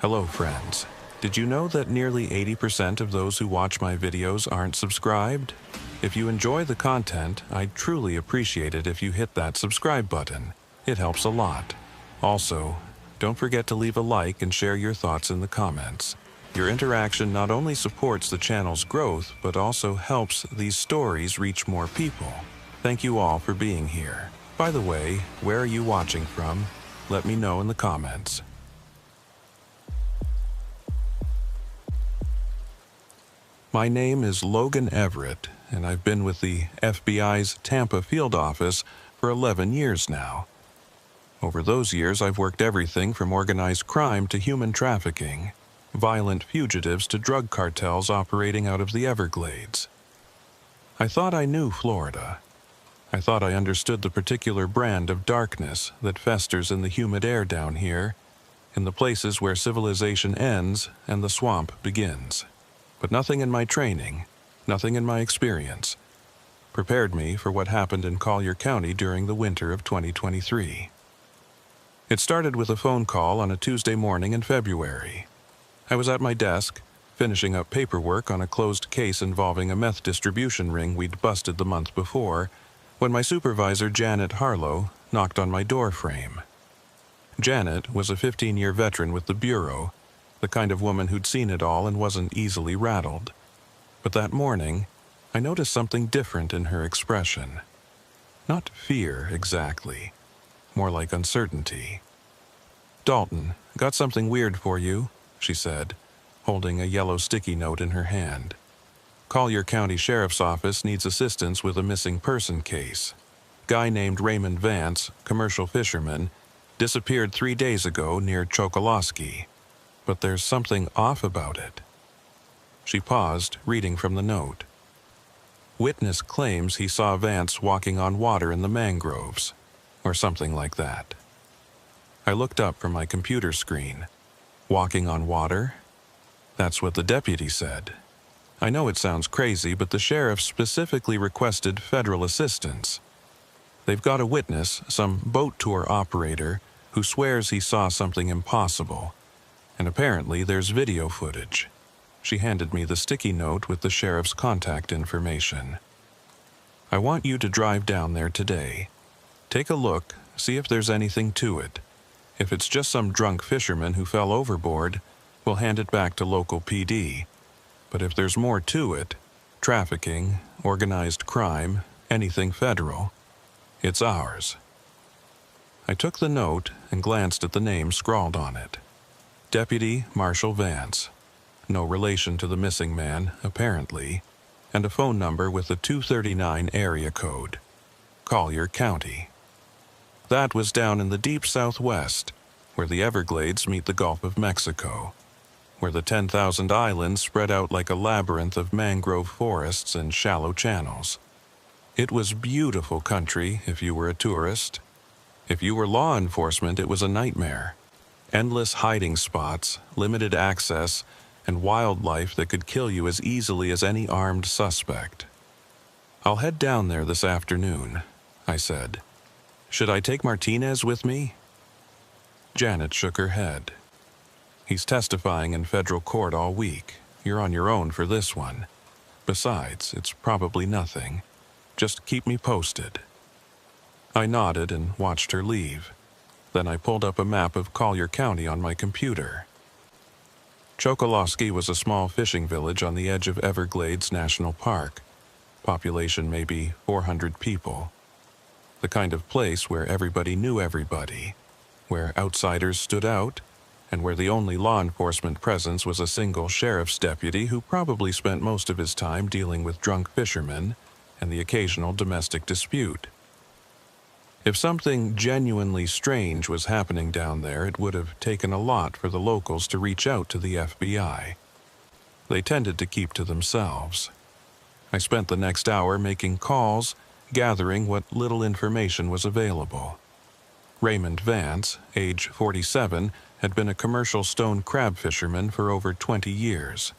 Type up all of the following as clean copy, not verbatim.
Hello friends. Did you know that nearly 80% of those who watch my videos aren't subscribed? If you enjoy the content, I'd truly appreciate it if you hit that subscribe button. It helps a lot. Also, don't forget to leave a like and share your thoughts in the comments. Your interaction not only supports the channel's growth, but also helps these stories reach more people. Thank you all for being here. By the way, where are you watching from? Let me know in the comments. My name is Logan Everett, and I've been with the FBI's Tampa field office for 11 years now. Over those years, I've worked everything from organized crime to human trafficking, violent fugitives to drug cartels operating out of the Everglades. I thought I knew Florida. I thought I understood the particular brand of darkness that festers in the humid air down here, in the places where civilization ends and the swamp begins. But nothing in my training, nothing in my experience, prepared me for what happened in Collier County during the winter of 2023. It started with a phone call on a Tuesday morning in February. I was at my desk, finishing up paperwork on a closed case involving a meth distribution ring we'd busted the month before, when my supervisor, Janet Harlow, knocked on my door frame. Janet was a 15-year veteran with the Bureau, the kind of woman who'd seen it all and wasn't easily rattled. But that morning, I noticed something different in her expression. Not fear, exactly. More like uncertainty. "Dalton, got something weird for you," she said, holding a yellow sticky note in her hand. "Collier County Sheriff's Office needs assistance with a missing person case. Guy named Raymond Vance, commercial fisherman, disappeared 3 days ago near Chokoloskee. But there's something off about it." She paused, reading from the note. "Witness claims he saw Vance walking on water in the mangroves," or something like that. I looked up from my computer screen. Walking on water? That's what the deputy said. I know it sounds crazy, but the sheriff specifically requested federal assistance. They've got a witness, some boat tour operator, who swears he saw something impossible. And apparently there's video footage. She handed me the sticky note with the sheriff's contact information. "I want you to drive down there today. Take a look, see if there's anything to it. If it's just some drunk fisherman who fell overboard, we'll hand it back to local PD. But if there's more to it, trafficking, organized crime, anything federal, it's ours." I took the note and glanced at the name scrawled on it. Deputy Marshal Vance. No relation to the missing man, apparently, and a phone number with a 239 area code. Collier County. That was down in the deep southwest, where the Everglades meet the Gulf of Mexico, where the 10,000 islands spread out like a labyrinth of mangrove forests and shallow channels. It was beautiful country if you were a tourist. If you were law enforcement, it was a nightmare. Endless hiding spots, limited access, and wildlife that could kill you as easily as any armed suspect. "I'll head down there this afternoon," I said. "Should I take Martinez with me?" Janet shook her head. "He's testifying in federal court all week. You're on your own for this one. Besides, it's probably nothing. Just keep me posted." I nodded and watched her leave. Then I pulled up a map of Collier County on my computer. Chokoloskee was a small fishing village on the edge of Everglades National Park. Population maybe 400 people. The kind of place where everybody knew everybody, where outsiders stood out, and where the only law enforcement presence was a single sheriff's deputy who probably spent most of his time dealing with drunk fishermen and the occasional domestic dispute. If something genuinely strange was happening down there, it would have taken a lot for the locals to reach out to the FBI. They tended to keep to themselves. I spent the next hour making calls, gathering what little information was available. Raymond Vance, age 47, had been a commercial stone crab fisherman for over 20 years.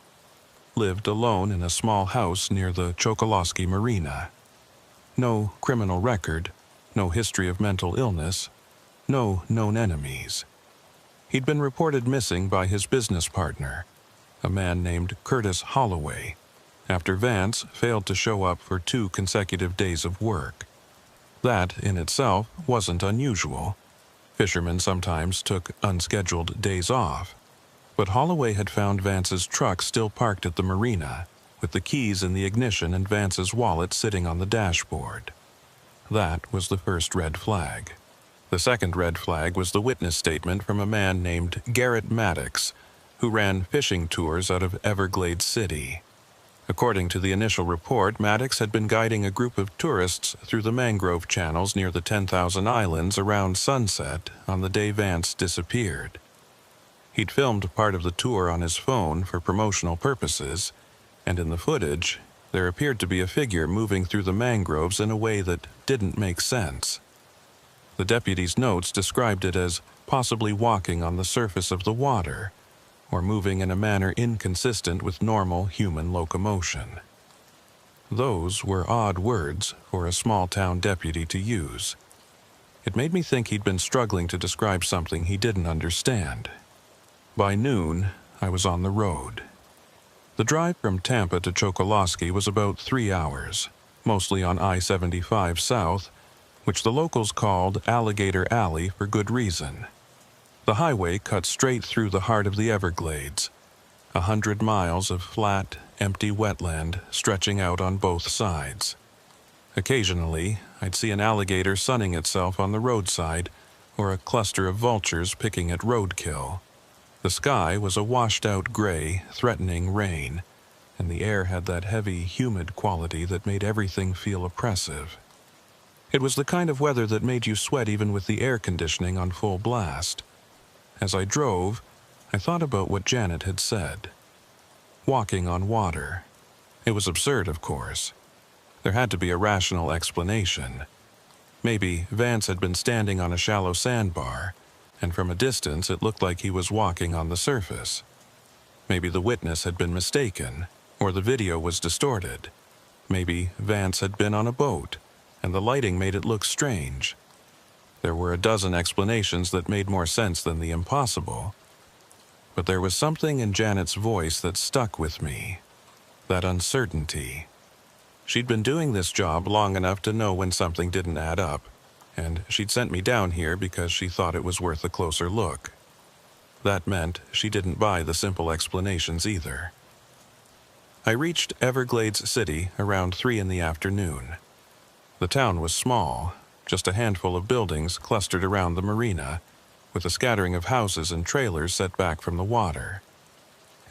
Lived alone in a small house near the Chokoloskee Marina. No criminal record. No history of mental illness, no known enemies. He'd been reported missing by his business partner, a man named Curtis Holloway, after Vance failed to show up for 2 consecutive days of work. That, in itself, wasn't unusual. Fishermen sometimes took unscheduled days off. But Holloway had found Vance's truck still parked at the marina, with the keys in the ignition and Vance's wallet sitting on the dashboard. That was the first red flag. The second red flag was the witness statement from a man named Garrett Maddox, who ran fishing tours out of Everglades City. According to the initial report, Maddox had been guiding a group of tourists through the mangrove channels near the 10,000 Islands around sunset on the day Vance disappeared. He'd filmed part of the tour on his phone for promotional purposes, and in the footage, there appeared to be a figure moving through the mangroves in a way that didn't make sense. The deputy's notes described it as possibly walking on the surface of the water, or moving in a manner inconsistent with normal human locomotion. Those were odd words for a small-town deputy to use. It made me think he'd been struggling to describe something he didn't understand. By noon, I was on the road. The drive from Tampa to Chokoloskee was about 3 hours, mostly on I-75 South, which the locals called Alligator Alley for good reason. The highway cut straight through the heart of the Everglades, 100 miles of flat, empty wetland stretching out on both sides. Occasionally, I'd see an alligator sunning itself on the roadside or a cluster of vultures picking at roadkill. The sky was a washed-out gray, threatening rain, and the air had that heavy, humid quality that made everything feel oppressive. It was the kind of weather that made you sweat even with the air conditioning on full blast. As I drove, I thought about what Janet had said. Walking on water. It was absurd, of course. There had to be a rational explanation. Maybe Vance had been standing on a shallow sandbar, and from a distance it looked like he was walking on the surface. Maybe the witness had been mistaken, or the video was distorted. Maybe Vance had been on a boat, and the lighting made it look strange. There were a dozen explanations that made more sense than the impossible. But there was something in Janet's voice that stuck with me. That uncertainty. She'd been doing this job long enough to know when something didn't add up, and she'd sent me down here because she thought it was worth a closer look. That meant she didn't buy the simple explanations either. I reached Everglades City around 3 in the afternoon. The town was small, just a handful of buildings clustered around the marina, with a scattering of houses and trailers set back from the water.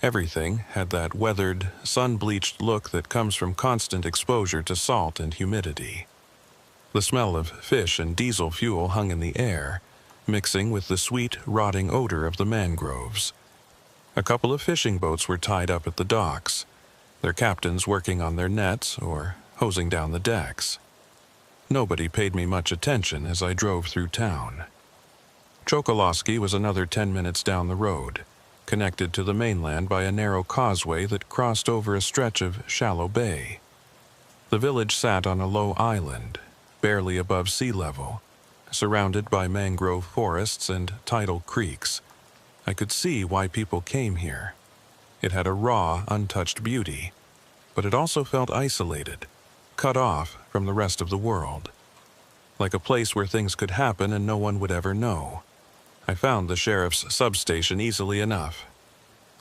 Everything had that weathered, sun-bleached look that comes from constant exposure to salt and humidity. The smell of fish and diesel fuel hung in the air, mixing with the sweet, rotting odor of the mangroves. A couple of fishing boats were tied up at the docks, their captains working on their nets or hosing down the decks. Nobody paid me much attention as I drove through town. Chokoloskee was another 10 minutes down the road, connected to the mainland by a narrow causeway that crossed over a stretch of shallow bay. The village sat on a low island, barely above sea level, surrounded by mangrove forests and tidal creeks. I could see why people came here. It had a raw, untouched beauty, but it also felt isolated, cut off from the rest of the world. Like a place where things could happen and no one would ever know. I found the sheriff's substation easily enough.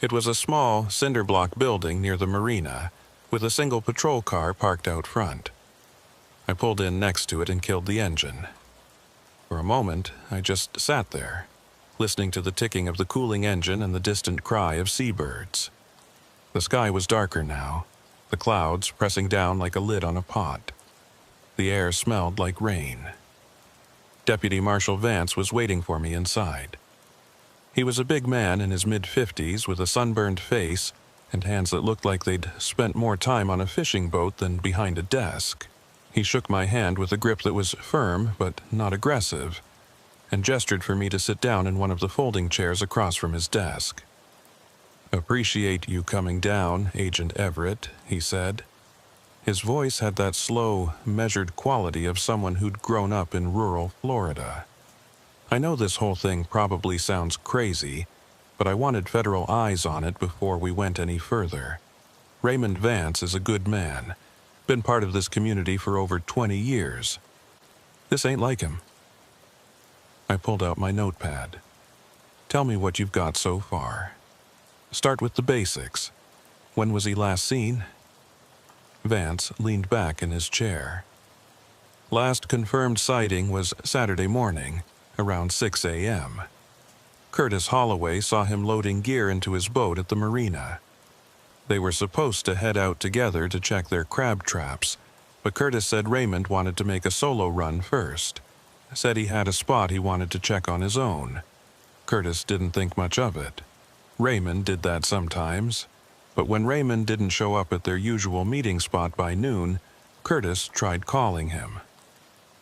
It was a small, cinder-block building near the marina, with a single patrol car parked out front. I pulled in next to it and killed the engine. For a moment, I just sat there, listening to the ticking of the cooling engine and the distant cry of seabirds. The sky was darker now, the clouds pressing down like a lid on a pot. The air smelled like rain. Deputy Marshal Vance was waiting for me inside. He was a big man in his mid-50s with a sunburned face and hands that looked like they'd spent more time on a fishing boat than behind a desk. He shook my hand with a grip that was firm but not aggressive, and gestured for me to sit down in one of the folding chairs across from his desk. "Appreciate you coming down, Agent Everett," he said. His voice had that slow, measured quality of someone who'd grown up in rural Florida. I know this whole thing probably sounds crazy, but I wanted federal eyes on it before we went any further. Raymond Vance is a good man. Been part of this community for over 20 years. This ain't like him. I pulled out my notepad. Tell me what you've got so far. Start with the basics. When was he last seen? Vance leaned back in his chair. Last confirmed sighting was Saturday morning, around 6 a.m. Curtis Holloway saw him loading gear into his boat at the marina. They were supposed to head out together to check their crab traps, but Curtis said Raymond wanted to make a solo run first. Said he had a spot he wanted to check on his own. Curtis didn't think much of it. Raymond did that sometimes, but when Raymond didn't show up at their usual meeting spot by noon, Curtis tried calling him.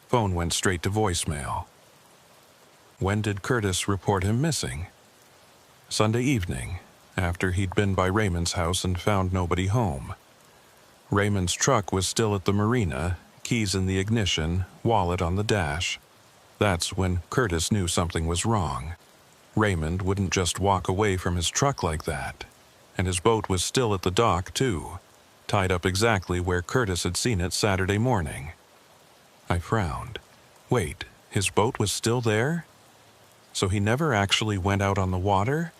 Phone went straight to voicemail. When did Curtis report him missing? Sunday evening, after he'd been by Raymond's house and found nobody home. Raymond's truck was still at the marina, keys in the ignition, wallet on the dash. That's when Curtis knew something was wrong. Raymond wouldn't just walk away from his truck like that. And his boat was still at the dock, too, tied up exactly where Curtis had seen it Saturday morning. I frowned. Wait, his boat was still there? So he never actually went out on the water?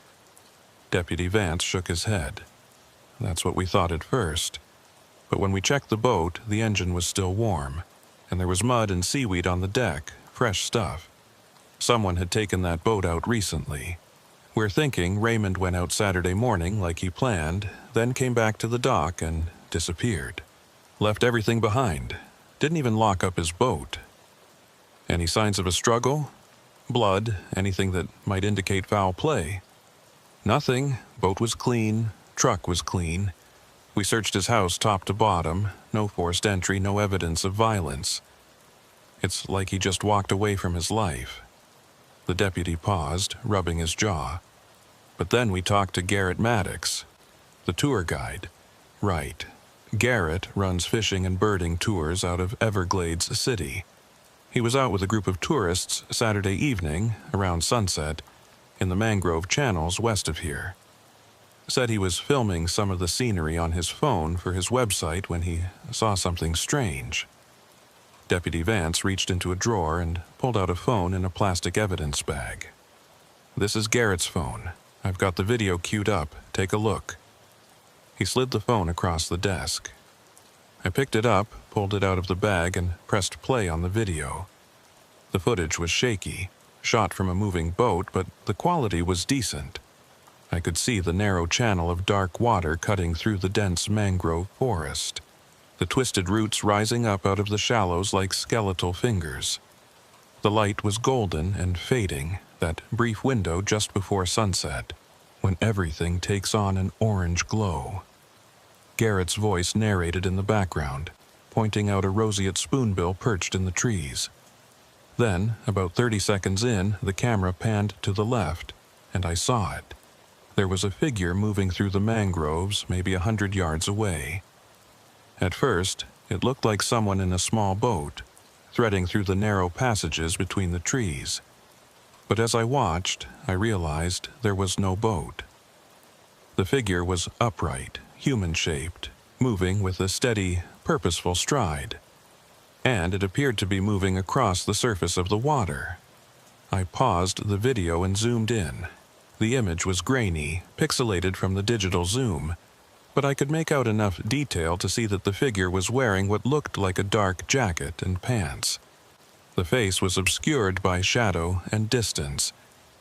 Deputy Vance shook his head. That's what we thought at first. But when we checked the boat, the engine was still warm, and there was mud and seaweed on the deck, fresh stuff. Someone had taken that boat out recently. We're thinking Raymond went out Saturday morning like he planned, then came back to the dock and disappeared. Left everything behind. Didn't even lock up his boat. Any signs of a struggle? Blood? Anything that might indicate foul play? Nothing. Boat was clean. Truck was clean. We searched his house top to bottom. No forced entry, no evidence of violence. It's like he just walked away from his life. The deputy paused, rubbing his jaw. But then we talked to Garrett Maddox, the tour guide. Right. Garrett runs fishing and birding tours out of Everglades City. He was out with a group of tourists Saturday evening, around sunset, in the mangrove channels west of here. Said he was filming some of the scenery on his phone for his website when he saw something strange. Deputy Vance reached into a drawer and pulled out a phone in a plastic evidence bag. This is Garrett's phone. I've got the video queued up. Take a look. He slid the phone across the desk. I picked it up, pulled it out of the bag, and pressed play on the video. The footage was shaky, shot from a moving boat, but the quality was decent. I could see the narrow channel of dark water cutting through the dense mangrove forest, the twisted roots rising up out of the shallows like skeletal fingers. The light was golden and fading, that brief window just before sunset, when everything takes on an orange glow. Garrett's voice narrated in the background, pointing out a roseate spoonbill perched in the trees. Then, about 30 seconds in, the camera panned to the left, and I saw it. There was a figure moving through the mangroves, maybe 100 yards away. At first, it looked like someone in a small boat, threading through the narrow passages between the trees. But as I watched, I realized there was no boat. The figure was upright, human-shaped, moving with a steady, purposeful stride. And it appeared to be moving across the surface of the water. I paused the video and zoomed in. The image was grainy, pixelated from the digital zoom, but I could make out enough detail to see that the figure was wearing what looked like a dark jacket and pants. The face was obscured by shadow and distance,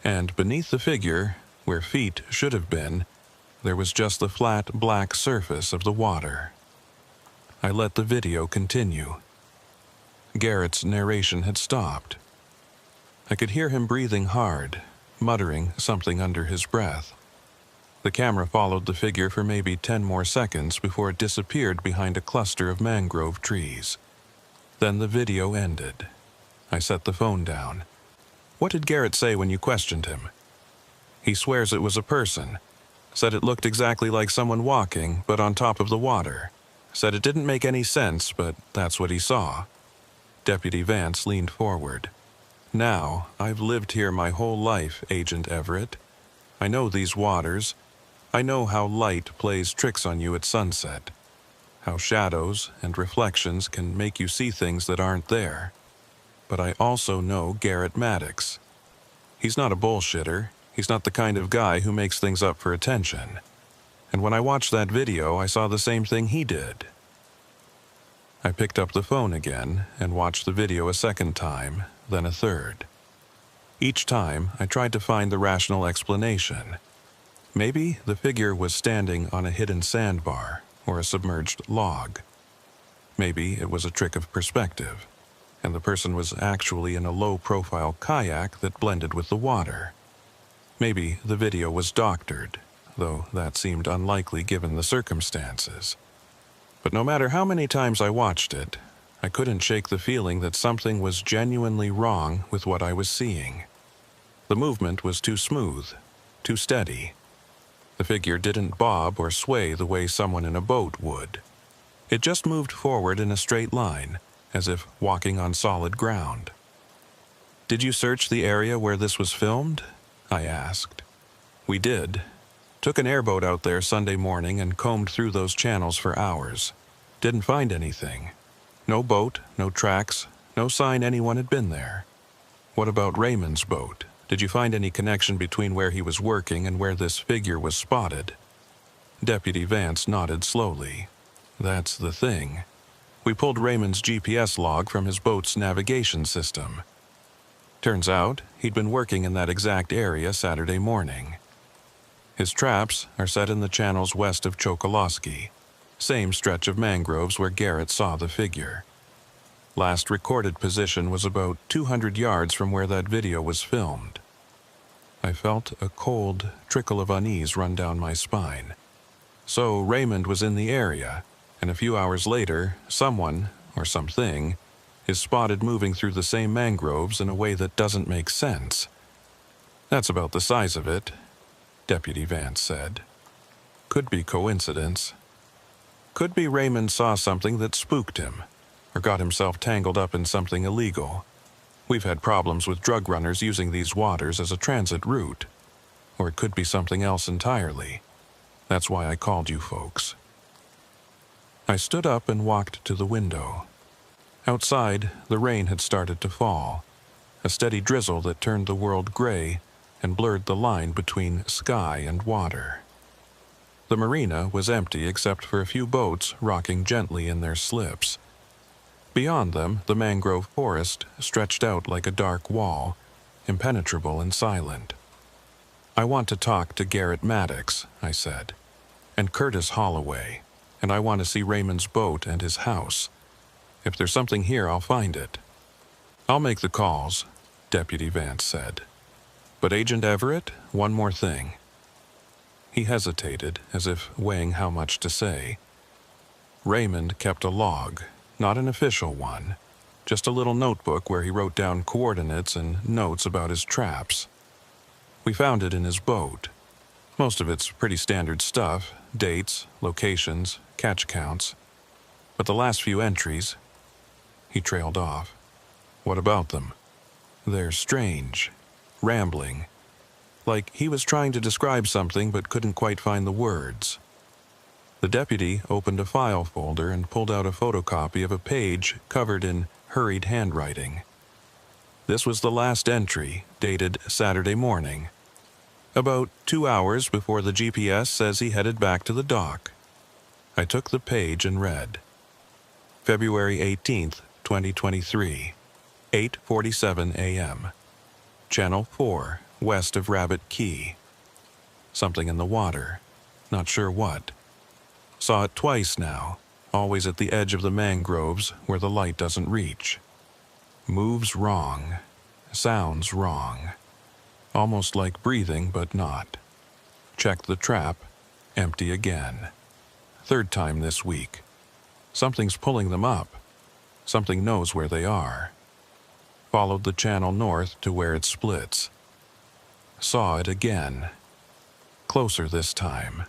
and beneath the figure, where feet should have been, there was just the flat black surface of the water. I let the video continue. Garrett's narration had stopped. I could hear him breathing hard, muttering something under his breath. The camera followed the figure for maybe 10 more seconds before it disappeared behind a cluster of mangrove trees. Then the video ended. I set the phone down. What did Garrett say when you questioned him? He swears it was a person. Said it looked exactly like someone walking, but on top of the water. Said it didn't make any sense, but that's what he saw. Deputy Vance leaned forward. Now, I've lived here my whole life, Agent Everett. I know these waters. I know how light plays tricks on you at sunset. How shadows and reflections can make you see things that aren't there. But I also know Garrett Maddox. He's not a bullshitter. He's not the kind of guy who makes things up for attention. And when I watched that video, I saw the same thing he did. I picked up the phone again and watched the video a second time, then a third. Each time, I tried to find the rational explanation. Maybe the figure was standing on a hidden sandbar or a submerged log. Maybe it was a trick of perspective, and the person was actually in a low-profile kayak that blended with the water. Maybe the video was doctored, though that seemed unlikely given the circumstances. But no matter how many times I watched it, I couldn't shake the feeling that something was genuinely wrong with what I was seeing. The movement was too smooth, too steady. The figure didn't bob or sway the way someone in a boat would. It just moved forward in a straight line, as if walking on solid ground. "Did you search the area where this was filmed?" I asked. "We did. Took an airboat out there Sunday morning and combed through those channels for hours. Didn't find anything. No boat, no tracks, no sign anyone had been there." "What about Raymond's boat? Did you find any connection between where he was working and where this figure was spotted?" Deputy Vance nodded slowly. "That's the thing. We pulled Raymond's GPS log from his boat's navigation system. Turns out he'd been working in that exact area Saturday morning. His traps are set in the channels west of Chokoloskee, same stretch of mangroves where Garrett saw the figure. Last recorded position was about 200 yards from where that video was filmed." I felt a cold trickle of unease run down my spine. So Raymond was in the area, and a few hours later, someone, or something, is spotted moving through the same mangroves in a way that doesn't make sense. "That's about the size of it," Deputy Vance said. "Could be coincidence. Could be Raymond saw something that spooked him, or got himself tangled up in something illegal. We've had problems with drug runners using these waters as a transit route. Or it could be something else entirely. That's why I called you folks." I stood up and walked to the window. Outside, the rain had started to fall, a steady drizzle that turned the world gray and blurred the line between sky and water. The marina was empty except for a few boats rocking gently in their slips. Beyond them, the mangrove forest stretched out like a dark wall, impenetrable and silent. "I want to talk to Garrett Maddox," I said, "and Curtis Holloway, and I want to see Raymond's boat and his house. If there's something here, I'll find it." "I'll make the calls," Deputy Vance said. "But Agent Everett, one more thing." He hesitated, as if weighing how much to say. "Raymond kept a log, not an official one, just a little notebook where he wrote down coordinates and notes about his traps. We found it in his boat. Most of it's pretty standard stuff, dates, locations, catch counts. But the last few entries..." He trailed off. "What about them?" "They're strange, rambling. Like he was trying to describe something but couldn't quite find the words." The deputy opened a file folder and pulled out a photocopy of a page covered in hurried handwriting. This was the last entry, dated Saturday morning. About 2 hours before the GPS says he headed back to the dock. I took the page and read. February 18th, 2023, 8:47 a.m. Channel 4, west of Rabbit Key. Something in the water. Not sure what. Saw it twice now, always at the edge of the mangroves where the light doesn't reach. Moves wrong. Sounds wrong. Almost like breathing, but not. Checked the trap. Empty again. Third time this week. Something's pulling them up. Something knows where they are. Followed the channel north to where it splits. Saw it again. Closer this time.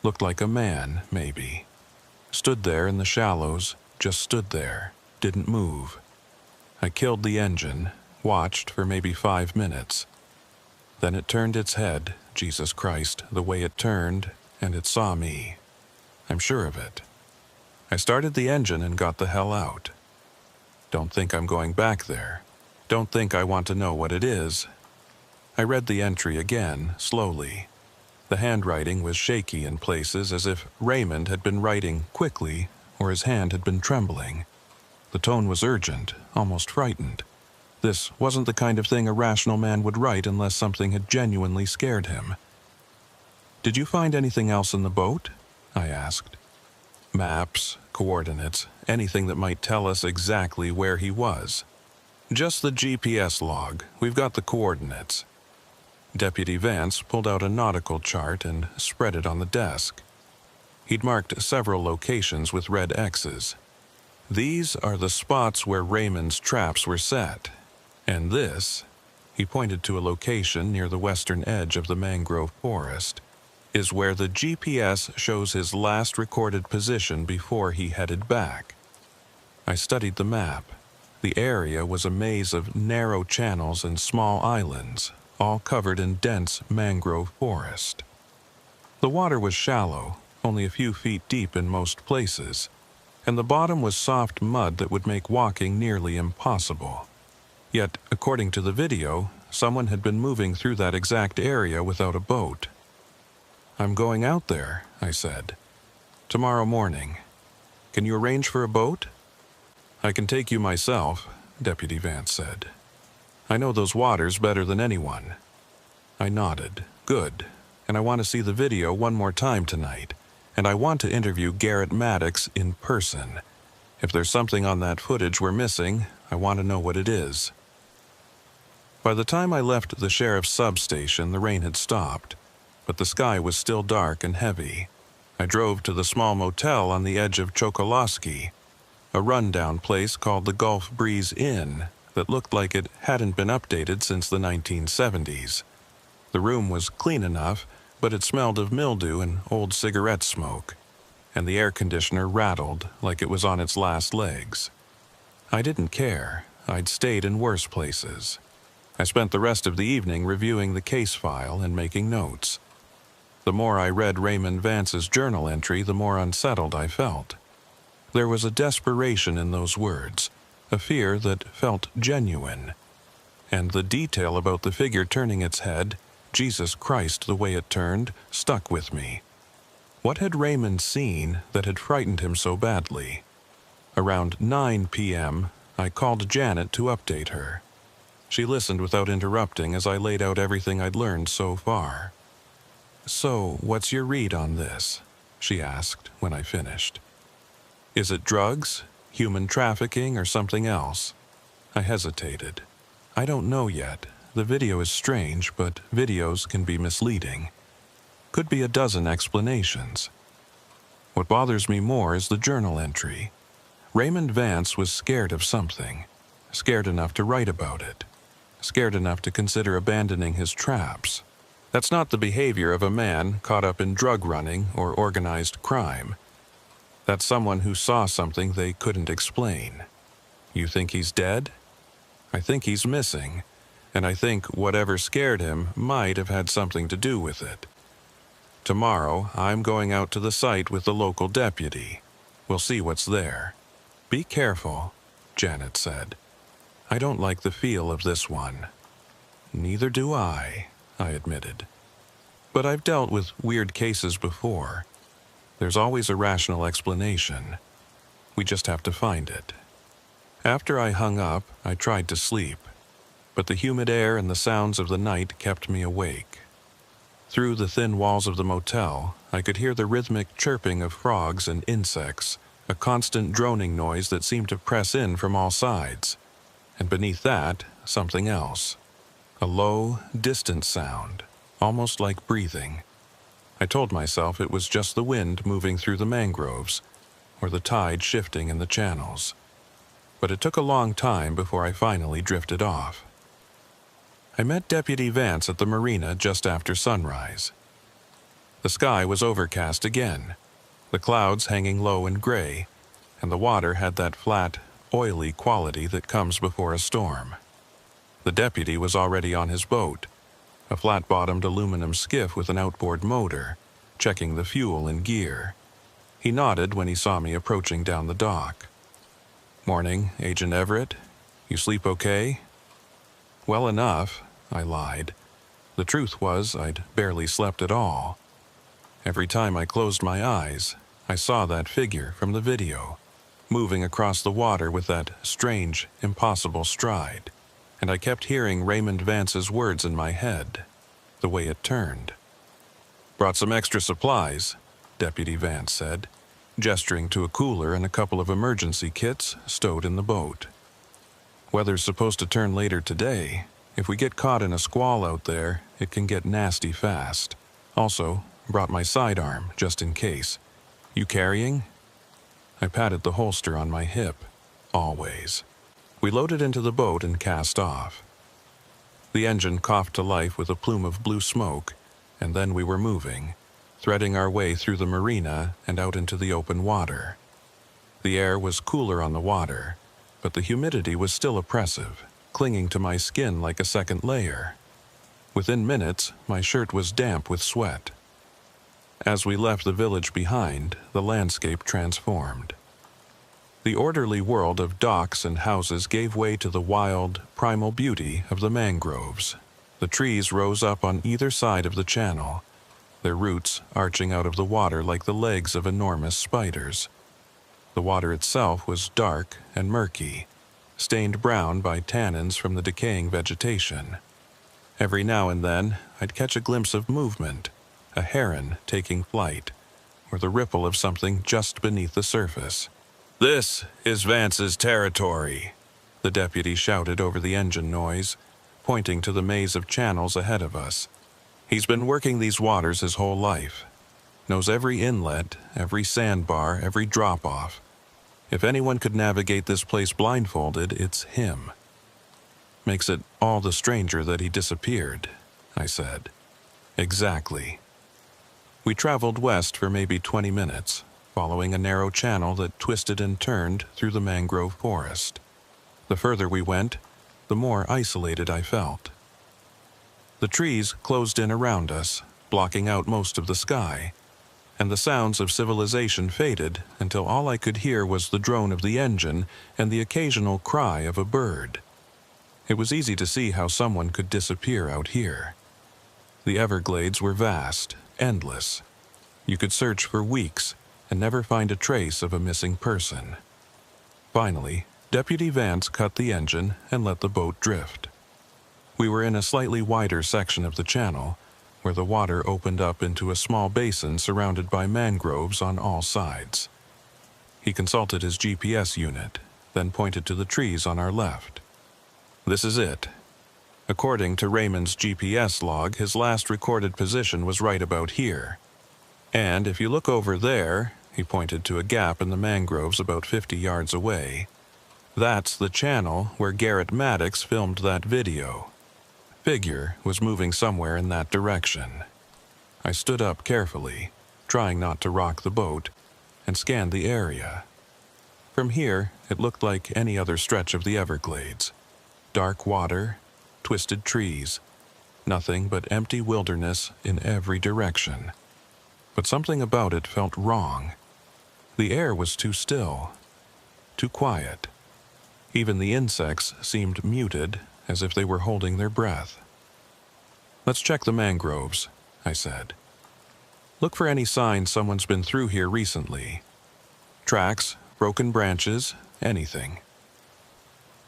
Looked like a man, maybe. Stood there in the shallows, just stood there, didn't move. I killed the engine, watched for maybe 5 minutes. Then it turned its head, Jesus Christ, the way it turned, and it saw me. I'm sure of it. I started the engine and got the hell out. Don't think I'm going back there. Don't think I want to know what it is. I read the entry again, slowly. The handwriting was shaky in places, as if Raymond had been writing quickly or his hand had been trembling. The tone was urgent, almost frightened. This wasn't the kind of thing a rational man would write unless something had genuinely scared him. "Did you find anything else in the boat?" I asked. "Maps, coordinates, anything that might tell us exactly where he was." "Just the GPS log. We've got the coordinates." Deputy Vance pulled out a nautical chart and spread it on the desk. He'd marked several locations with red X's. "These are the spots where Raymond's traps were set. And this," he pointed to a location near the western edge of the mangrove forest, "is where the GPS shows his last recorded position before he headed back." I studied the map. The area was a maze of narrow channels and small islands, all covered in dense mangrove forest. The water was shallow, only a few feet deep in most places, and the bottom was soft mud that would make walking nearly impossible. Yet, according to the video, someone had been moving through that exact area without a boat. "I'm going out there," I said. "Tomorrow morning. Can you arrange for a boat?" "I can take you myself," Deputy Vance said. "I know those waters better than anyone." I nodded. "Good. And I want to see the video one more time tonight. And I want to interview Garrett Maddox in person. If there's something on that footage we're missing, I want to know what it is." By the time I left the sheriff's substation, the rain had stopped, but the sky was still dark and heavy. I drove to the small motel on the edge of Chokoloskee, a rundown place called the Gulf Breeze Inn that looked like it hadn't been updated since the 1970s. The room was clean enough, but it smelled of mildew and old cigarette smoke, and the air conditioner rattled like it was on its last legs. I didn't care. I'd stayed in worse places. I spent the rest of the evening reviewing the case file and making notes. The more I read Raymond Vance's journal entry, the more unsettled I felt. There was a desperation in those words, a fear that felt genuine. And the detail about the figure turning its head, Jesus Christ the way it turned, stuck with me. What had Raymond seen that had frightened him so badly? Around 9 p.m., I called Janet to update her. She listened without interrupting as I laid out everything I'd learned so far. "So, what's your read on this?" she asked when I finished. "Is it drugs, human trafficking, or something else?" I hesitated. "I don't know yet. The video is strange, but videos can be misleading. Could be a dozen explanations. What bothers me more is the journal entry. Raymond Vance was scared of something, scared enough to write about it, scared enough to consider abandoning his traps. That's not the behavior of a man caught up in drug running or organized crime. That's someone who saw something they couldn't explain. You think he's dead? I think he's missing, and I think whatever scared him might have had something to do with it. Tomorrow, I'm going out to the site with the local deputy. We'll see what's there. Be careful," Janet said. "I don't like the feel of this one." "Neither do I admitted. "But I've dealt with weird cases before. There's always a rational explanation. We just have to find it." After I hung up, I tried to sleep, but the humid air and the sounds of the night kept me awake. Through the thin walls of the motel, I could hear the rhythmic chirping of frogs and insects, a constant droning noise that seemed to press in from all sides. And beneath that, something else. A low, distant sound, almost like breathing. I told myself it was just the wind moving through the mangroves, or the tide shifting in the channels. But it took a long time before I finally drifted off. I met Deputy Vance at the marina just after sunrise. The sky was overcast again, the clouds hanging low and gray, and the water had that flat, oily quality that comes before a storm. The deputy was already on his boat, a flat-bottomed aluminum skiff with an outboard motor, checking the fuel and gear. He nodded when he saw me approaching down the dock. "Morning, Agent Everett. You sleep okay?" "Well enough," I lied. The truth was, I'd barely slept at all. Every time I closed my eyes, I saw that figure from the video, moving across the water with that strange, impossible stride, and I kept hearing Raymond Vance's words in my head, the way it turned. "Brought some extra supplies," Deputy Vance said, gesturing to a cooler and a couple of emergency kits stowed in the boat. "Weather's supposed to turn later today. If we get caught in a squall out there, it can get nasty fast. Also, brought my sidearm, just in case. You carrying?" I patted the holster on my hip. Always. We loaded into the boat and cast off. The engine coughed to life with a plume of blue smoke, and then we were moving, threading our way through the marina and out into the open water. The air was cooler on the water, but the humidity was still oppressive, clinging to my skin like a second layer. Within minutes, my shirt was damp with sweat. As we left the village behind, the landscape transformed. The orderly world of docks and houses gave way to the wild, primal beauty of the mangroves. The trees rose up on either side of the channel, their roots arching out of the water like the legs of enormous spiders. The water itself was dark and murky, stained brown by tannins from the decaying vegetation. Every now and then, I'd catch a glimpse of movement, a heron taking flight, or the ripple of something just beneath the surface. "This is Vance's territory," the deputy shouted over the engine noise, pointing to the maze of channels ahead of us. "He's been working these waters his whole life. Knows every inlet, every sandbar, every drop-off. If anyone could navigate this place blindfolded, it's him." "Makes it all the stranger that he disappeared," I said. "Exactly." We traveled west for maybe 20 minutes, following a narrow channel that twisted and turned through the mangrove forest. The further we went, the more isolated I felt. The trees closed in around us, blocking out most of the sky, and the sounds of civilization faded until all I could hear was the drone of the engine and the occasional cry of a bird. It was easy to see how someone could disappear out here. The Everglades were vast, endless. You could search for weeks and never find a trace of a missing person. Finally, Deputy Vance cut the engine and let the boat drift. We were in a slightly wider section of the channel, where the water opened up into a small basin surrounded by mangroves on all sides. He consulted his GPS unit, then pointed to the trees on our left. "This is it." According to Raymond's GPS log, his last recorded position was right about here. "And if you look over there," he pointed to a gap in the mangroves about 50 yards away, "that's the channel where Garrett Maddox filmed that video." Figure was moving somewhere in that direction. I stood up carefully, trying not to rock the boat, and scanned the area. From here, it looked like any other stretch of the Everglades. Dark water, twisted trees, nothing but empty wilderness in every direction. But something about it felt wrong. The air was too still, too quiet. Even the insects seemed muted, as if they were holding their breath. "Let's check the mangroves," I said. "Look for any signs someone's been through here recently. Tracks, broken branches, anything."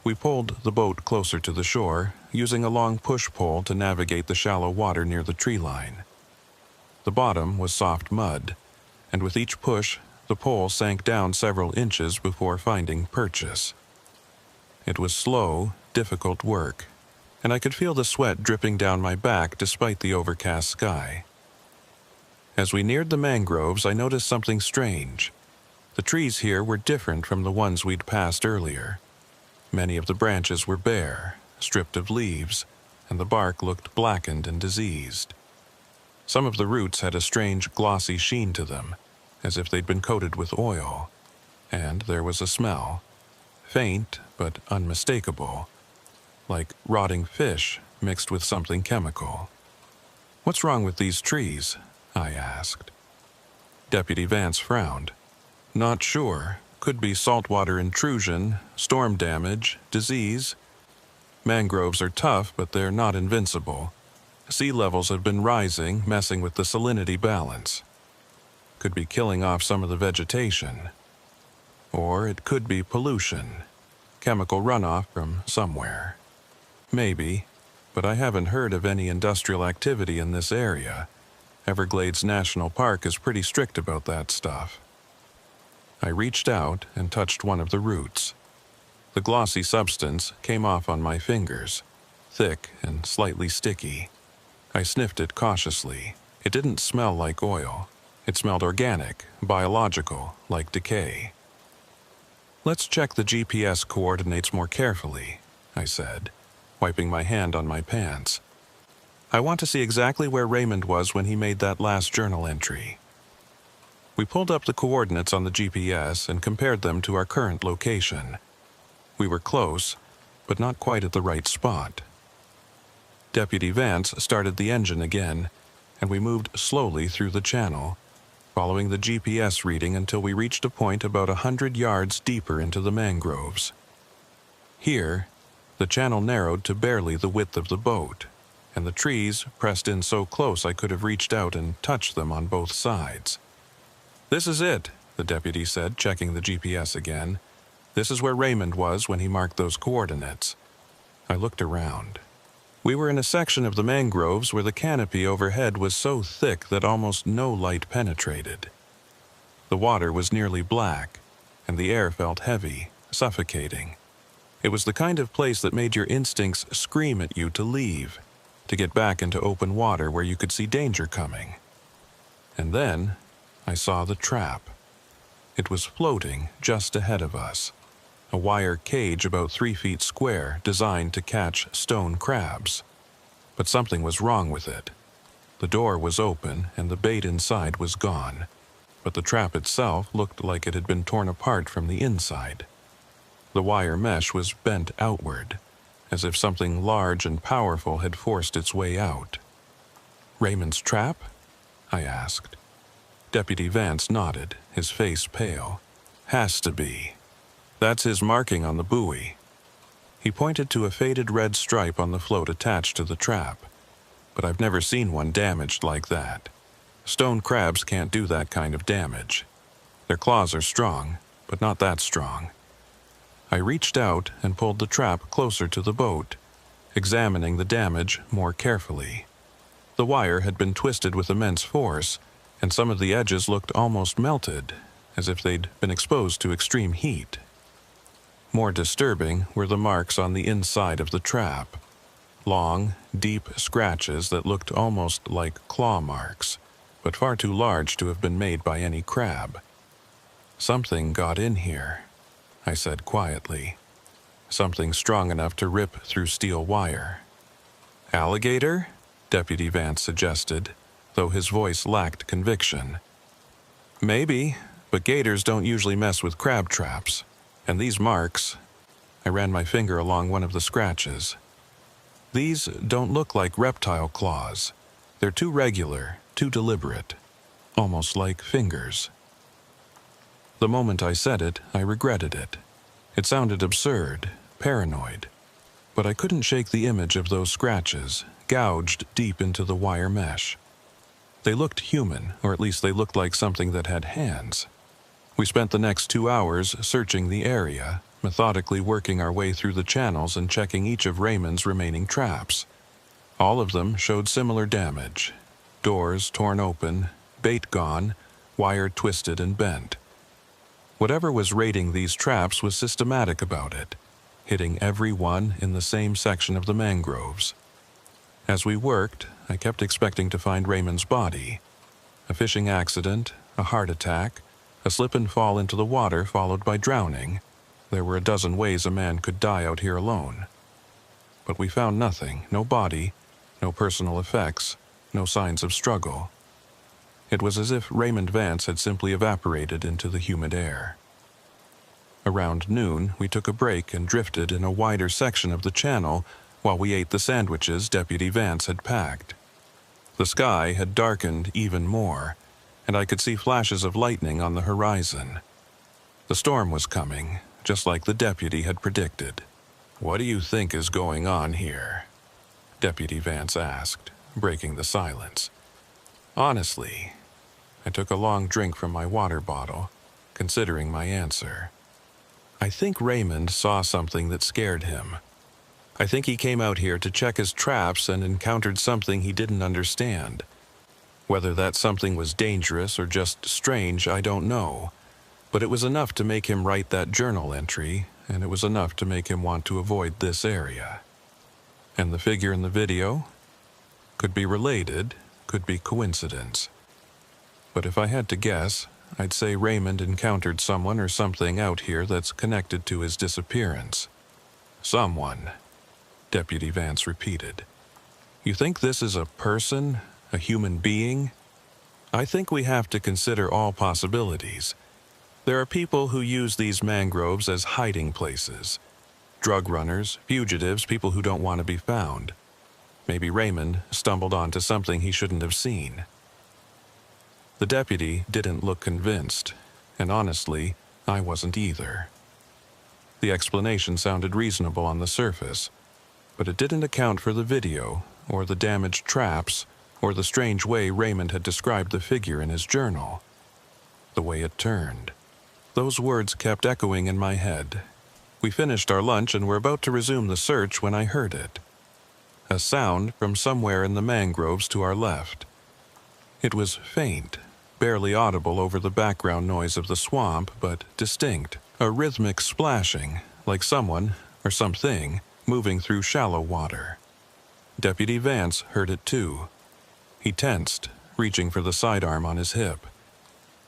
We pulled the boat closer to the shore, using a long push pole to navigate the shallow water near the tree line. The bottom was soft mud, and with each push, the pole sank down several inches before finding purchase. It was slow, difficult work, and I could feel the sweat dripping down my back despite the overcast sky. As we neared the mangroves, I noticed something strange. The trees here were different from the ones we'd passed earlier. Many of the branches were bare, stripped of leaves, and the bark looked blackened and diseased. Some of the roots had a strange glossy sheen to them, as if they'd been coated with oil. And there was a smell, faint but unmistakable, like rotting fish mixed with something chemical. "What's wrong with these trees?" I asked. Deputy Vance frowned. "Not sure. Could be saltwater intrusion, storm damage, disease. Mangroves are tough, but they're not invincible. Sea levels have been rising, messing with the salinity balance. Could be killing off some of the vegetation. Or it could be pollution, chemical runoff from somewhere. Maybe, but I haven't heard of any industrial activity in this area. Everglades National Park is pretty strict about that stuff." I reached out and touched one of the roots. The glossy substance came off on my fingers, thick and slightly sticky. I sniffed it cautiously. It didn't smell like oil. It smelled organic, biological, like decay. "Let's check the GPS coordinates more carefully," I said, wiping my hand on my pants. "I want to see exactly where Raymond was when he made that last journal entry." We pulled up the coordinates on the GPS and compared them to our current location. We were close, but not quite at the right spot. Deputy Vance started the engine again, and we moved slowly through the channel, following the GPS reading until we reached a point about 100 yards deeper into the mangroves. Here, the channel narrowed to barely the width of the boat, and the trees pressed in so close I could have reached out and touched them on both sides. "This is it," the deputy said, checking the GPS again. "This is where Raymond was when he marked those coordinates." I looked around. We were in a section of the mangroves where the canopy overhead was so thick that almost no light penetrated. The water was nearly black, and the air felt heavy, suffocating. It was the kind of place that made your instincts scream at you to leave, to get back into open water where you could see danger coming. And then I saw the trap. It was floating just ahead of us, a wire cage about 3 feet square designed to catch stone crabs. But something was wrong with it. The door was open and the bait inside was gone, but the trap itself looked like it had been torn apart from the inside. The wire mesh was bent outward, as if something large and powerful had forced its way out. "Raymond's trap?" I asked. Deputy Vance nodded, his face pale. "Has to be. That's his marking on the buoy." He pointed to a faded red stripe on the float attached to the trap. "But I've never seen one damaged like that. Stone crabs can't do that kind of damage. Their claws are strong, but not that strong." I reached out and pulled the trap closer to the boat, examining the damage more carefully. The wire had been twisted with immense force, and some of the edges looked almost melted, as if they'd been exposed to extreme heat. More disturbing were the marks on the inside of the trap. Long, deep scratches that looked almost like claw marks, but far too large to have been made by any crab. "Something got in here," I said quietly. "Something strong enough to rip through steel wire." "Alligator?" Deputy Vance suggested, though his voice lacked conviction. "Maybe, but gators don't usually mess with crab traps. And these marks," I ran my finger along one of the scratches, "these don't look like reptile claws. They're too regular, too deliberate, almost like fingers." The moment I said it, I regretted it. It sounded absurd, paranoid, but I couldn't shake the image of those scratches, gouged deep into the wire mesh. They looked human, or at least they looked like something that had hands. We spent the next 2 hours searching the area, methodically working our way through the channels and checking each of Raymond's remaining traps. All of them showed similar damage. Doors torn open, bait gone, wire twisted and bent. Whatever was raiding these traps was systematic about it, hitting every one in the same section of the mangroves. As we worked, I kept expecting to find Raymond's body. A fishing accident, a heart attack, a slip and fall into the water followed by drowning. There were a dozen ways a man could die out here alone. But we found nothing, no body, no personal effects, no signs of struggle. It was as if Raymond Vance had simply evaporated into the humid air. A Around noon, we took a break and drifted in a wider section of the channel while we ate the sandwiches Deputy Vance had packed. The sky had darkened even more, and I could see flashes of lightning on the horizon. The storm was coming, just like the deputy had predicted. "What do you think is going on here?" Deputy Vance asked, breaking the silence. Honestly, I took a long drink from my water bottle, considering my answer. I think Raymond saw something that scared him. I think he came out here to check his traps and encountered something he didn't understand. Whether that something was dangerous or just strange, I don't know. But it was enough to make him write that journal entry, and it was enough to make him want to avoid this area. And the figure in the video? Could be related, could be coincidence. But if I had to guess, I'd say Raymond encountered someone or something out here that's connected to his disappearance. Someone, Deputy Vance repeated. You think this is a person, a human being? I think we have to consider all possibilities. There are people who use these mangroves as hiding places. Drug runners, fugitives, people who don't want to be found. Maybe Raymond stumbled onto something he shouldn't have seen. The deputy didn't look convinced, and honestly, I wasn't either. The explanation sounded reasonable on the surface, but it didn't account for the video, or the damaged traps, or the strange way Raymond had described the figure in his journal. The way it turned. Those words kept echoing in my head. We finished our lunch and were about to resume the search when I heard it. A sound from somewhere in the mangroves to our left. It was faint, barely audible over the background noise of the swamp, but distinct. A rhythmic splashing, like someone, or something, moving through shallow water. Deputy Vance heard it too. He tensed, reaching for the sidearm on his hip.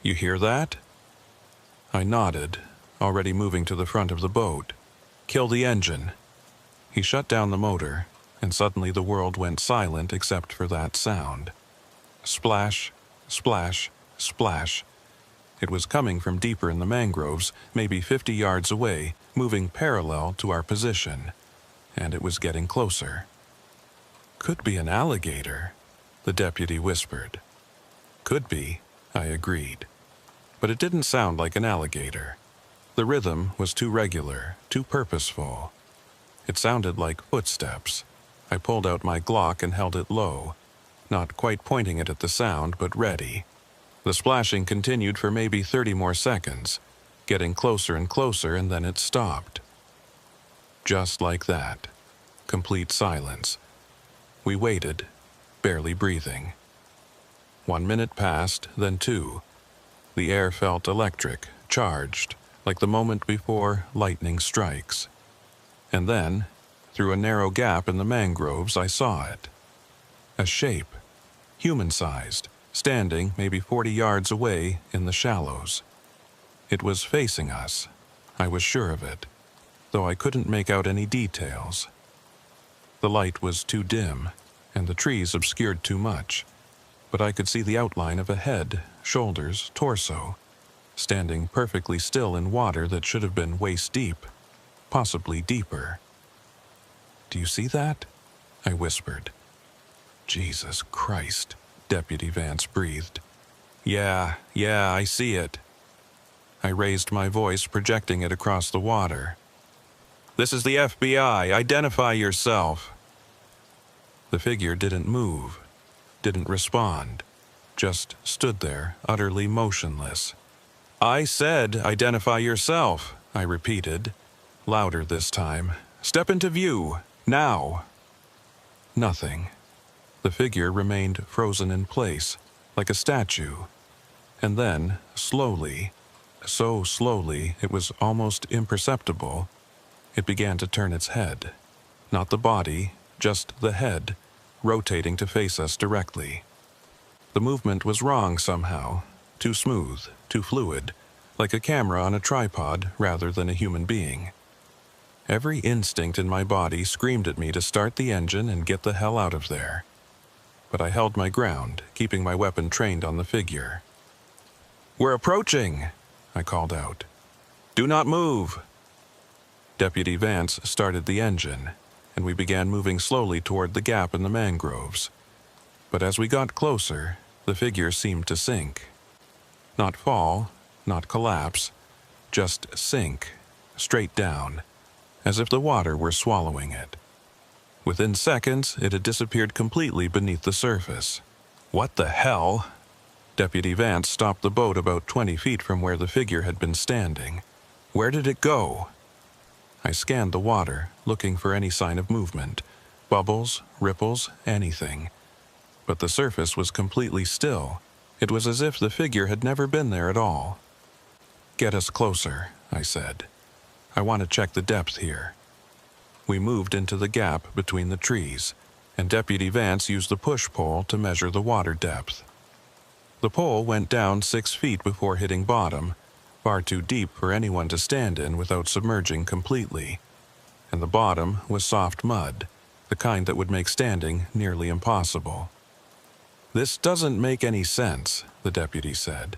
"You hear that?" I nodded, already moving to the front of the boat. "Kill the engine." He shut down the motor, and suddenly the world went silent except for that sound. Splash, splash, splash. It was coming from deeper in the mangroves, maybe 50 yards away, moving parallel to our position. And it was getting closer. "Could be an alligator," the deputy whispered. "Could be," I agreed. But it didn't sound like an alligator. The rhythm was too regular, too purposeful. It sounded like footsteps. I pulled out my Glock and held it low, not quite pointing it at the sound, but ready. The splashing continued for maybe 30 more seconds, getting closer and closer, and then it stopped. Just like that. Complete silence. We waited, barely breathing. 1 minute passed, then 2. The air felt electric, charged, like the moment before lightning strikes. And then, through a narrow gap in the mangroves, I saw it. A shape, human-sized, standing maybe 40 yards away in the shallows. It was facing us. I was sure of it, though I couldn't make out any details. The light was too dim, and the trees obscured too much, but I could see the outline of a head, shoulders, torso, standing perfectly still in water that should have been waist-deep, possibly deeper. "Do you see that?" I whispered. "Jesus Christ," Deputy Vance breathed. Yeah, I see it." I raised my voice, projecting it across the water. "This is the FBI. Identify yourself." The figure didn't move, didn't respond, just stood there, utterly motionless. "I said, identify yourself," I repeated, louder this time. "Step into view, now." Nothing. The figure remained frozen in place, like a statue. And then, slowly, so slowly it was almost imperceptible, it began to turn its head. Not the body, just the head, rotating to face us directly. The movement was wrong somehow, too smooth, too fluid, like a camera on a tripod rather than a human being. Every instinct in my body screamed at me to start the engine and get the hell out of there. But I held my ground, keeping my weapon trained on the figure. "We're approaching," I called out. Do not move! Deputy Vance started the engine, and we began moving slowly toward the gap in the mangroves. But as we got closer, the figure seemed to sink. Not fall, not collapse, just sink, straight down, as if the water were swallowing it. Within seconds, it had disappeared completely beneath the surface. What the hell? Deputy Vance stopped the boat about 20 feet from where the figure had been standing. Where did it go? I scanned the water, looking for any sign of movement. Bubbles, ripples, anything. But the surface was completely still. It was as if the figure had never been there at all. Get us closer, I said. I want to check the depth here. We moved into the gap between the trees, and Deputy Vance used the push pole to measure the water depth. The pole went down 6 feet before hitting bottom, far too deep for anyone to stand in without submerging completely. And the bottom was soft mud, the kind that would make standing nearly impossible. This doesn't make any sense, the deputy said.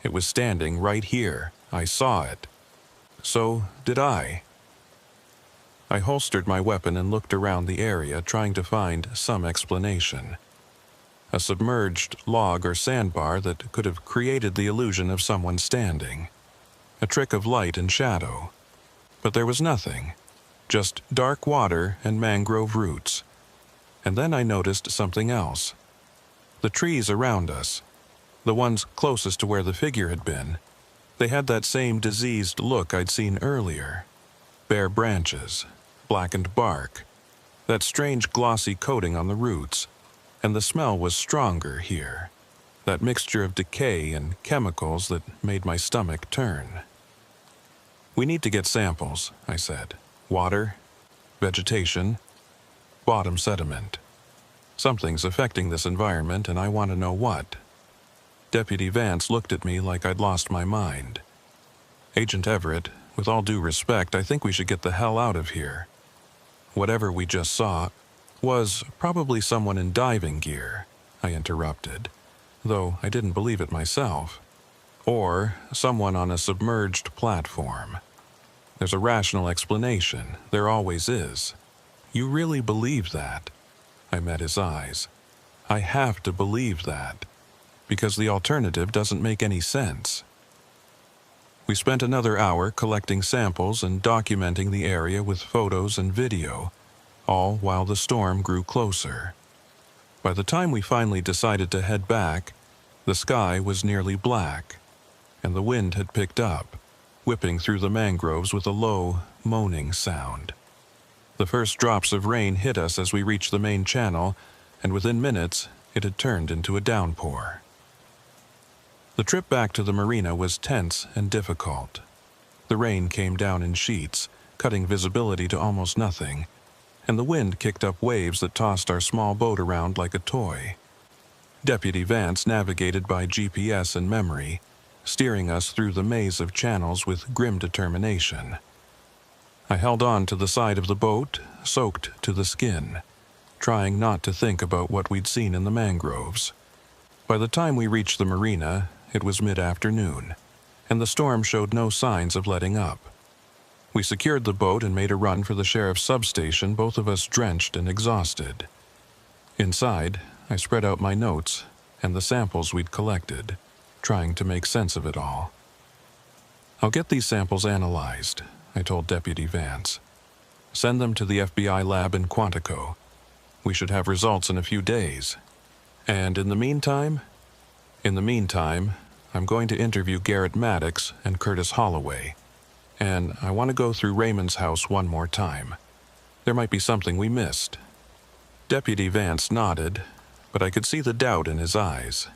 It was standing right here. I saw it. So did I. I holstered my weapon and looked around the area, trying to find some explanation. A submerged log or sandbar that could have created the illusion of someone standing. A trick of light and shadow. But there was nothing. Just dark water and mangrove roots. And then I noticed something else. The trees around us, the ones closest to where the figure had been, they had that same diseased look I'd seen earlier. Bare branches, blackened bark, that strange glossy coating on the roots, and the smell was stronger here, that mixture of decay and chemicals that made my stomach turn. We need to get samples, I said. Water, vegetation, bottom sediment. Something's affecting this environment, and I want to know what. Deputy Vance looked at me like I'd lost my mind. Agent Everett, with all due respect, I think we should get the hell out of here. Whatever we just saw was probably someone in diving gear, I interrupted, though I didn't believe it myself. Or someone on a submerged platform. There's a rational explanation. There always is. You really believe that? I met his eyes. I have to believe that, because the alternative doesn't make any sense. We spent another hour collecting samples and documenting the area with photos and video, all while the storm grew closer. By the time we finally decided to head back, the sky was nearly black, and the wind had picked up, whipping through the mangroves with a low, moaning sound. The first drops of rain hit us as we reached the main channel, and within minutes, it had turned into a downpour. The trip back to the marina was tense and difficult. The rain came down in sheets, cutting visibility to almost nothing, and the wind kicked up waves that tossed our small boat around like a toy. Deputy Vance navigated by GPS and memory, steering us through the maze of channels with grim determination. I held on to the side of the boat, soaked to the skin, trying not to think about what we'd seen in the mangroves. By the time we reached the marina, it was mid-afternoon, and the storm showed no signs of letting up. We secured the boat and made a run for the sheriff's substation, both of us drenched and exhausted. Inside, I spread out my notes and the samples we'd collected, trying to make sense of it all. I'll get these samples analyzed, I told Deputy Vance. Send them to the FBI lab in Quantico. We should have results in a few days. And in the meantime, I'm going to interview Garrett Maddox and Curtis Holloway. And I want to go through Raymond's house one more time. There might be something we missed. Deputy Vance nodded, but I could see the doubt in his eyes.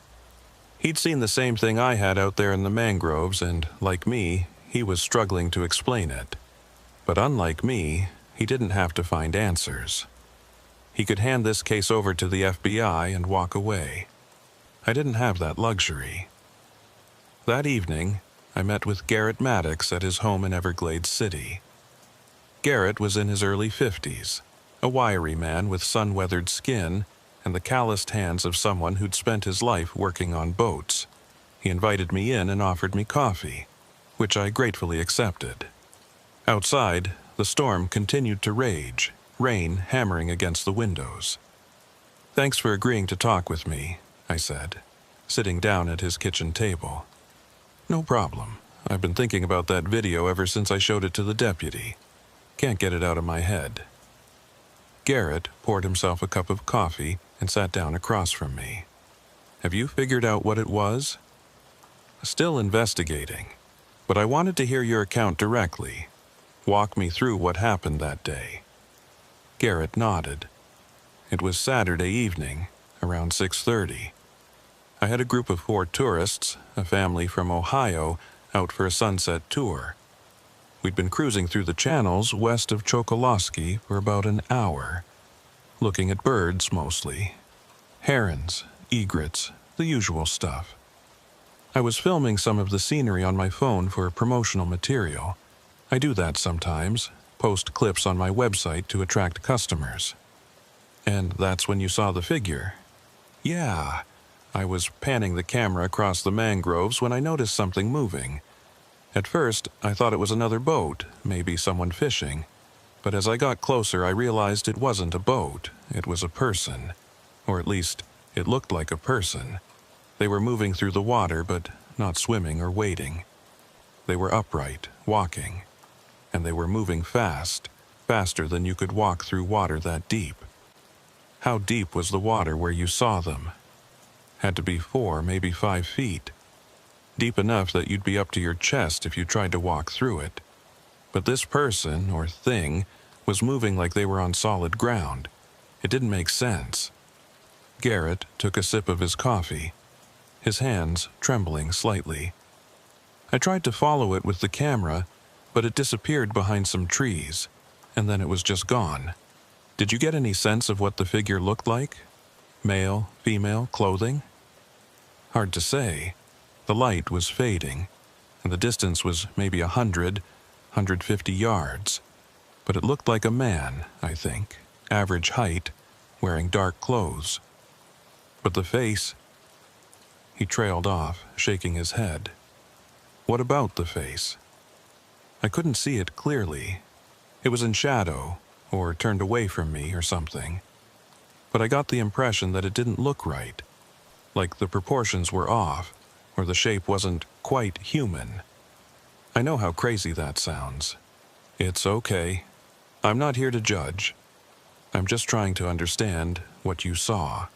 He'd seen the same thing I had out there in the mangroves, and, like me, he was struggling to explain it. But unlike me, he didn't have to find answers. He could hand this case over to the FBI and walk away. I didn't have that luxury. That evening, I met with Garrett Maddox at his home in Everglades City. Garrett was in his early 50s, a wiry man with sun-weathered skin and the calloused hands of someone who'd spent his life working on boats. He invited me in and offered me coffee. which I gratefully accepted. Outside, the storm continued to rage, rain hammering against the windows. "Thanks for agreeing to talk with me," I said, sitting down at his kitchen table. "No problem. I've been thinking about that video ever since I showed it to the deputy. Can't get it out of my head." Garrett poured himself a cup of coffee and sat down across from me. "Have you figured out what it was?" "Still investigating, but I wanted to hear your account directly. Walk me through what happened that day." Garrett nodded. "It was Saturday evening, around 6:30. I had a group of 4 tourists, a family from Ohio, out for a sunset tour. We'd been cruising through the channels west of Chokoloskee for about an hour, looking at birds mostly. Herons, egrets, the usual stuff. I was filming some of the scenery on my phone for promotional material. I do that sometimes, post clips on my website to attract customers." "And that's when you saw the figure?" "Yeah. I was panning the camera across the mangroves when I noticed something moving. At first, I thought it was another boat, maybe someone fishing. But as I got closer, I realized it wasn't a boat, it was a person. Or at least, it looked like a person. They were moving through the water, but not swimming or wading. They were upright, walking. And they were moving fast, faster than you could walk through water that deep." "How deep was the water where you saw them?" "Had to be 4, maybe 5 feet. Deep enough that you'd be up to your chest if you tried to walk through it. But this person, or thing, was moving like they were on solid ground. It didn't make sense." Garrett took a sip of his coffee, his hands trembling slightly. "I tried to follow it with the camera, but it disappeared behind some trees, and then it was just gone. Did you get any sense of what the figure looked like? Male, female, clothing?" "Hard to say. The light was fading, and the distance was maybe 150 yards. But it looked like a man, I think, average height, wearing dark clothes. But the face—" He trailed off, shaking his head. "What about the face?" "I couldn't see it clearly. It was in shadow, or turned away from me or something. But I got the impression that it didn't look right, like the proportions were off, or the shape wasn't quite human. I know how crazy that sounds. It's okay. I'm not here to judge. I'm just trying to understand what you saw."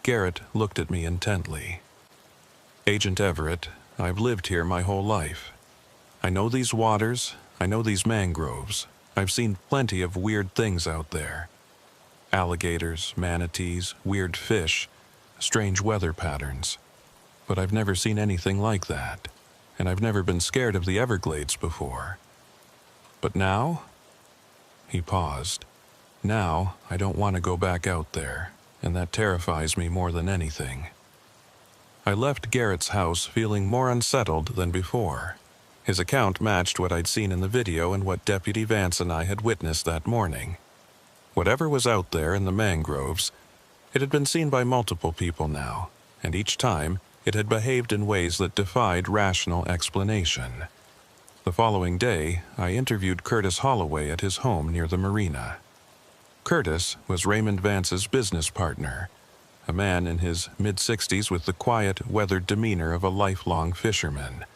Garrett looked at me intently. "Agent Everett, I've lived here my whole life. I know these waters, I know these mangroves. I've seen plenty of weird things out there. Alligators, manatees, weird fish, strange weather patterns. But I've never seen anything like that, and I've never been scared of the Everglades before. But now?" He paused. "Now, I don't want to go back out there, and that terrifies me more than anything." I left Garrett's house feeling more unsettled than before. His account matched what I'd seen in the video and what Deputy Vance and I had witnessed that morning. Whatever was out there in the mangroves, it had been seen by multiple people now, and each time it had behaved in ways that defied rational explanation. The following day, I interviewed Curtis Holloway at his home near the marina. Curtis was Raymond Vance's business partner, a man in his mid-60s with the quiet, weathered demeanor of a lifelong fisherman.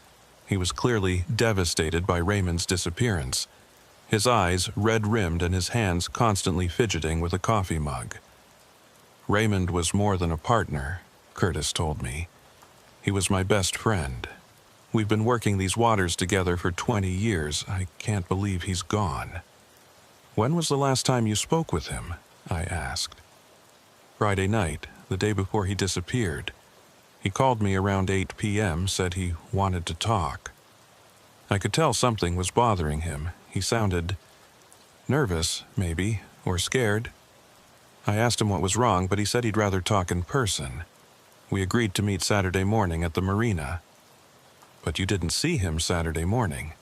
He was clearly devastated by Raymond's disappearance, his eyes red-rimmed and his hands constantly fidgeting with a coffee mug. "Raymond was more than a partner," Curtis told me. "He was my best friend. We've been working these waters together for 20 years. I can't believe he's gone." "When was the last time you spoke with him?" I asked. "Friday night, the day before he disappeared. He called me around 8 p.m., said he wanted to talk. I could tell something was bothering him. He sounded nervous, maybe, or scared. I asked him what was wrong, but he said he'd rather talk in person. We agreed to meet Saturday morning at the marina." "But you didn't see him Saturday morning?"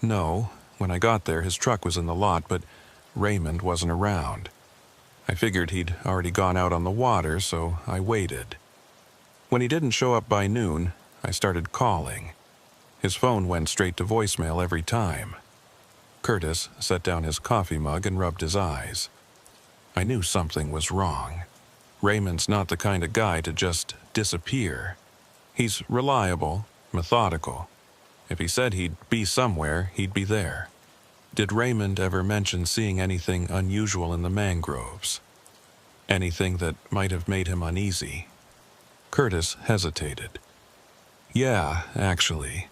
"No. When I got there, his truck was in the lot, but Raymond wasn't around. I figured he'd already gone out on the water, so I waited. When he didn't show up by noon, I started calling. His phone went straight to voicemail every time. Curtis set down his coffee mug and rubbed his eyes. I knew something was wrong. Raymond's not the kind of guy to just disappear. He's reliable, methodical. If he said he'd be somewhere, he'd be there. Did Raymond ever mention seeing anything unusual in the mangroves? Anything that might have made him uneasy? Curtis hesitated. Yeah, actually.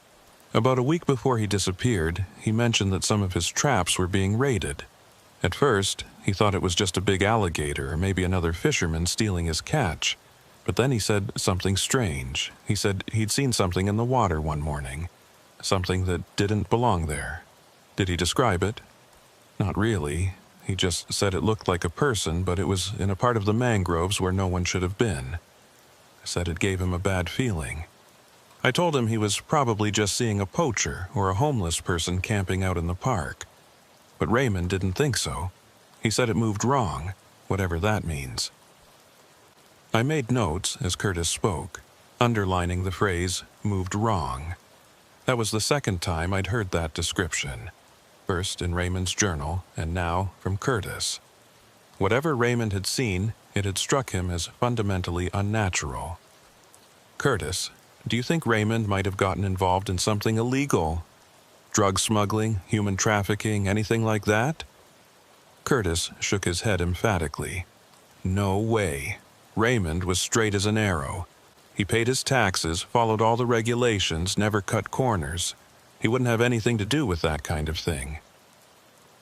About a week before he disappeared, he mentioned that some of his traps were being raided. At first, he thought it was just a big alligator or maybe another fisherman stealing his catch. But then he said something strange. He said he'd seen something in the water one morning. Something that didn't belong there. Did he describe it? Not really. He just said it looked like a person, but it was in a part of the mangroves where no one should have been. Said it gave him a bad feeling. I told him he was probably just seeing a poacher or a homeless person camping out in the park. But Raymond didn't think so. He said it moved wrong, whatever that means. I made notes as Curtis spoke, underlining the phrase, moved wrong. That was the second time I'd heard that description. First in Raymond's journal, and now from Curtis. Whatever Raymond had seen, it had struck him as fundamentally unnatural. Curtis, do you think Raymond might have gotten involved in something illegal? Drug smuggling, human trafficking, anything like that? Curtis shook his head emphatically. No way. Raymond was straight as an arrow. He paid his taxes, followed all the regulations, never cut corners. He wouldn't have anything to do with that kind of thing.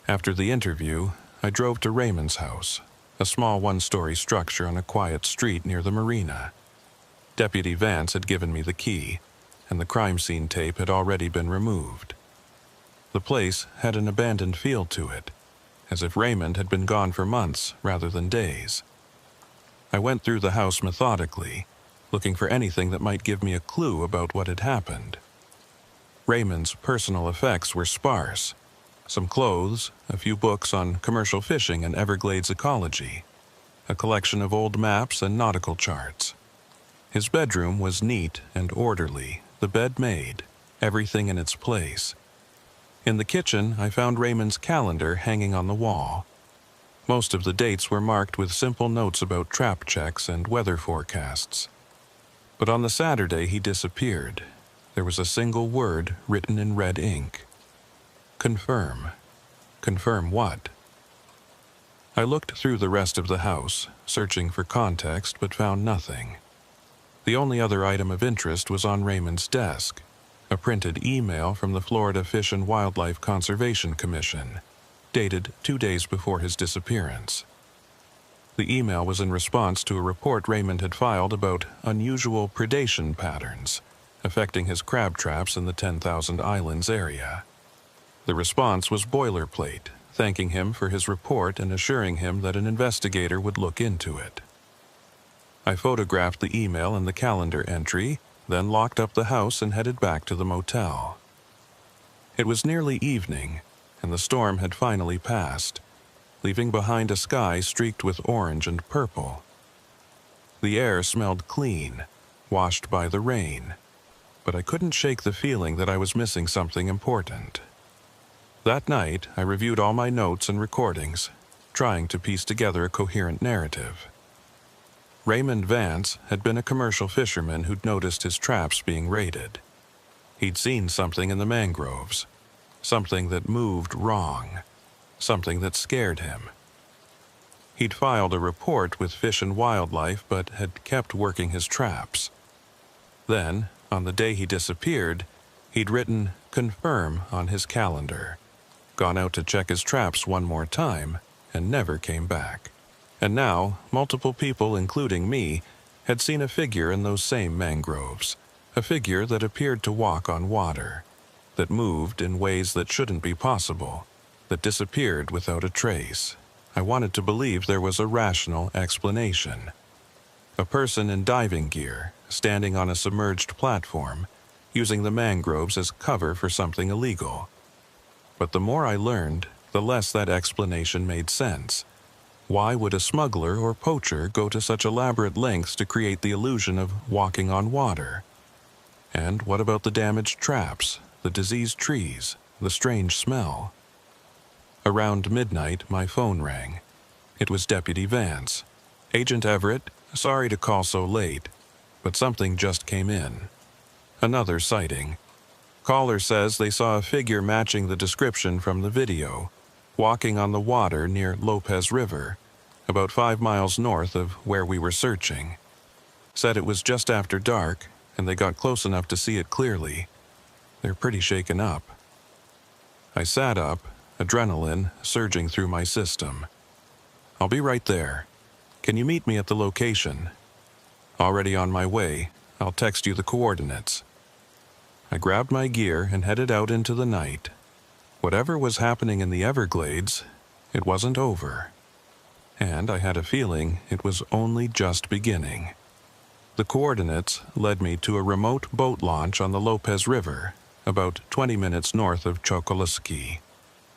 After the interview, I drove to Raymond's house, a small one-story structure on a quiet street near the marina. Deputy Vance had given me the key, and the crime scene tape had already been removed. The place had an abandoned feel to it, as if Raymond had been gone for months rather than days. I went through the house methodically, looking for anything that might give me a clue about what had happened. Raymond's personal effects were sparse. Some clothes, a few books on commercial fishing and Everglades ecology, a collection of old maps and nautical charts. His bedroom was neat and orderly, the bed made, everything in its place. In the kitchen, I found Raymond's calendar hanging on the wall. Most of the dates were marked with simple notes about trap checks and weather forecasts. But on the Saturday he disappeared, there was a single word written in red ink. Confirm. Confirm what? I looked through the rest of the house, searching for context, but found nothing. The only other item of interest was on Raymond's desk, a printed email from the Florida Fish and Wildlife Conservation Commission, dated 2 days before his disappearance. The email was in response to a report Raymond had filed about unusual predation patterns affecting his crab traps in the 10,000 Islands area. The response was boilerplate, thanking him for his report and assuring him that an investigator would look into it. I photographed the email and the calendar entry, then locked up the house and headed back to the motel. It was nearly evening, and the storm had finally passed, leaving behind a sky streaked with orange and purple. The air smelled clean, washed by the rain, but I couldn't shake the feeling that I was missing something important. That night, I reviewed all my notes and recordings, trying to piece together a coherent narrative. Raymond Vance had been a commercial fisherman who'd noticed his traps being raided. He'd seen something in the mangroves, something that moved wrong, something that scared him. He'd filed a report with Fish and Wildlife, but had kept working his traps. Then, on the day he disappeared, he'd written "confirm" on his calendar, gone out to check his traps one more time, and never came back. And now, multiple people, including me, had seen a figure in those same mangroves, a figure that appeared to walk on water, that moved in ways that shouldn't be possible, that disappeared without a trace. I wanted to believe there was a rational explanation. A person in diving gear, standing on a submerged platform, using the mangroves as cover for something illegal. But the more I learned, the less that explanation made sense. Why would a smuggler or poacher go to such elaborate lengths to create the illusion of walking on water? And what about the damaged traps, the diseased trees, the strange smell? Around midnight, my phone rang. It was Deputy Vance. "Agent Everett, sorry to call so late, but something just came in. Another sighting. Caller says they saw a figure matching the description from the video, walking on the water near Lopez River, about 5 miles north of where we were searching. Said it was just after dark, and they got close enough to see it clearly. They're pretty shaken up." I sat up, adrenaline surging through my system. "I'll be right there. Can you meet me at the location?" "Already on my way. I'll text you the coordinates." I grabbed my gear and headed out into the night. Whatever was happening in the Everglades, it wasn't over. And I had a feeling it was only just beginning. The coordinates led me to a remote boat launch on the Lopez River, about 20 minutes north of Chokoloskee.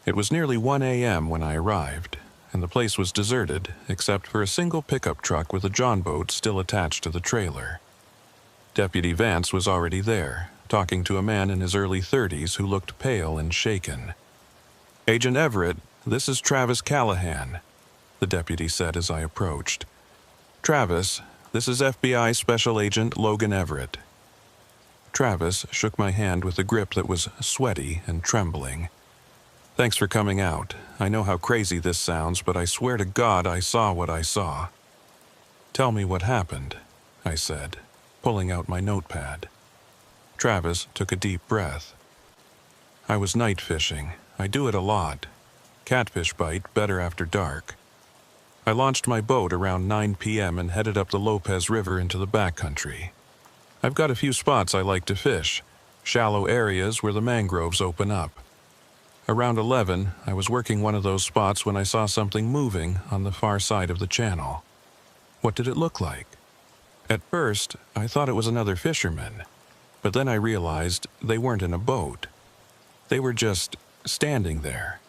It was nearly 1 a.m. when I arrived, and the place was deserted except for a single pickup truck with a john boat still attached to the trailer. Deputy Vance was already there, talking to a man in his early 30s who looked pale and shaken. "Agent Everett, this is Travis Callahan," the deputy said as I approached. "Travis, this is FBI Special Agent Logan Everett." Travis shook my hand with a grip that was sweaty and trembling. "Thanks for coming out. I know how crazy this sounds, but I swear to God I saw what I saw." "Tell me what happened," I said, pulling out my notepad. Travis took a deep breath. "I was night fishing. I do it a lot. Catfish bite better after dark. I launched my boat around 9 p.m. and headed up the Lopez River into the backcountry. I've got a few spots I like to fish, shallow areas where the mangroves open up. Around 11, I was working one of those spots when I saw something moving on the far side of the channel. What did it look like? At first, I thought it was another fisherman, but then I realized they weren't in a boat. They were just standing there,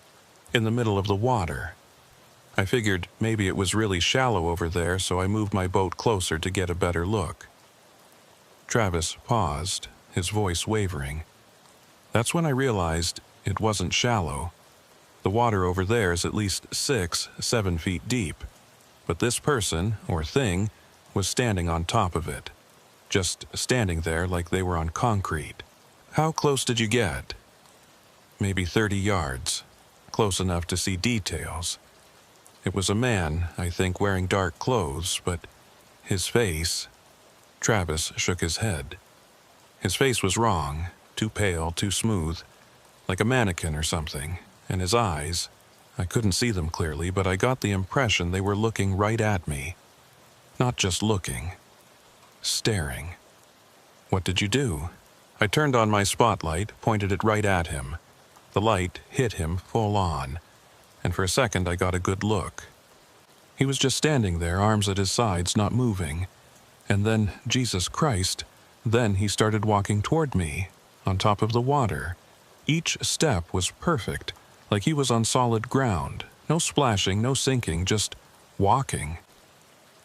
in the middle of the water. I figured maybe it was really shallow over there, so I moved my boat closer to get a better look." Travis paused, his voice wavering. "That's when I realized it wasn't shallow. The water over there is at least 6, 7 feet deep, but this person, or thing, was standing on top of it, just standing there like they were on concrete." "How close did you get?" "Maybe 30 yards, close enough to see details. It was a man, I think, wearing dark clothes, but his face..." Travis shook his head. "His face was wrong, too pale, too smooth, like a mannequin or something, and his eyes, I couldn't see them clearly, but I got the impression they were looking right at me. Not just looking, staring." "What did you do?" "I turned on my spotlight, pointed it right at him. The light hit him full on, and for a second I got a good look. He was just standing there, arms at his sides, not moving. And then, Jesus Christ, then he started walking toward me, on top of the water. Each step was perfect, like he was on solid ground. No splashing, no sinking, just walking."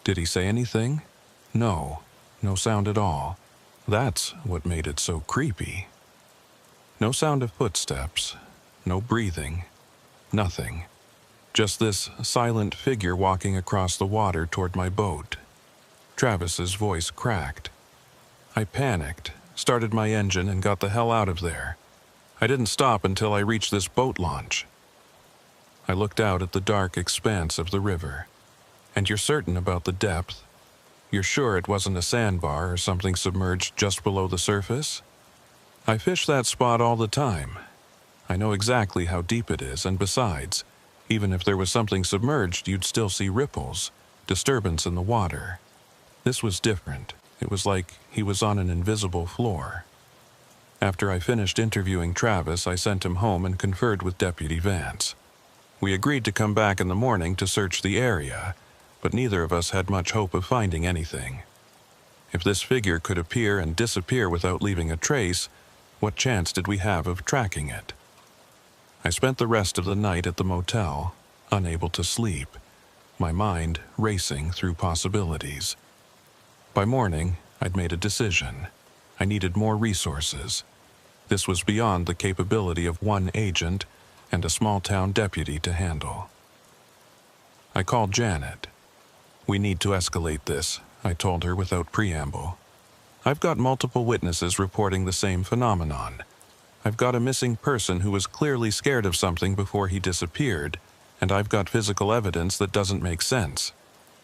"Did he say anything?" "No, no sound at all. That's what made it so creepy. No sound of footsteps, no breathing. Nothing. Just this silent figure walking across the water toward my boat." Travis's voice cracked. "I panicked, started my engine, and got the hell out of there. I didn't stop until I reached this boat launch." I looked out at the dark expanse of the river. "And you're certain about the depth? You're sure it wasn't a sandbar or something submerged just below the surface?" "I fish that spot all the time. I know exactly how deep it is, and besides, even if there was something submerged, you'd still see ripples, disturbance in the water. This was different. It was like he was on an invisible floor." After I finished interviewing Travis, I sent him home and conferred with Deputy Vance. We agreed to come back in the morning to search the area, but neither of us had much hope of finding anything. If this figure could appear and disappear without leaving a trace, what chance did we have of tracking it? I spent the rest of the night at the motel, unable to sleep, my mind racing through possibilities. By morning, I'd made a decision. I needed more resources. This was beyond the capability of one agent and a small-town deputy to handle. I called Janet. "We need to escalate this," I told her without preamble. "I've got multiple witnesses reporting the same phenomenon. I've got a missing person who was clearly scared of something before he disappeared, and I've got physical evidence that doesn't make sense.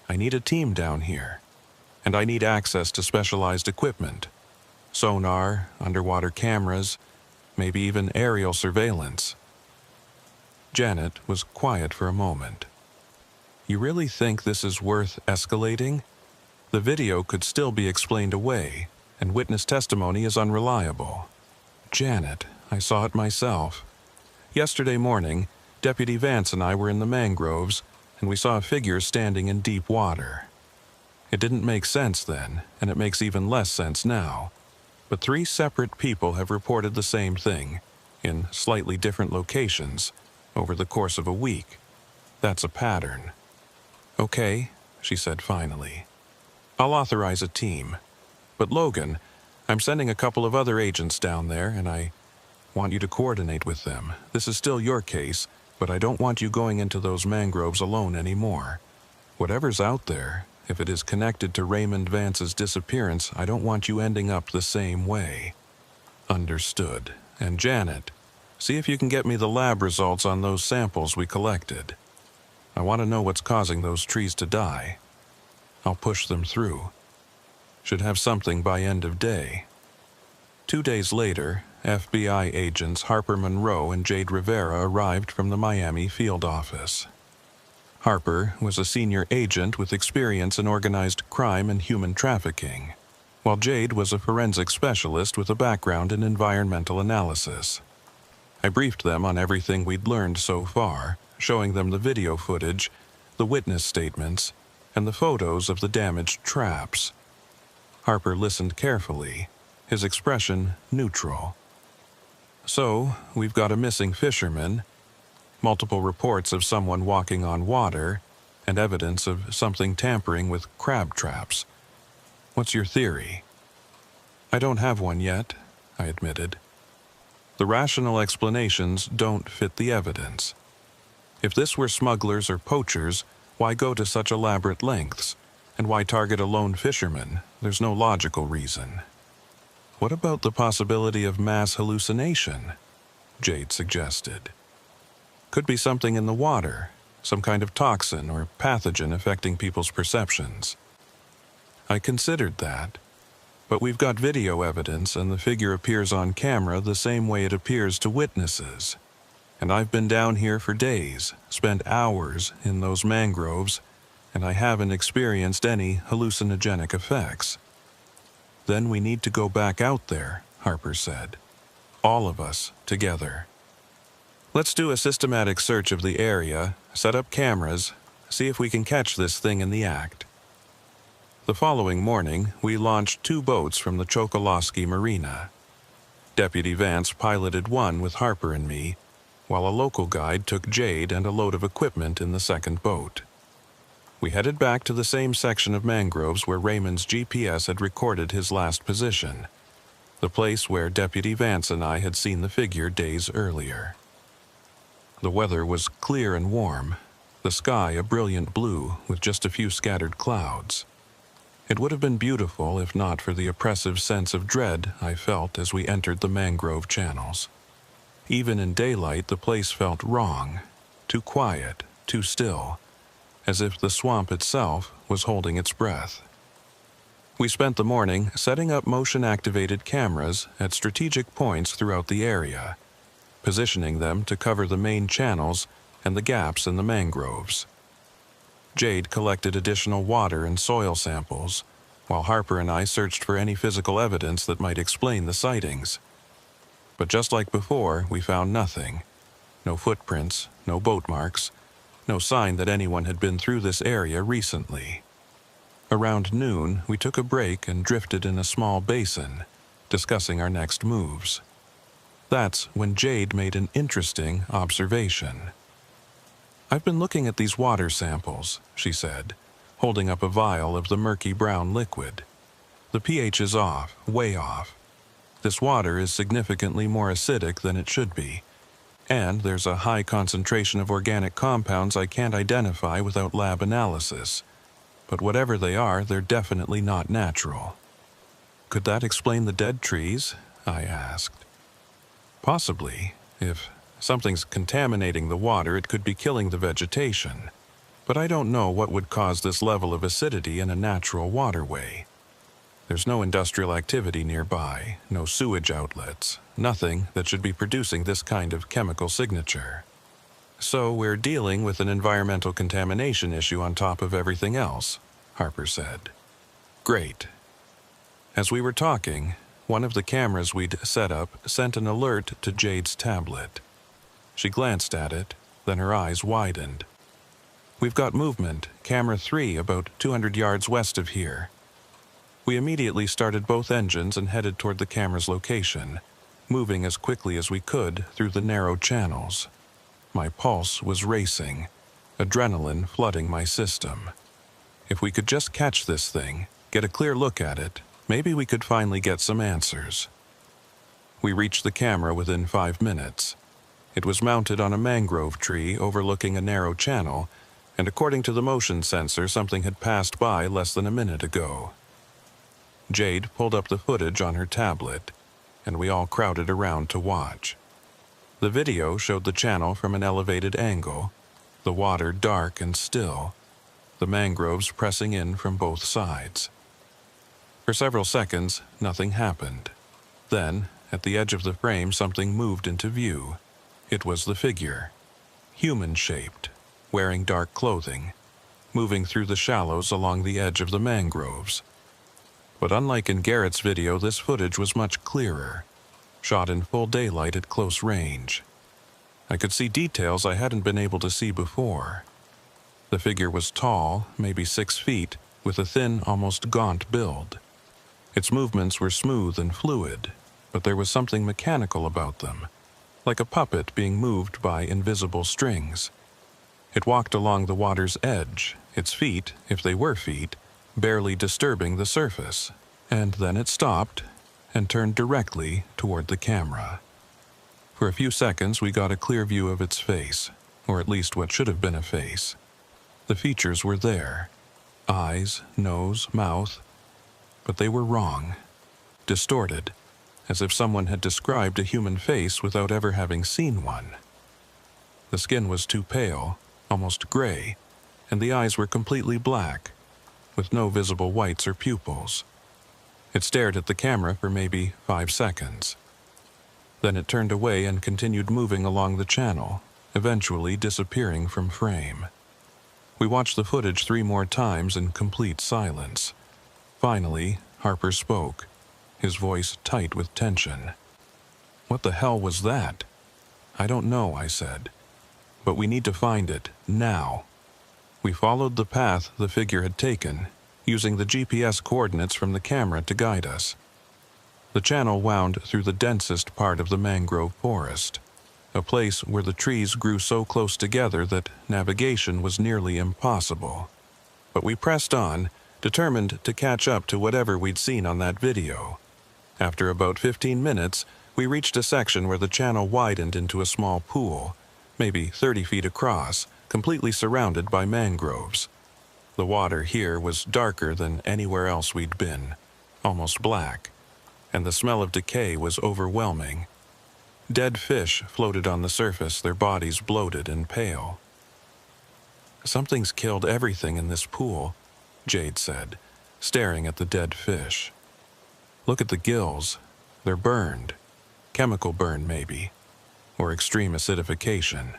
I need a team down here, and I need access to specialized equipment. Sonar, underwater cameras, maybe even aerial surveillance." Janet was quiet for a moment. "You really think this is worth escalating? The video could still be explained away, and witness testimony is unreliable." "Janet, I saw it myself. Yesterday morning, Deputy Vance and I were in the mangroves, and we saw a figure standing in deep water. It didn't make sense then, and it makes even less sense now. But 3 separate people have reported the same thing, in slightly different locations, over the course of a week. That's a pattern." "Okay," she said finally. "I'll authorize a team. But Logan, I'm sending a couple of other agents down there, and I want you to coordinate with them. This is still your case, but I don't want you going into those mangroves alone anymore. Whatever's out there, if it is connected to Raymond Vance's disappearance, I don't want you ending up the same way." "Understood. And Janet, see if you can get me the lab results on those samples we collected. I want to know what's causing those trees to die. I'll push them through. Should have something by end of day." 2 days later, FBI agents Harper Monroe and Jade Rivera arrived from the Miami field office. Harper was a senior agent with experience in organized crime and human trafficking, while Jade was a forensic specialist with a background in environmental analysis. I briefed them on everything we'd learned so far, showing them the video footage, the witness statements, and the photos of the damaged traps. Harper listened carefully, his expression neutral. "So, we've got a missing fisherman, multiple reports of someone walking on water, and evidence of something tampering with crab traps. What's your theory?" "I don't have one yet," I admitted. "The rational explanations don't fit the evidence. If this were smugglers or poachers, why go to such elaborate lengths? And why target a lone fisherman? There's no logical reason." "What about the possibility of mass hallucination?" Jade suggested. "Could be something in the water, some kind of toxin or pathogen affecting people's perceptions." I considered that, but we've got video evidence and the figure appears on camera the same way it appears to witnesses. And I've been down here for days, spent hours in those mangroves, and I haven't experienced any hallucinogenic effects. "Then we need to go back out there," Harper said. "All of us, together. Let's do a systematic search of the area, set up cameras, see if we can catch this thing in the act." The following morning, we launched 2 boats from the Chokolosky Marina. Deputy Vance piloted one with Harper and me, while a local guide took Jade and a load of equipment in the second boat. We headed back to the same section of mangroves where Raymond's GPS had recorded his last position, the place where Deputy Vance and I had seen the figure days earlier. The weather was clear and warm, the sky a brilliant blue with just a few scattered clouds. It would have been beautiful if not for the oppressive sense of dread I felt as we entered the mangrove channels. Even in daylight, the place felt wrong, too quiet, too still, as if the swamp itself was holding its breath. We spent the morning setting up motion-activated cameras at strategic points throughout the area, positioning them to cover the main channels and the gaps in the mangroves. Jade collected additional water and soil samples, while Harper and I searched for any physical evidence that might explain the sightings. But just like before, we found nothing. No footprints, no boat marks, no sign that anyone had been through this area recently. Around noon, we took a break and drifted in a small basin, discussing our next moves. That's when Jade made an interesting observation. "I've been looking at these water samples," she said, holding up a vial of the murky brown liquid. "The pH is off, way off. This water is significantly more acidic than it should be, and there's a high concentration of organic compounds I can't identify without lab analysis. But whatever they are, they're definitely not natural. Could that explain the dead trees? I asked. Possibly. If something's contaminating the water, it could be killing the vegetation. But I don't know what would cause this level of acidity in a natural waterway. There's no industrial activity nearby, no sewage outlets, nothing that should be producing this kind of chemical signature. So we're dealing with an environmental contamination issue on top of everything else, Harper said. Great. As we were talking, one of the cameras we'd set up sent an alert to Jade's tablet. She glanced at it, then her eyes widened. We've got movement, camera 3 about 200 yards west of here. We immediately started both engines and headed toward the camera's location, moving as quickly as we could through the narrow channels. My pulse was racing, adrenaline flooding my system. If we could just catch this thing, get a clear look at it, maybe we could finally get some answers. We reached the camera within 5 minutes. It was mounted on a mangrove tree overlooking a narrow channel, and according to the motion sensor, something had passed by less than a minute ago. Jade pulled up the footage on her tablet, and we all crowded around to watch. The video showed the channel from an elevated angle, the water dark and still, the mangroves pressing in from both sides. For several seconds, nothing happened. Then, at the edge of the frame, something moved into view. It was the figure, human-shaped, wearing dark clothing, moving through the shallows along the edge of the mangroves. But unlike in Garrett's video, this footage was much clearer, shot in full daylight at close range. I could see details I hadn't been able to see before. The figure was tall, maybe 6 feet, with a thin, almost gaunt build. Its movements were smooth and fluid, but there was something mechanical about them, like a puppet being moved by invisible strings. It walked along the water's edge, its feet, if they were feet, barely disturbing the surface, and then it stopped and turned directly toward the camera. For a few seconds we got a clear view of its face, or at least what should have been a face. The features were there, eyes, nose, mouth, but they were wrong, distorted, as if someone had described a human face without ever having seen one. The skin was too pale, almost gray, and the eyes were completely black, with no visible whites or pupils. It stared at the camera for maybe 5 seconds. Then it turned away and continued moving along the channel, eventually disappearing from frame. We watched the footage 3 more times in complete silence. Finally, Harper spoke, his voice tight with tension. "What the hell was that?" "I don't know," I said. "But we need to find it, now." We followed the path the figure had taken, using the GPS coordinates from the camera to guide us. The channel wound through the densest part of the mangrove forest, a place where the trees grew so close together that navigation was nearly impossible. But we pressed on, determined to catch up to whatever we'd seen on that video. After about 15 minutes, we reached a section where the channel widened into a small pool, maybe 30 feet across, completely surrounded by mangroves. The water here was darker than anywhere else we'd been, almost black, and the smell of decay was overwhelming. Dead fish floated on the surface, their bodies bloated and pale. "Something's killed everything in this pool," Jade said, staring at the dead fish. "Look at the gills. They're burned. Chemical burn, maybe, or extreme acidification."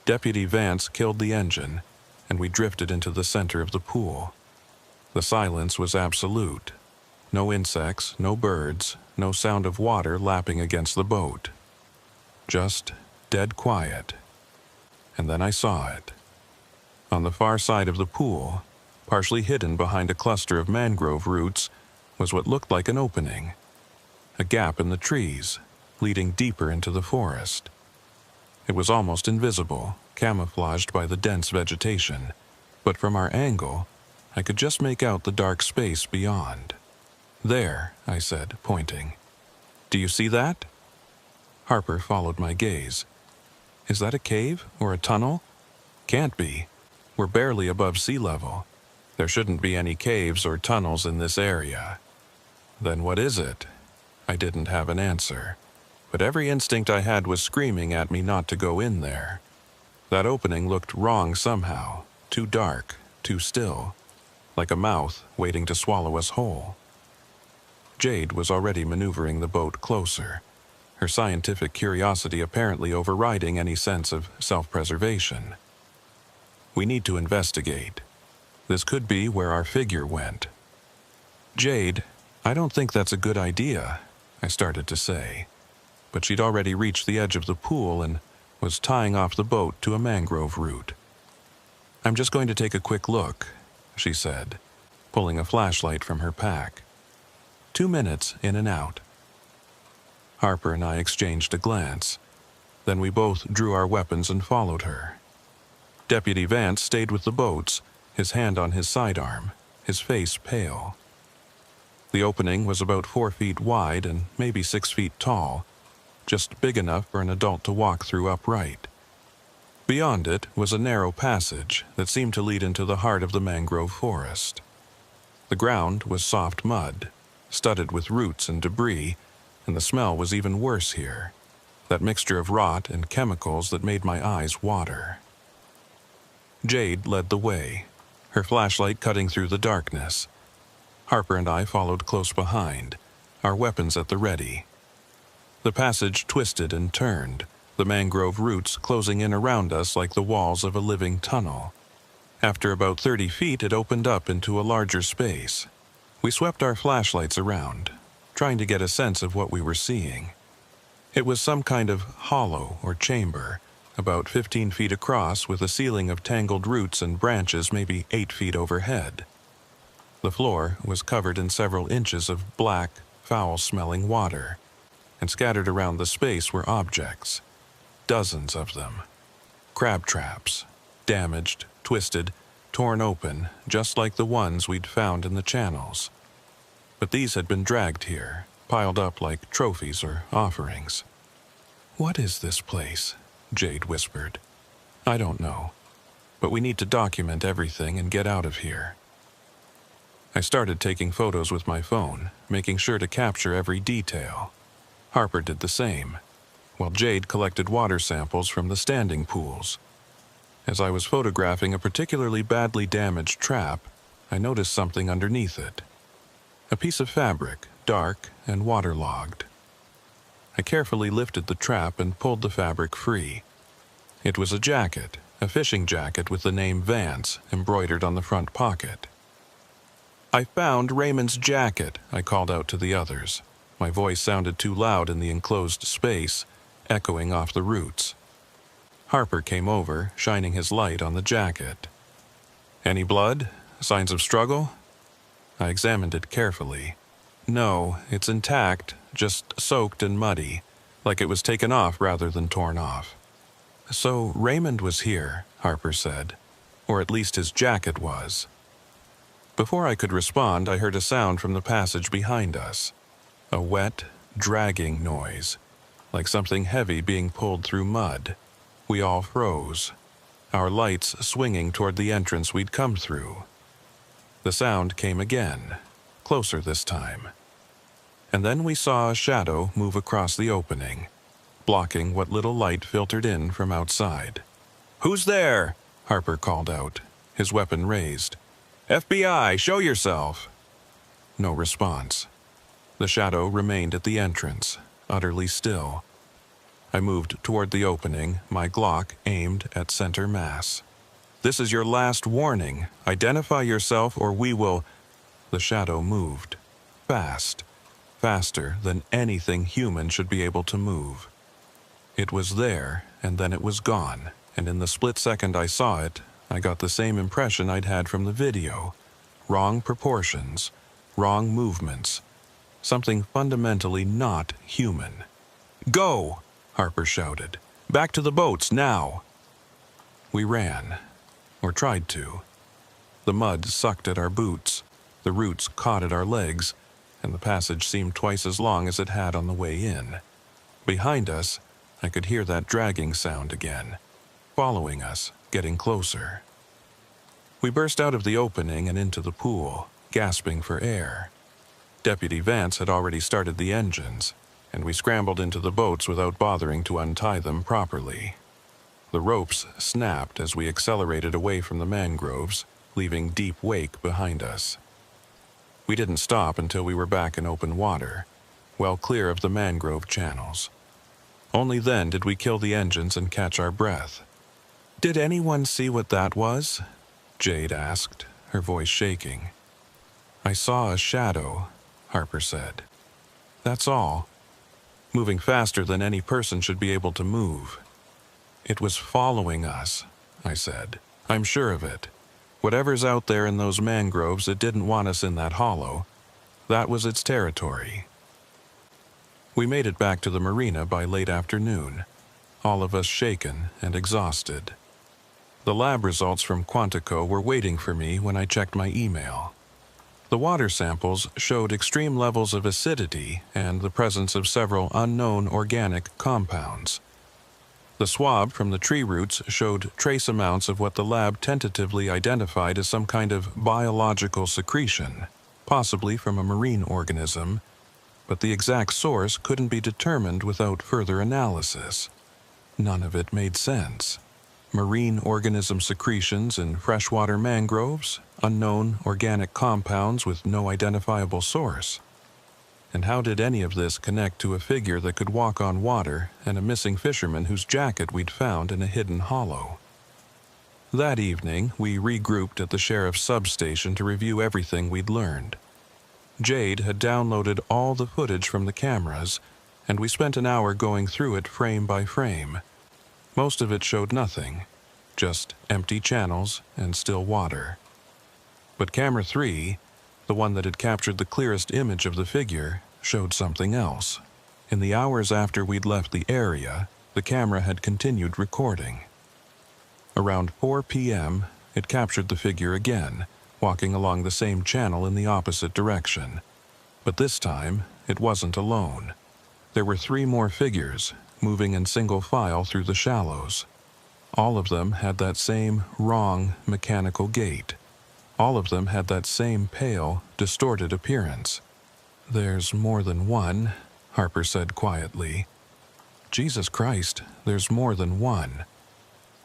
Deputy Vance killed the engine, and we drifted into the center of the pool. The silence was absolute. No insects, no birds, no sound of water lapping against the boat. Just dead quiet. And then I saw it. On the far side of the pool, partially hidden behind a cluster of mangrove roots, was what looked like an opening. A gap in the trees, leading deeper into the forest. It was almost invisible, camouflaged by the dense vegetation, but from our angle, I could just make out the dark space beyond. "There," I said, pointing. Do you see that? Harper followed my gaze. Is that a cave or a tunnel? Can't be. We're barely above sea level. There shouldn't be any caves or tunnels in this area. Then what is it? I didn't have an answer, but every instinct I had was screaming at me not to go in there. That opening looked wrong somehow, too dark, too still, like a mouth waiting to swallow us whole. Jade was already maneuvering the boat closer, her scientific curiosity apparently overriding any sense of self-preservation. We need to investigate. This could be where our figure went. Jade, I don't think that's a good idea, I started to say, but she'd already reached the edge of the pool and was tying off the boat to a mangrove root. I'm just going to take a quick look, she said, pulling a flashlight from her pack. 2 minutes in and out. Harper and I exchanged a glance. Then we both drew our weapons and followed her. Deputy Vance stayed with the boats, his hand on his sidearm, his face pale. The opening was about 4 feet wide and maybe 6 feet tall, just big enough for an adult to walk through upright. Beyond it was a narrow passage that seemed to lead into the heart of the mangrove forest. The ground was soft mud, studded with roots and debris, and the smell was even worse here, that mixture of rot and chemicals that made my eyes water. Jade led the way, her flashlight cutting through the darkness. Harper and I followed close behind, our weapons at the ready. The passage twisted and turned, the mangrove roots closing in around us like the walls of a living tunnel. After about 30 feet, it opened up into a larger space. We swept our flashlights around, trying to get a sense of what we were seeing. It was some kind of hollow or chamber, about 15 feet across with a ceiling of tangled roots and branches maybe 8 feet overhead. The floor was covered in several inches of black, foul-smelling water, and scattered around the space were objects, dozens of them. Crab traps, damaged, twisted, torn open, just like the ones we'd found in the channels. But these had been dragged here, piled up like trophies or offerings. "What is this place?" Jade whispered. "I don't know, but we need to document everything and get out of here." I started taking photos with my phone, making sure to capture every detail. Harper did the same, while Jade collected water samples from the standing pools. As I was photographing a particularly badly damaged trap, I noticed something underneath it. A piece of fabric, dark and waterlogged. I carefully lifted the trap and pulled the fabric free. It was a jacket, a fishing jacket with the name Vance embroidered on the front pocket. "I found Raymond's jacket," I called out to the others. My voice sounded too loud in the enclosed space, echoing off the roots. Harper came over, shining his light on the jacket. "Any blood? Signs of struggle?" I examined it carefully. "No, it's intact, just soaked and muddy, like it was taken off rather than torn off." "So Raymond was here," Harper said, "or at least his jacket was." Before I could respond, I heard a sound from the passage behind us. A wet, dragging noise, like something heavy being pulled through mud. We all froze, our lights swinging toward the entrance we'd come through. The sound came again, closer this time. And then we saw a shadow move across the opening, blocking what little light filtered in from outside. "Who's there?" Harper called out, his weapon raised. "FBI, show yourself!" No response. The shadow remained at the entrance, utterly still. I moved toward the opening, my Glock aimed at center mass. "This is your last warning. Identify yourself or we will—" The shadow moved. Fast. Faster than anything human should be able to move. It was there, and then it was gone, and in the split second I saw it, I got the same impression I'd had from the video. Wrong proportions, wrong movements. Something fundamentally not human. "Go!" Harper shouted. "Back to the boats, now!" We ran, or tried to. The mud sucked at our boots, the roots caught at our legs, and the passage seemed twice as long as it had on the way in. Behind us, I could hear that dragging sound again, following us, getting closer. We burst out of the opening and into the pool, gasping for air. Deputy Vance had already started the engines, and we scrambled into the boats without bothering to untie them properly. The ropes snapped as we accelerated away from the mangroves, leaving deep wake behind us. We didn't stop until we were back in open water, well clear of the mangrove channels. Only then did we kill the engines and catch our breath. "Did anyone see what that was?" Jade asked, her voice shaking. "I saw a shadow," Harper said. "That's all. Moving faster than any person should be able to move." "It was following us," I said. "I'm sure of it. Whatever's out there in those mangroves, it didn't want us in that hollow. That was its territory." We made it back to the marina by late afternoon, all of us shaken and exhausted. The lab results from Quantico were waiting for me when I checked my email. The water samples showed extreme levels of acidity and the presence of several unknown organic compounds. The swab from the tree roots showed trace amounts of what the lab tentatively identified as some kind of biological secretion, possibly from a marine organism, but the exact source couldn't be determined without further analysis. None of it made sense. Marine organism secretions in freshwater mangroves, unknown organic compounds with no identifiable source. And how did any of this connect to a figure that could walk on water and a missing fisherman whose jacket we'd found in a hidden hollow? That evening, we regrouped at the sheriff's substation to review everything we'd learned. Jade had downloaded all the footage from the cameras, and we spent an hour going through it frame by frame. Most of it showed nothing, just empty channels and still water. But camera 3, the one that had captured the clearest image of the figure, showed something else. In the hours after we'd left the area, the camera had continued recording. Around 4 p.m., it captured the figure again, walking along the same channel in the opposite direction. But this time, it wasn't alone. There were 3 more figures, moving in single file through the shallows. All of them had that same wrong, mechanical gait. All of them had that same pale, distorted appearance. "There's more than one," Harper said quietly. "Jesus Christ, there's more than one."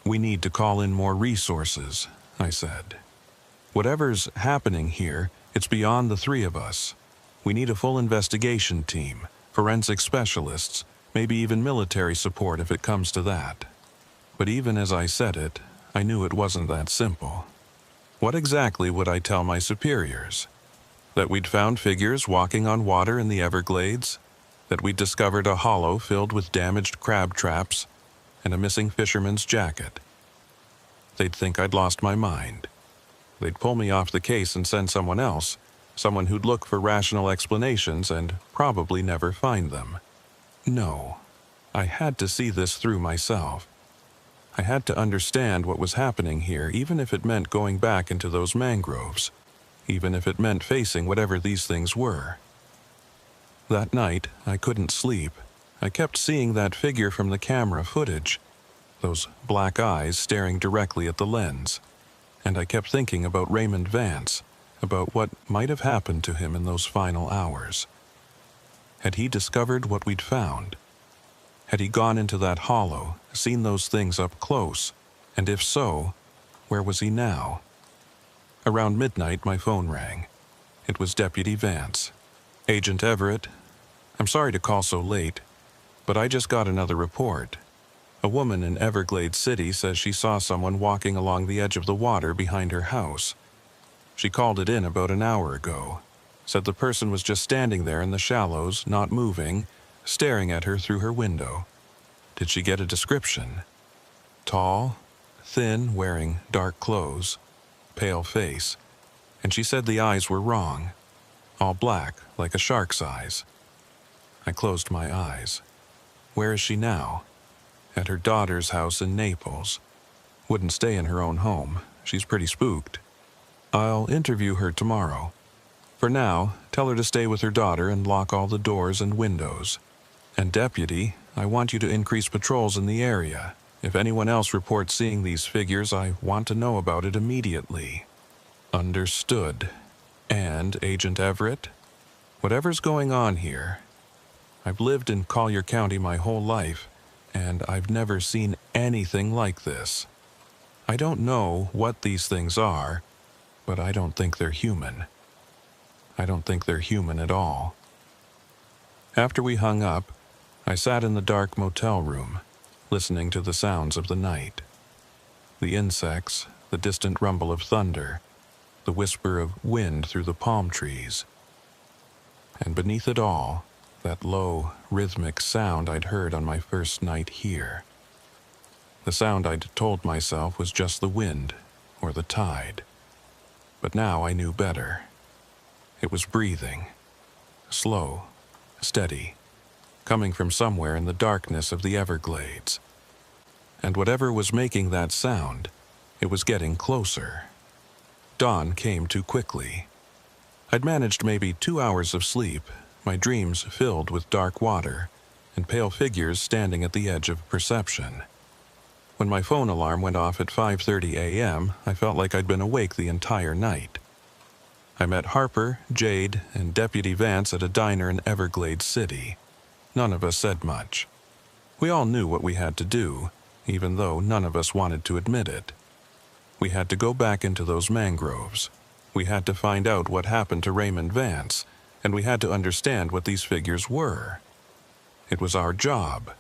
"We need to call in more resources," I said. "Whatever's happening here, it's beyond the 3 of us. We need a full investigation team, forensic specialists, maybe even military support if it comes to that." But even as I said it, I knew it wasn't that simple. What exactly would I tell my superiors? That we'd found figures walking on water in the Everglades? That we'd discovered a hollow filled with damaged crab traps and a missing fisherman's jacket? They'd think I'd lost my mind. They'd pull me off the case and send someone else, someone who'd look for rational explanations and probably never find them. No, I had to see this through myself. I had to understand what was happening here, even if it meant going back into those mangroves, even if it meant facing whatever these things were. That night, I couldn't sleep. I kept seeing that figure from the camera footage, those black eyes staring directly at the lens, and I kept thinking about Raymond Vance, about what might have happened to him in those final hours. Had he discovered what we'd found? Had he gone into that hollow, seen those things up close, and if so, where was he now? Around midnight, my phone rang. It was Deputy Vance. "Agent Everett, I'm sorry to call so late, but I just got another report. A woman in Everglades City says she saw someone walking along the edge of the water behind her house. She called it in about an hour ago. Said the person was just standing there in the shallows, not moving, staring at her through her window. Did she get a description? Tall, thin, wearing dark clothes, pale face, and she said the eyes were wrong, all black like a shark's eyes." I closed my eyes. Where is she now? At her daughter's house in Naples. Wouldn't stay in her own home. She's pretty spooked. I'll interview her tomorrow. For now, tell her to stay with her daughter and lock all the doors and windows. And Deputy, I want you to increase patrols in the area. If anyone else reports seeing these figures, I want to know about it immediately." "Understood. And, Agent Everett, whatever's going on here, I've lived in Collier County my whole life, and I've never seen anything like this. I don't know what these things are, but I don't think they're human. I don't think they're human at all." After we hung up, I sat in the dark motel room, listening to the sounds of the night. The insects, the distant rumble of thunder, the whisper of wind through the palm trees. And beneath it all, that low, rhythmic sound I'd heard on my first night here. The sound I'd told myself was just the wind or the tide. But now I knew better. It was breathing, slow, steady, coming from somewhere in the darkness of the Everglades. And whatever was making that sound, it was getting closer. Dawn came too quickly. I'd managed maybe 2 hours of sleep, my dreams filled with dark water and pale figures standing at the edge of perception. When my phone alarm went off at 5:30 a.m., I felt like I'd been awake the entire night. I met Harper, Jade, and Deputy Vance at a diner in Everglades City. None of us said much. We all knew what we had to do, even though none of us wanted to admit it. We had to go back into those mangroves. We had to find out what happened to Raymond Vance, and we had to understand what these figures were. It was our job,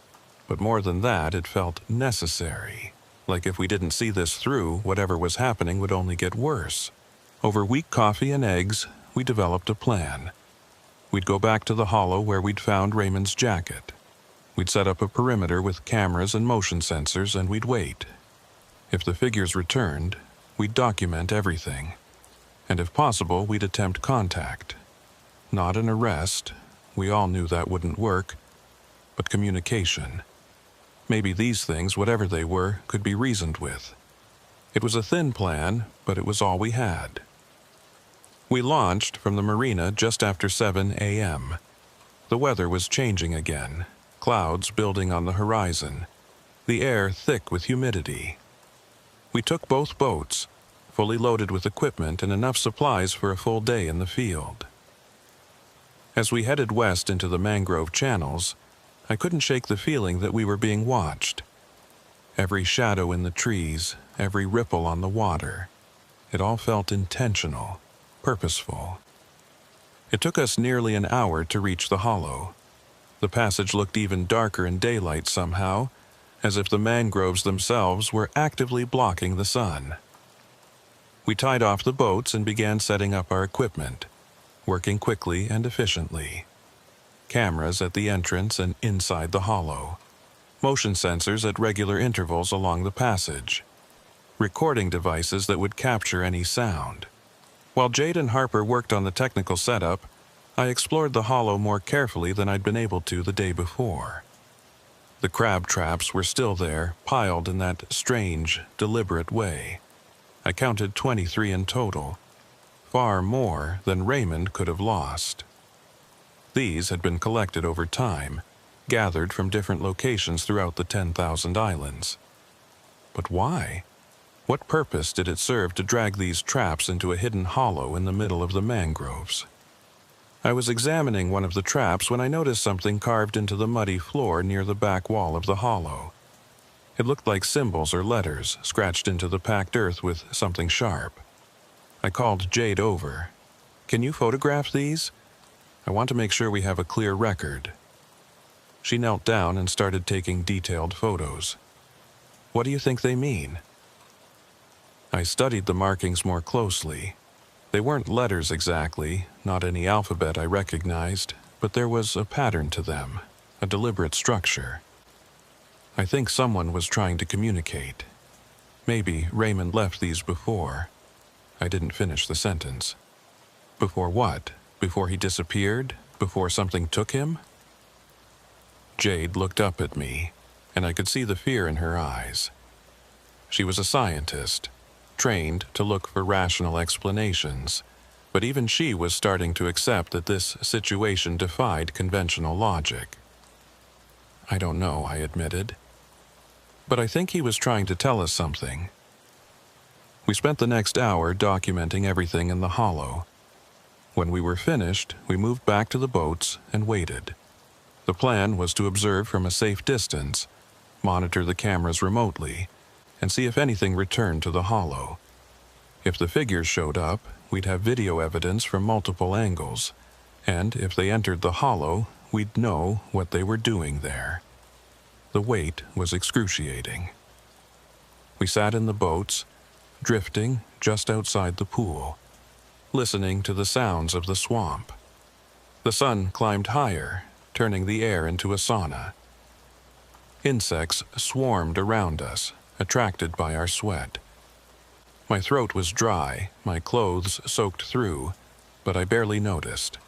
but more than that, it felt necessary. Like if we didn't see this through, whatever was happening would only get worse. Over weak coffee and eggs, we developed a plan. We'd go back to the hollow where we'd found Raymond's jacket. We'd set up a perimeter with cameras and motion sensors, and we'd wait. If the figures returned, we'd document everything. And if possible, we'd attempt contact. Not an arrest, we all knew that wouldn't work, but communication. Maybe these things, whatever they were, could be reasoned with. It was a thin plan, but it was all we had. We launched from the marina just after 7 a.m. The weather was changing again, clouds building on the horizon, the air thick with humidity. We took both boats, fully loaded with equipment and enough supplies for a full day in the field. As we headed west into the mangrove channels, I couldn't shake the feeling that we were being watched. Every shadow in the trees, every ripple on the water, it all felt intentional, purposeful. It took us nearly an hour to reach the hollow. The passage looked even darker in daylight somehow, as if the mangroves themselves were actively blocking the sun. We tied off the boats and began setting up our equipment, working quickly and efficiently. Cameras at the entrance and inside the hollow. Motion sensors at regular intervals along the passage. Recording devices that would capture any sound. While Jade and Harper worked on the technical setup, I explored the hollow more carefully than I'd been able to the day before. The crab traps were still there, piled in that strange, deliberate way. I counted 23 in total, far more than Raymond could have lost. These had been collected over time, gathered from different locations throughout the 10,000 islands. But why? What purpose did it serve to drag these traps into a hidden hollow in the middle of the mangroves? I was examining one of the traps when I noticed something carved into the muddy floor near the back wall of the hollow. It looked like symbols or letters scratched into the packed earth with something sharp. I called Jade over. "Can you photograph these? I want to make sure we have a clear record." She knelt down and started taking detailed photos. "What do you think they mean?" I studied the markings more closely. They weren't letters exactly, not any alphabet I recognized, but there was a pattern to them, a deliberate structure. I think someone was trying to communicate. Maybe Raymond left these before. I didn't finish the sentence. Before what? Before he disappeared? Before something took him? Jade looked up at me, and I could see the fear in her eyes. She was a scientist, trained to look for rational explanations, But even she was starting to accept that this situation defied conventional logic. "I don't know," I admitted. "But I think he was trying to tell us something." We spent the next hour documenting everything in the hollow. When we were finished, we moved back to the boats and waited. The plan was to observe from a safe distance, monitor the cameras remotely, and see if anything returned to the hollow. If the figures showed up, we'd have video evidence from multiple angles, and if they entered the hollow, we'd know what they were doing there. The wait was excruciating. We sat in the boats, drifting just outside the pool, listening to the sounds of the swamp. The sun climbed higher, turning the air into a sauna. Insects swarmed around us, attracted by our sweat. My throat was dry, my clothes soaked through, but I barely noticed.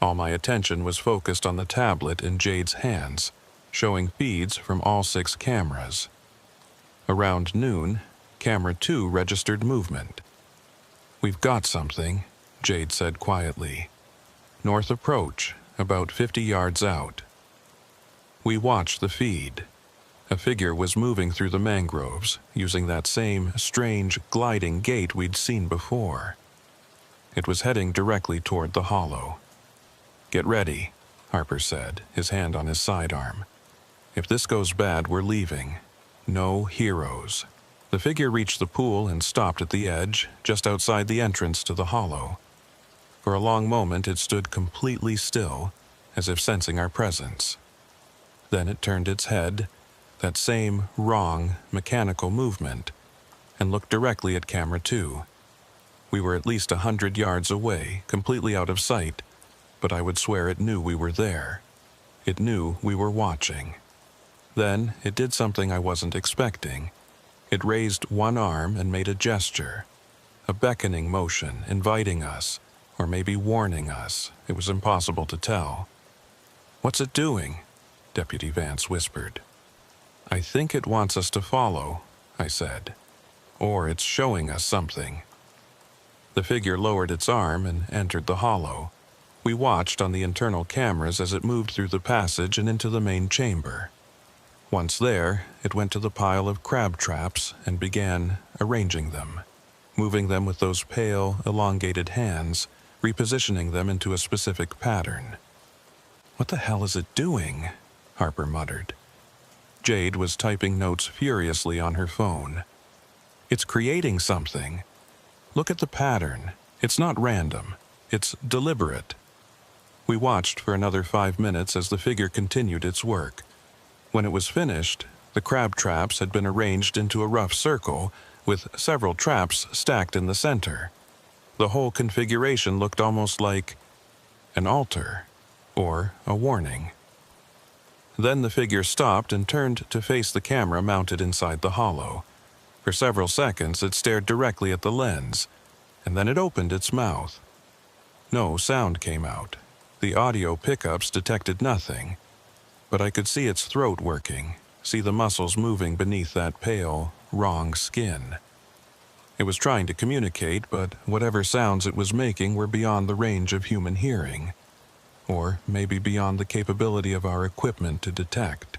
All my attention was focused on the tablet in Jade's hands, showing feeds from all 6 cameras. Around noon, camera 2 registered movement. "We've got something," Jade said quietly. "North approach, about 50 yards out." We watched the feed. A figure was moving through the mangroves, using that same strange gliding gait we'd seen before. It was heading directly toward the hollow. "Get ready," Harper said, his hand on his sidearm. "If this goes bad, we're leaving. No heroes." The figure reached the pool and stopped at the edge, just outside the entrance to the hollow. For a long moment it stood completely still, as if sensing our presence. Then it turned its head, that same wrong, mechanical movement, and looked directly at camera 2. We were at least 100 yards away, completely out of sight, but I would swear it knew we were there. It knew we were watching. Then it did something I wasn't expecting. It raised one arm and made a gesture, a beckoning motion, inviting us, or maybe warning us. It was impossible to tell. "What's it doing?" Deputy Vance whispered. "I think it wants us to follow," I said. "Or it's showing us something." The figure lowered its arm and entered the hollow. We watched on the internal cameras as it moved through the passage and into the main chamber. Once there, it went to the pile of crab traps and began arranging them, moving them with those pale, elongated hands, repositioning them into a specific pattern. "What the hell is it doing?" Harper muttered. Jade was typing notes furiously on her phone. "It's creating something. Look at the pattern. It's not random. It's deliberate." We watched for another 5 minutes as the figure continued its work. When it was finished, the crab traps had been arranged into a rough circle, with several traps stacked in the center. The whole configuration looked almost like an altar, or a warning. Then the figure stopped and turned to face the camera mounted inside the hollow. For several seconds it stared directly at the lens, and then it opened its mouth. No sound came out. The audio pickups detected nothing, but I could see its throat working, see the muscles moving beneath that pale, wrong skin. It was trying to communicate, but whatever sounds it was making were beyond the range of human hearing, or maybe beyond the capability of our equipment to detect.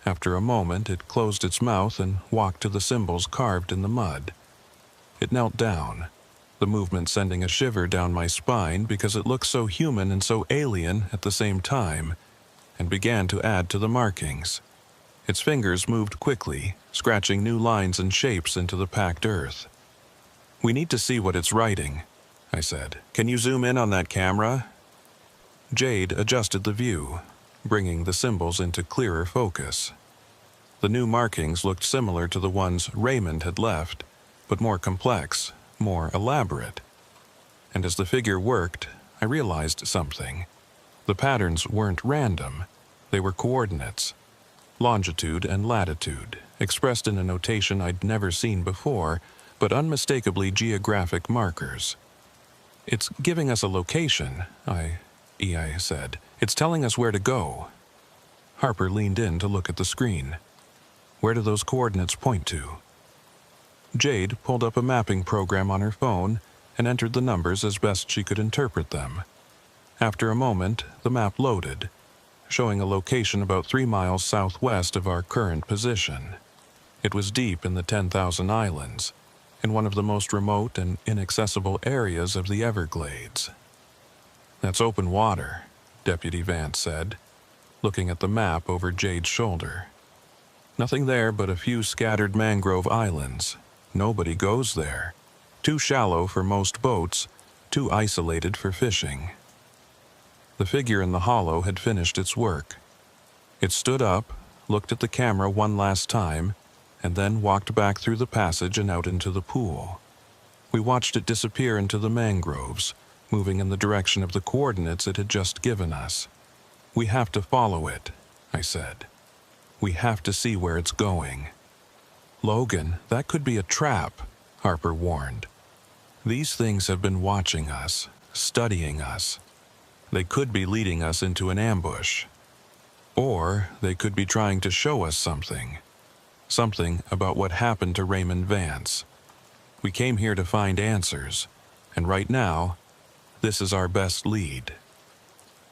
After a moment, it closed its mouth and walked to the symbols carved in the mud. It knelt down, the movement sending a shiver down my spine because it looked so human and so alien at the same time, and began to add to the markings. Its fingers moved quickly, scratching new lines and shapes into the packed earth. "We need to see what it's writing," I said. "Can you zoom in on that camera?" Jade adjusted the view, bringing the symbols into clearer focus. The new markings looked similar to the ones Raymond had left, but more complex, more elaborate. And as the figure worked, I realized something. The patterns weren't random. They were coordinates. Longitude and latitude, expressed in a notation I'd never seen before, but unmistakably geographic markers. "It's giving us a location," I said. "It's telling us where to go." Harper leaned in to look at the screen. "Where do those coordinates point to?" Jade pulled up a mapping program on her phone and entered the numbers as best she could interpret them. After a moment, the map loaded, showing a location about 3 miles southwest of our current position. It was deep in the 10,000 Islands, in one of the most remote and inaccessible areas of the Everglades. "That's open water," Deputy Vance said, looking at the map over Jade's shoulder. "Nothing there but a few scattered mangrove islands. Nobody goes there. Too shallow for most boats, too isolated for fishing." The figure in the hollow had finished its work. It stood up, looked at the camera one last time, and then walked back through the passage and out into the pool. We watched it disappear into the mangroves, moving in the direction of the coordinates it had just given us. "We have to follow it," I said. "We have to see where it's going." "Logan, that could be a trap," Harper warned. "These things have been watching us, studying us. They could be leading us into an ambush. Or they could be trying to show us something. Something about what happened to Raymond Vance. We came here to find answers, and right now, this is our best lead."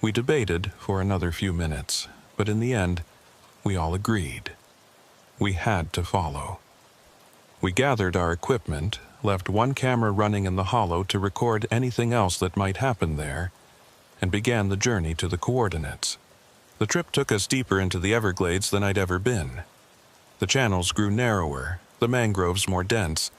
We debated for another few minutes, but in the end, we all agreed. We had to follow. We gathered our equipment, left one camera running in the hollow to record anything else that might happen there, and began the journey to the coordinates. The trip took us deeper into the Everglades than I'd ever been. The channels grew narrower, the mangroves more dense,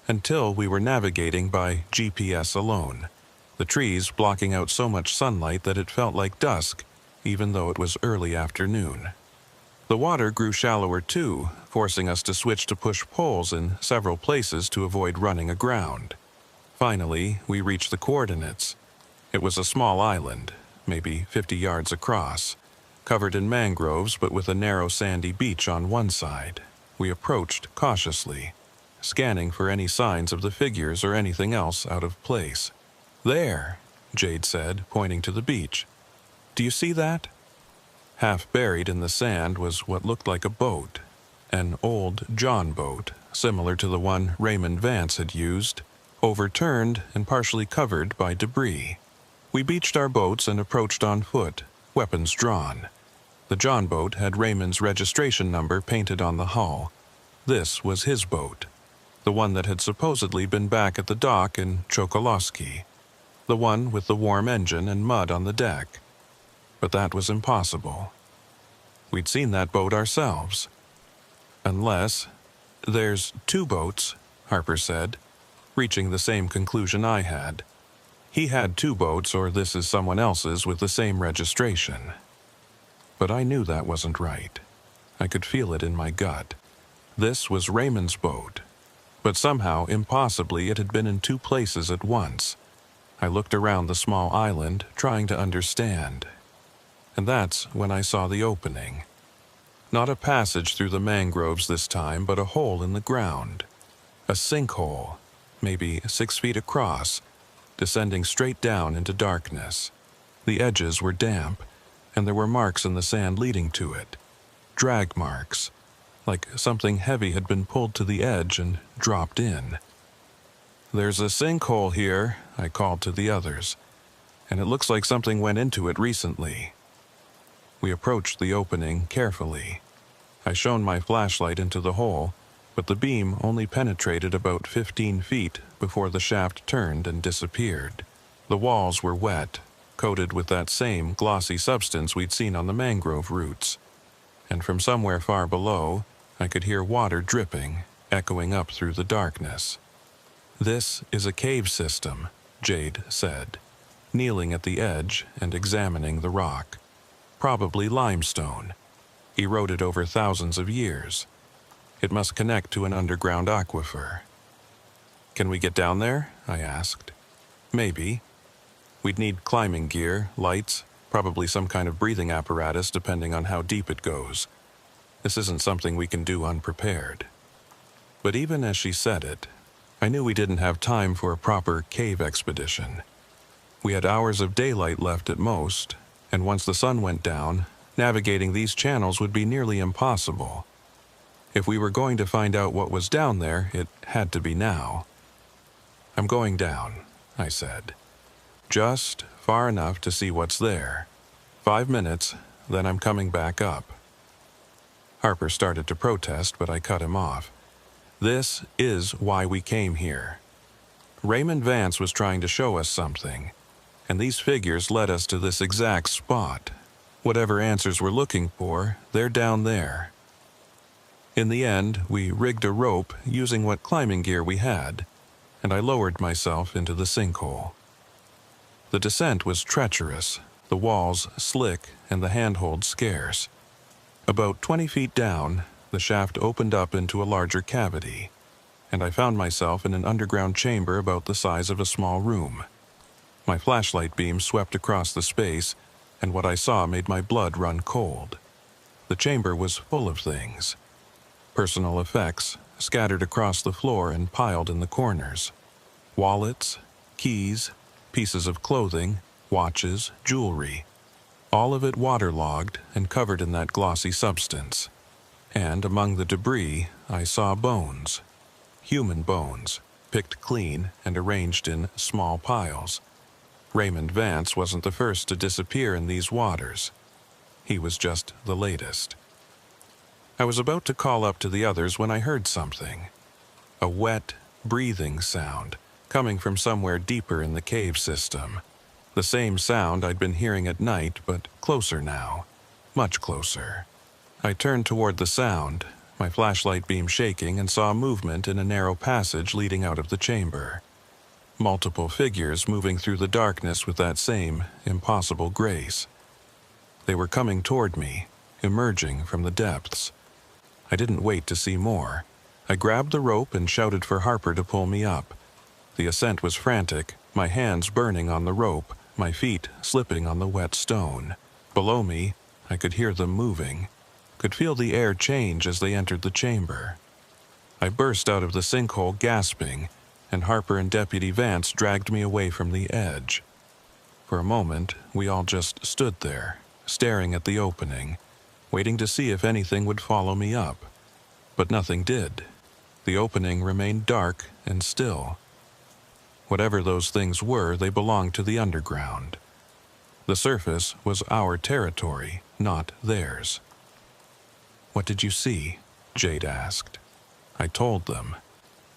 until we were navigating by GPS alone, the trees blocking out so much sunlight that it felt like dusk, even though it was early afternoon. The water grew shallower too, forcing us to switch to push poles in several places to avoid running aground. Finally, we reached the coordinates. It was a small island, maybe 50 yards across, covered in mangroves but with a narrow sandy beach on one side. We approached cautiously, scanning for any signs of the figures or anything else out of place. "There," Jade said, pointing to the beach. "Do you see that?" Half buried in the sand was what looked like a boat, an old John boat, similar to the one Raymond Vance had used, overturned and partially covered by debris. We beached our boats and approached on foot, weapons drawn. The John boat had Raymond's registration number painted on the hull. This was his boat, the one that had supposedly been back at the dock in Chokolosky, the one with the warm engine and mud on the deck. But that was impossible. We'd seen that boat ourselves. Unless, "There's 2 boats," Harper said, reaching the same conclusion I had. He had 2 boats, or this is someone else's with the same registration. But I knew that wasn't right. I could feel it in my gut. This was Raymond's boat, but somehow, impossibly, it had been in 2 places at once. I looked around the small island, trying to understand. And that's when I saw the opening. Not a passage through the mangroves this time, but a hole in the ground. A sinkhole, maybe 6 feet across, descending straight down into darkness. The edges were damp, and there were marks in the sand leading to it. Drag marks, like something heavy had been pulled to the edge and dropped in. "There's a sinkhole here," I called to the others, "and it looks like something went into it recently." We approached the opening carefully. I shone my flashlight into the hole, but the beam only penetrated about 15 feet before the shaft turned and disappeared. The walls were wet, coated with that same glossy substance we'd seen on the mangrove roots, and from somewhere far below, I could hear water dripping, echoing up through the darkness. "This is a cave system," Jade said, kneeling at the edge and examining the rock. "Probably limestone, eroded over thousands of years. It must connect to an underground aquifer." "Can we get down there?" I asked. "Maybe. We'd need climbing gear, lights, probably some kind of breathing apparatus depending on how deep it goes. This isn't something we can do unprepared." But even as she said it, I knew we didn't have time for a proper cave expedition. We had hours of daylight left at most, and once the sun went down, navigating these channels would be nearly impossible. If we were going to find out what was down there, it had to be now. "I'm going down," I said. "Just far enough to see what's there. 5 minutes, then I'm coming back up." Harper started to protest, but I cut him off. "This is why we came here. Raymond Vance was trying to show us something, and these figures led us to this exact spot. Whatever answers we're looking for, they're down there." In the end, we rigged a rope using what climbing gear we had, and I lowered myself into the sinkhole. The descent was treacherous, the walls slick, and the handhold scarce. About 20 feet down, the shaft opened up into a larger cavity, and I found myself in an underground chamber about the size of a small room. My flashlight beam swept across the space, and what I saw made my blood run cold. The chamber was full of things. Personal effects scattered across the floor and piled in the corners. Wallets, keys, pieces of clothing, watches, jewelry. All of it waterlogged and covered in that glossy substance. And among the debris, I saw bones. Human bones, picked clean and arranged in small piles. Raymond Vance wasn't the first to disappear in these waters. He was just the latest. I was about to call up to the others when I heard something. A wet, breathing sound, coming from somewhere deeper in the cave system. The same sound I'd been hearing at night, but closer now. Much closer. I turned toward the sound, my flashlight beam shaking, and saw movement in a narrow passage leading out of the chamber. Multiple figures moving through the darkness with that same impossible grace. They were coming toward me, emerging from the depths. I didn't wait to see more. I grabbed the rope and shouted for Harper to pull me up. The ascent was frantic, my hands burning on the rope, my feet slipping on the wet stone. Below me, I could hear them moving, could feel the air change as they entered the chamber. I burst out of the sinkhole gasping, and Harper and Deputy Vance dragged me away from the edge. For a moment, we all just stood there, staring at the opening, waiting to see if anything would follow me up. But nothing did. The opening remained dark and still. Whatever those things were, they belonged to the underground. The surface was our territory, not theirs. "What did you see?" Jade asked. I told them.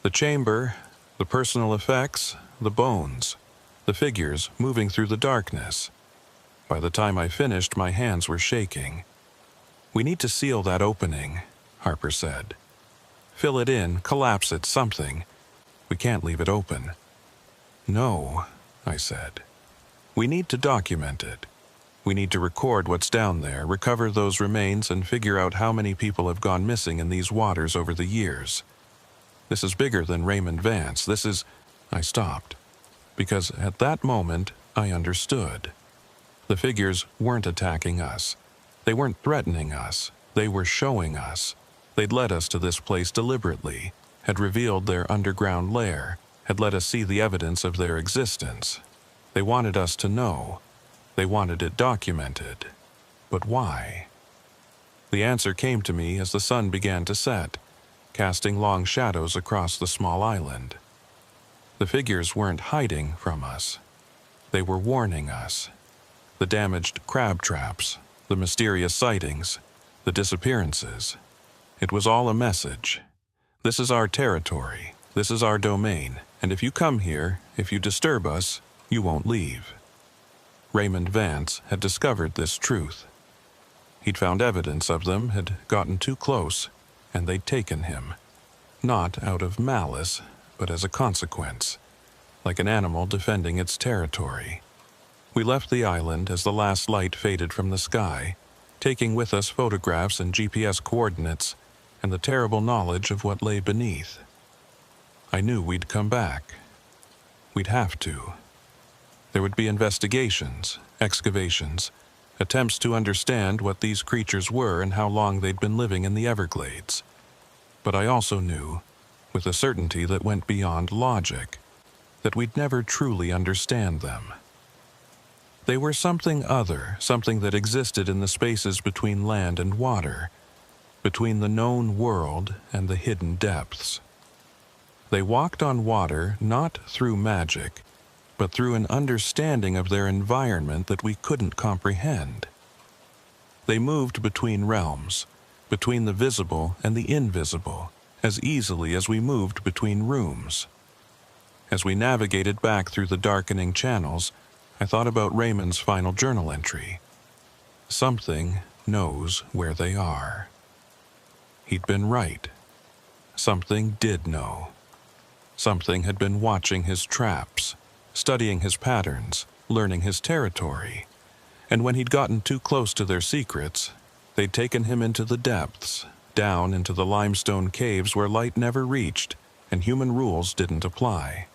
The chamber, the personal effects, the bones, the figures moving through the darkness. By the time I finished, my hands were shaking. "We need to seal that opening," Harper said. "Fill it in, collapse it, something. We can't leave it open." "No," I said. "We need to document it. We need to record what's down there, recover those remains, and figure out how many people have gone missing in these waters over the years. This is bigger than Raymond Vance. This is—" I stopped, because at that moment I understood. The figures weren't attacking us. They weren't threatening us. They were showing us. They'd led us to this place deliberately, had revealed their underground lair, had let us see the evidence of their existence. They wanted us to know. They wanted it documented. But why? The answer came to me as the sun began to set, casting long shadows across the small island. The figures weren't hiding from us. They were warning us. The damaged crab traps, the mysterious sightings, the disappearances. It was all a message. This is our territory. This is our domain. And if you come here, if you disturb us, you won't leave. Raymond Vance had discovered this truth. He'd found evidence of them, had gotten too close, and they'd taken him. Not out of malice, but as a consequence, like an animal defending its territory. We left the island as the last light faded from the sky, taking with us photographs and GPS coordinates and the terrible knowledge of what lay beneath. I knew we'd come back. We'd have to. There would be investigations, excavations, attempts to understand what these creatures were and how long they'd been living in the Everglades. But I also knew, with a certainty that went beyond logic, that we'd never truly understand them. They were something other, something that existed in the spaces between land and water, between the known world and the hidden depths. They walked on water not through magic, but through an understanding of their environment that we couldn't comprehend. They moved between realms, between the visible and the invisible, as easily as we moved between rooms. As we navigated back through the darkening channels, I thought about Raymond's final journal entry. Something knows where they are. He'd been right. Something did know. Something had been watching his traps, studying his patterns, learning his territory. And when he'd gotten too close to their secrets, they'd taken him into the depths, down into the limestone caves where light never reached and human rules didn't apply.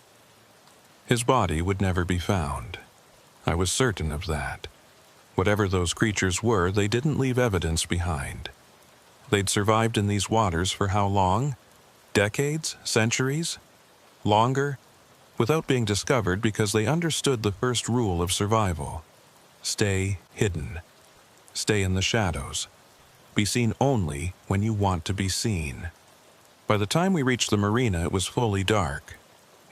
His body would never be found. I was certain of that. Whatever those creatures were, they didn't leave evidence behind. They'd survived in these waters for how long? Decades? Centuries? Longer? Without being discovered because they understood the first rule of survival. Stay hidden. Stay in the shadows. Be seen only when you want to be seen. By the time we reached the marina, it was fully dark.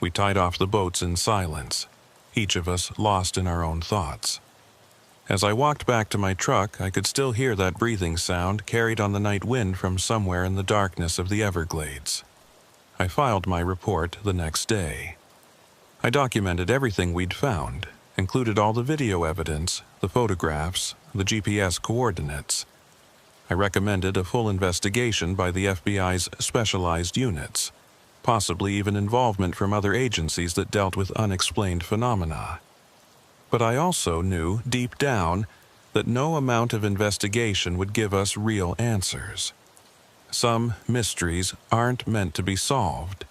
We tied off the boats in silence, each of us lost in our own thoughts. As I walked back to my truck, I could still hear that breathing sound carried on the night wind from somewhere in the darkness of the Everglades. I filed my report the next day. I documented everything we'd found, included all the video evidence, the photographs, the GPS coordinates. I recommended a full investigation by the FBI's specialized units, possibly even involvement from other agencies that dealt with unexplained phenomena. But I also knew, deep down, that no amount of investigation would give us real answers. Some mysteries aren't meant to be solved.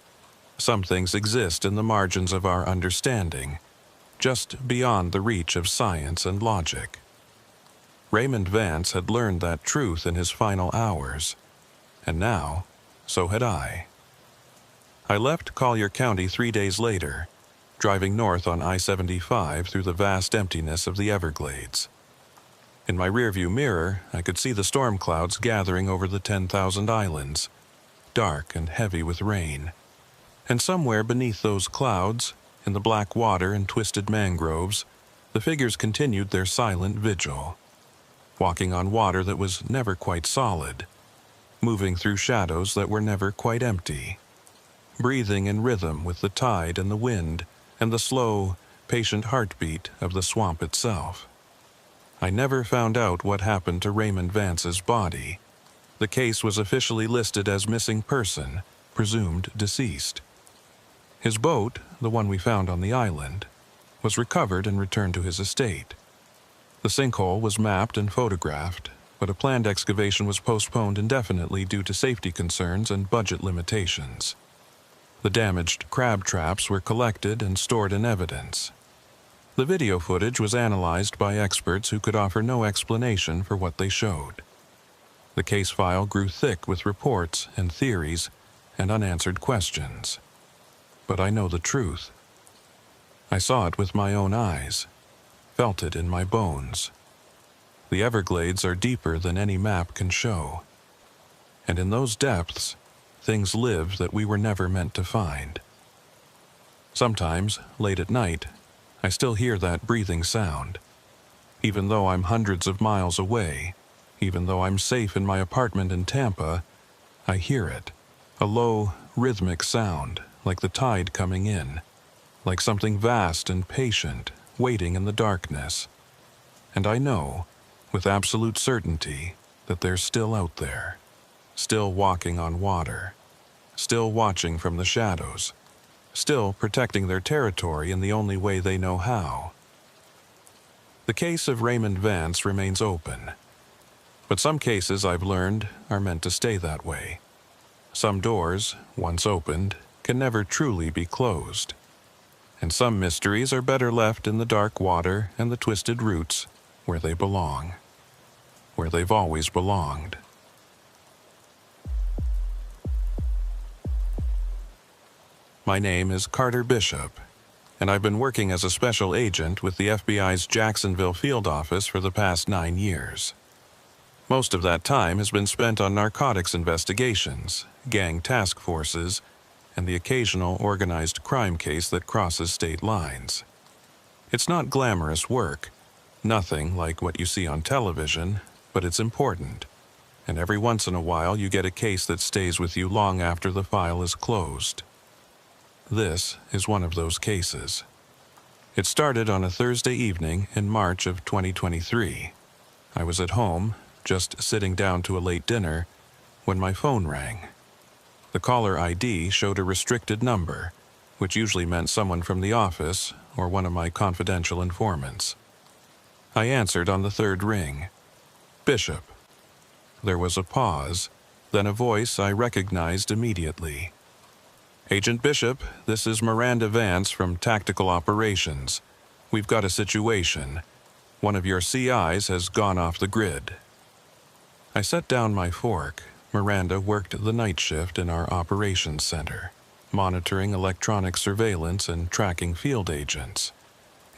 Some things exist in the margins of our understanding, just beyond the reach of science and logic. Raymond Vance had learned that truth in his final hours, and now, so had I. I left Collier County 3 days later, driving north on I-75 through the vast emptiness of the Everglades. In my rearview mirror, I could see the storm clouds gathering over the 10,000 islands, dark and heavy with rain. And somewhere beneath those clouds, in the black water and twisted mangroves, the figures continued their silent vigil, walking on water that was never quite solid, moving through shadows that were never quite empty, breathing in rhythm with the tide and the wind and the slow, patient heartbeat of the swamp itself. I never found out what happened to Raymond Vance's body. The case was officially listed as missing person, presumed deceased. His boat, the one we found on the island, was recovered and returned to his estate. The sinkhole was mapped and photographed, but a planned excavation was postponed indefinitely due to safety concerns and budget limitations. The damaged crab traps were collected and stored in evidence. The video footage was analyzed by experts who could offer no explanation for what they showed. The case file grew thick with reports and theories and unanswered questions. But I know the truth. I saw it with my own eyes, felt it in my bones. The Everglades are deeper than any map can show. And in those depths, things live that we were never meant to find. Sometimes, late at night, I still hear that breathing sound. Even though I'm hundreds of miles away, even though I'm safe in my apartment in Tampa, I hear it. A low, rhythmic sound, like the tide coming in, like something vast and patient, waiting in the darkness. And I know, with absolute certainty, that they're still out there. Still walking on water, still watching from the shadows, still protecting their territory in the only way they know how. The case of Raymond Vance remains open, but some cases I've learned are meant to stay that way. Some doors, once opened, can never truly be closed, and some mysteries are better left in the dark water and the twisted roots where they belong, where they've always belonged. My name is Carter Bishop, and I've been working as a special agent with the FBI's Jacksonville field office for the past 9 years. Most of that time has been spent on narcotics investigations, gang task forces, and the occasional organized crime case that crosses state lines. It's not glamorous work, nothing like what you see on television, but it's important. And every once in a while you get a case that stays with you long after the file is closed. This is one of those cases. It started on a Thursday evening in March of 2023. I was at home, just sitting down to a late dinner, when my phone rang. The caller ID showed a restricted number, which usually meant someone from the office or one of my confidential informants. I answered on the third ring. Bishop. There was a pause, then a voice I recognized immediately. Agent Bishop, this is Miranda Vance from Tactical Operations. We've got a situation. One of your CIs has gone off the grid. I set down my fork. Miranda worked the night shift in our operations center, monitoring electronic surveillance and tracking field agents.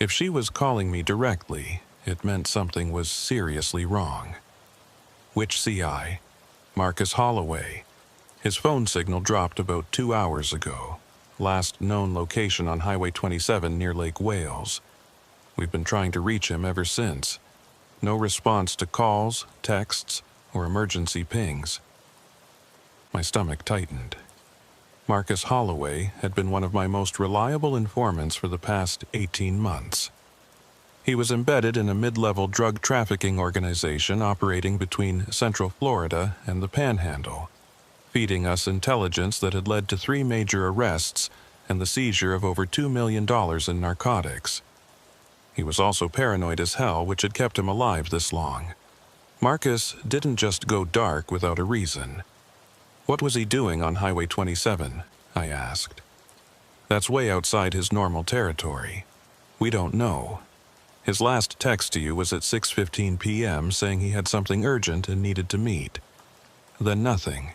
If she was calling me directly, it meant something was seriously wrong. Which CI? Marcus Holloway. His phone signal dropped about 2 hours ago. Last known location on Highway 27 near Lake Wales. We've been trying to reach him ever since. No response to calls, texts, or emergency pings. My stomach tightened. Marcus Holloway had been one of my most reliable informants for the past 18 months. He was embedded in a mid-level drug trafficking organization operating between Central Florida and the Panhandle, feeding us intelligence that had led to 3 major arrests and the seizure of over $2 million in narcotics. He was also paranoid as hell, which had kept him alive this long. Marcus didn't just go dark without a reason. What was he doing on Highway 27? I asked. That's way outside his normal territory. We don't know. His last text to you was at 6:15 p.m. saying he had something urgent and needed to meet. Then nothing.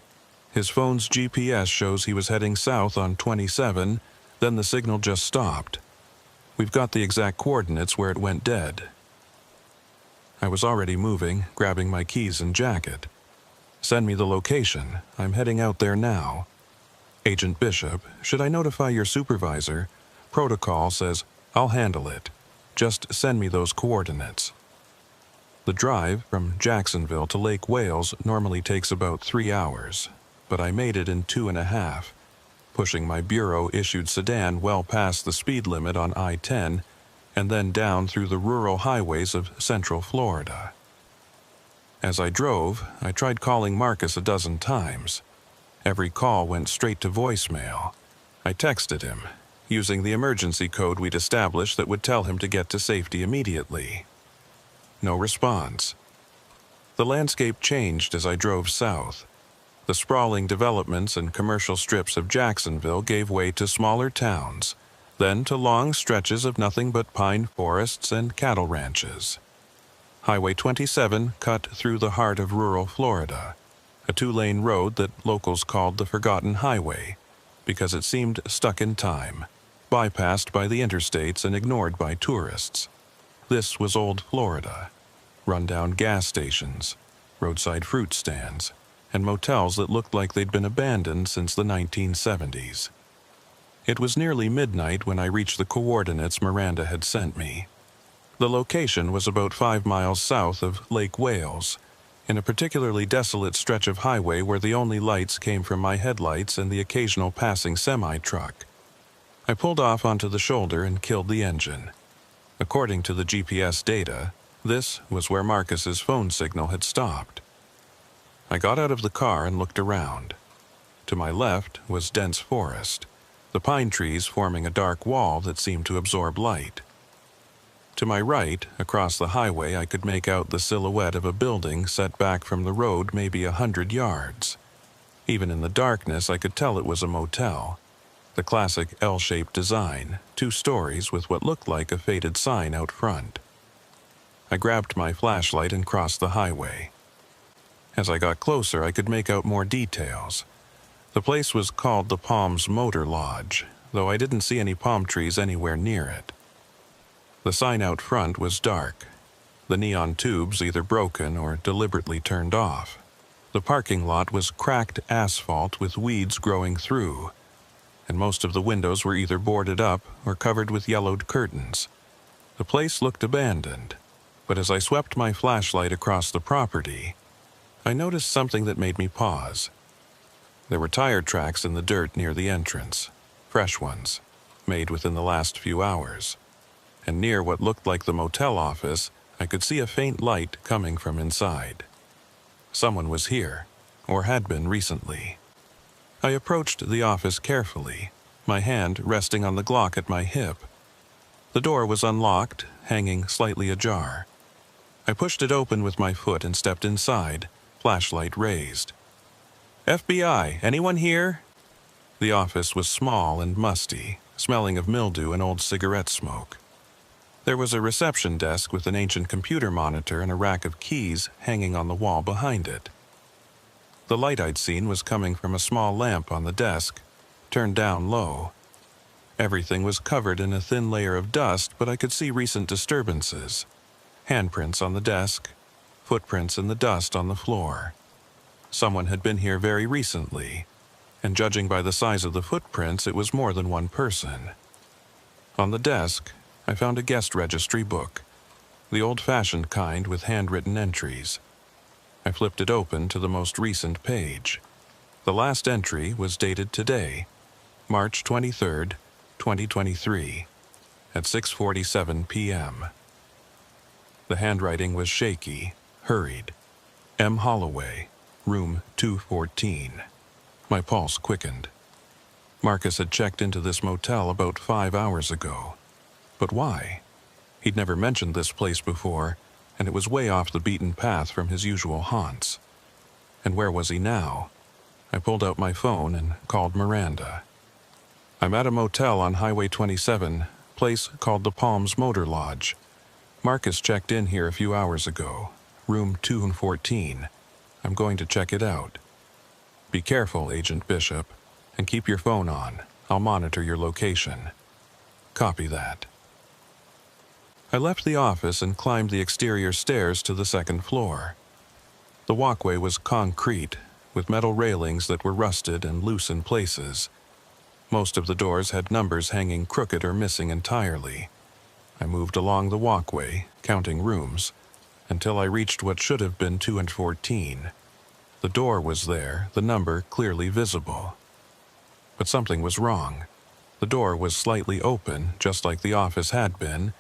His phone's GPS shows he was heading south on 27, then the signal just stopped. We've got the exact coordinates where it went dead. I was already moving, grabbing my keys and jacket. Send me the location. I'm heading out there now. Agent Bishop, should I notify your supervisor? Protocol says, I'll handle it. Just send me those coordinates. The drive from Jacksonville to Lake Wales normally takes about 3 hours, but I made it in 2.5, pushing my bureau-issued sedan well past the speed limit on I-10 and then down through the rural highways of Central Florida. As I drove, I tried calling Marcus a dozen times. Every call went straight to voicemail. I texted him, using the emergency code we'd established that would tell him to get to safety immediately. No response. The landscape changed as I drove south. The sprawling developments and commercial strips of Jacksonville gave way to smaller towns, then to long stretches of nothing but pine forests and cattle ranches. Highway 27 cut through the heart of rural Florida, a 2-lane road that locals called the Forgotten Highway because it seemed stuck in time, bypassed by the interstates and ignored by tourists. This was old Florida, run-down gas stations, roadside fruit stands, and motels that looked like they'd been abandoned since the 1970s. It was nearly midnight when I reached the coordinates Miranda had sent me. The location was about 5 miles south of Lake Wales, in a particularly desolate stretch of highway where the only lights came from my headlights and the occasional passing semi-truck. I pulled off onto the shoulder and killed the engine. According to the GPS data, this was where Marcus's phone signal had stopped. I got out of the car and looked around. To my left was dense forest, the pine trees forming a dark wall that seemed to absorb light. To my right, across the highway, I could make out the silhouette of a building set back from the road maybe 100 yards. Even in the darkness, I could tell it was a motel. The classic L-shaped design, 2 stories with what looked like a faded sign out front. I grabbed my flashlight and crossed the highway. As I got closer, I could make out more details. The place was called the Palms Motor Lodge, though I didn't see any palm trees anywhere near it. The sign out front was dark, the neon tubes either broken or deliberately turned off. The parking lot was cracked asphalt with weeds growing through, and most of the windows were either boarded up or covered with yellowed curtains. The place looked abandoned, but as I swept my flashlight across the property, I noticed something that made me pause. There were tire tracks in the dirt near the entrance, fresh ones, made within the last few hours. And near what looked like the motel office, I could see a faint light coming from inside. Someone was here, or had been recently. I approached the office carefully, my hand resting on the Glock at my hip. The door was unlocked, hanging slightly ajar. I pushed it open with my foot and stepped inside, flashlight raised. "FBI, anyone here?" The office was small and musty, smelling of mildew and old cigarette smoke. There was a reception desk with an ancient computer monitor and a rack of keys hanging on the wall behind it. The light I'd seen was coming from a small lamp on the desk, turned down low. Everything was covered in a thin layer of dust, but I could see recent disturbances. Handprints on the desk, footprints in the dust on the floor. Someone had been here very recently, and judging by the size of the footprints, it was more than one person. On the desk, I found a guest registry book, the old-fashioned kind with handwritten entries. I flipped it open to the most recent page. The last entry was dated today, March 23rd, 2023, at 6:47 p.m. The handwriting was shaky, hurried. M. Holloway, room 214. My pulse quickened. Marcus had checked into this motel about 5 hours ago. But why? He'd never mentioned this place before, and it was way off the beaten path from his usual haunts. And where was he now? I pulled out my phone and called Miranda. "I'm at a motel on Highway 27, place called the Palms Motor Lodge. Marcus checked in here a few hours ago, room 214. I'm going to check it out. Be careful, Agent Bishop, and keep your phone on. I'll monitor your location." Copy that. I left the office and climbed the exterior stairs to the second floor. The walkway was concrete, with metal railings that were rusted and loose in places. Most of the doors had numbers hanging crooked or missing entirely. I moved along the walkway, counting rooms, until I reached what should have been 214. The door was there, the number clearly visible. But something was wrong. The door was slightly open, just like the office had been,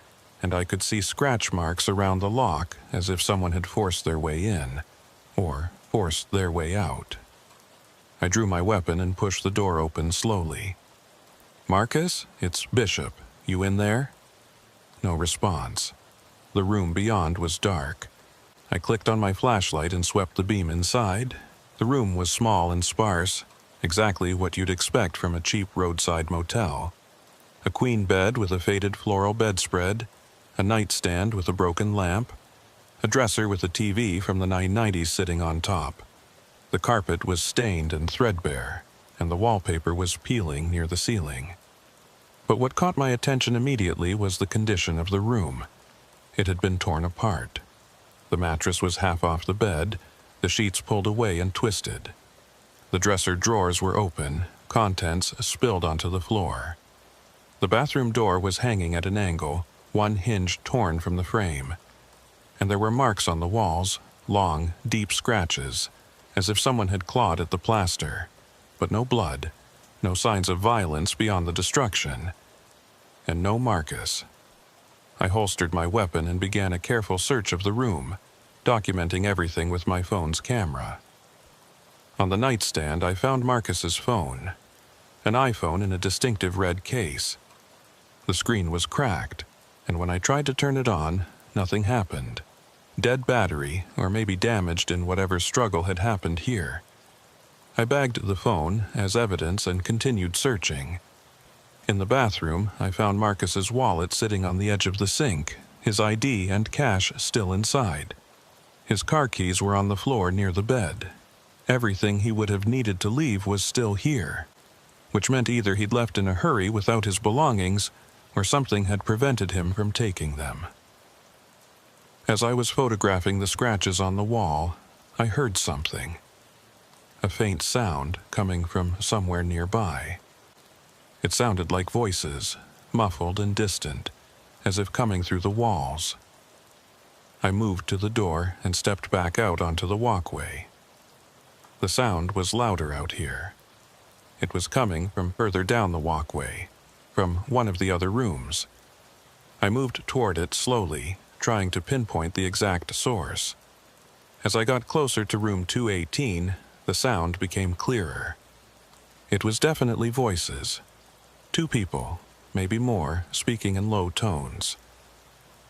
and I could see scratch marks around the lock as if someone had forced their way in, or forced their way out. I drew my weapon and pushed the door open slowly. "Marcus, it's Bishop. You in there?" No response. The room beyond was dark. I clicked on my flashlight and swept the beam inside. The room was small and sparse, exactly what you'd expect from a cheap roadside motel. A queen bed with a faded floral bedspread, a nightstand with a broken lamp, a dresser with a TV from the 1990s sitting on top. The carpet was stained and threadbare, and the wallpaper was peeling near the ceiling. But what caught my attention immediately was the condition of the room. It had been torn apart. The mattress was half off the bed, the sheets pulled away and twisted. The dresser drawers were open, contents spilled onto the floor. The bathroom door was hanging at an angle, one hinge torn from the frame. And there were marks on the walls, long, deep scratches, as if someone had clawed at the plaster. But no blood, no signs of violence beyond the destruction. And no Marcus. I holstered my weapon and began a careful search of the room, documenting everything with my phone's camera. On the nightstand, I found Marcus's phone, an iPhone in a distinctive red case. The screen was cracked, and when I tried to turn it on, nothing happened. Dead battery, or maybe damaged in whatever struggle had happened here. I bagged the phone as evidence and continued searching. In the bathroom, I found Marcus's wallet sitting on the edge of the sink, his ID and cash still inside. His car keys were on the floor near the bed. Everything he would have needed to leave was still here, which meant either he'd left in a hurry without his belongings, or something had prevented him from taking them. As I was photographing the scratches on the wall, I heard something. A faint sound coming from somewhere nearby. It sounded like voices, muffled and distant, as if coming through the walls. I moved to the door and stepped back out onto the walkway. The sound was louder out here. It was coming from further down the walkway, from one of the other rooms. I moved toward it slowly, trying to pinpoint the exact source. As I got closer to room 218, the sound became clearer. It was definitely voices. 2 people, maybe more, speaking in low tones.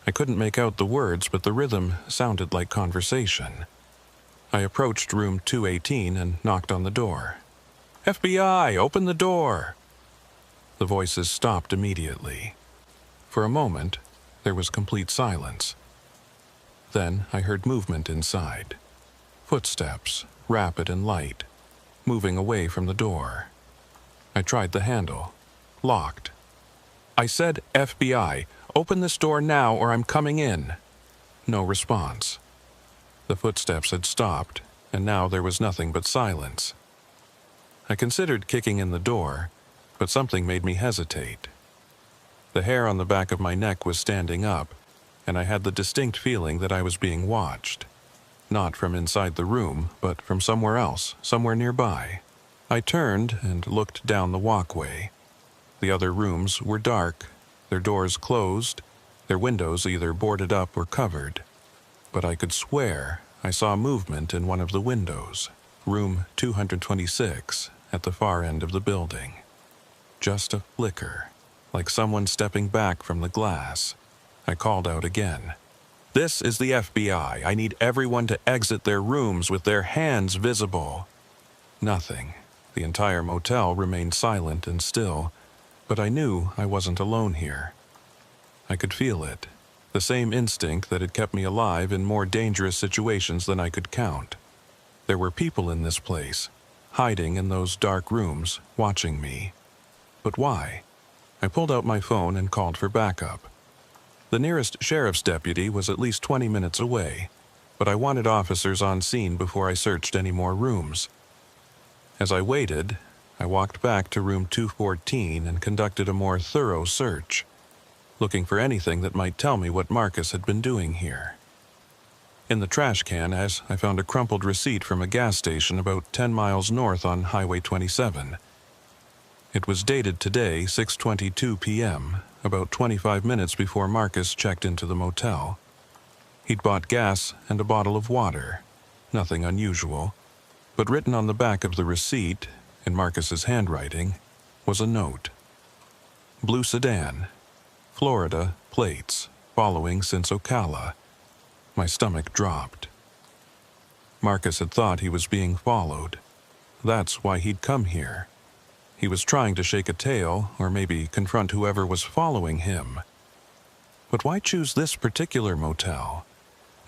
I couldn't make out the words, but the rhythm sounded like conversation. I approached room 218 and knocked on the door. "FBI, open the door!" The voices stopped immediately. For a moment, there was complete silence. Then I heard movement inside. Footsteps, rapid and light, moving away from the door. I tried the handle. Locked. I said, "FBI, open this door now or I'm coming in." No response. The footsteps had stopped, and now there was nothing but silence. I considered kicking in the door, but something made me hesitate. The hair on the back of my neck was standing up, and I had the distinct feeling that I was being watched. Not from inside the room, but from somewhere else, somewhere nearby. I turned and looked down the walkway. The other rooms were dark, their doors closed, their windows either boarded up or covered. But I could swear I saw movement in one of the windows, room 226, at the far end of the building. Just a flicker, like someone stepping back from the glass. I called out again. "This is the FBI. I need everyone to exit their rooms with their hands visible." Nothing. The entire motel remained silent and still, but I knew I wasn't alone here. I could feel it, the same instinct that had kept me alive in more dangerous situations than I could count. There were people in this place, hiding in those dark rooms, watching me. But why? I pulled out my phone and called for backup. The nearest sheriff's deputy was at least 20 minutes away, but I wanted officers on scene before I searched any more rooms. As I waited, I walked back to room 214 and conducted a more thorough search, looking for anything that might tell me what Marcus had been doing here. In the trash can, I found a crumpled receipt from a gas station about 10 miles north on Highway 27. It was dated today, 6:22 p.m., about 25 minutes before Marcus checked into the motel. He'd bought gas and a bottle of water, nothing unusual, but written on the back of the receipt, in Marcus's handwriting, was a note. Blue sedan, Florida, plates, following since Ocala. My stomach dropped. Marcus had thought he was being followed. That's why he'd come here. He was trying to shake a tail, or maybe confront whoever was following him. But why choose this particular motel?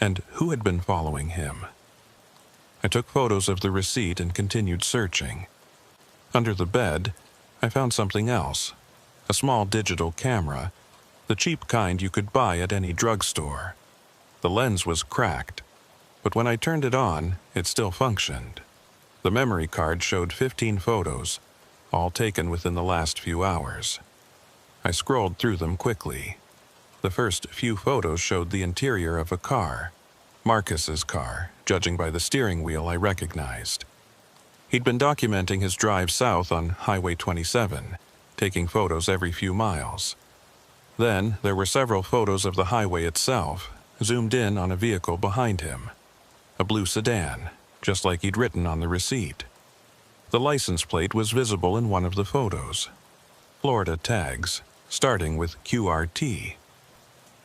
And who had been following him? I took photos of the receipt and continued searching. Under the bed, I found something else. A small digital camera, the cheap kind you could buy at any drugstore. The lens was cracked, but when I turned it on, it still functioned. The memory card showed 15 photos, all taken within the last few hours. I scrolled through them quickly. The first few photos showed the interior of a car. Marcus's car, judging by the steering wheel I recognized. He'd been documenting his drive south on Highway 27, taking photos every few miles. Then there were several photos of the highway itself, zoomed in on a vehicle behind him. A blue sedan, just like he'd written on the receipt. The license plate was visible in one of the photos. Florida tags, starting with QRT.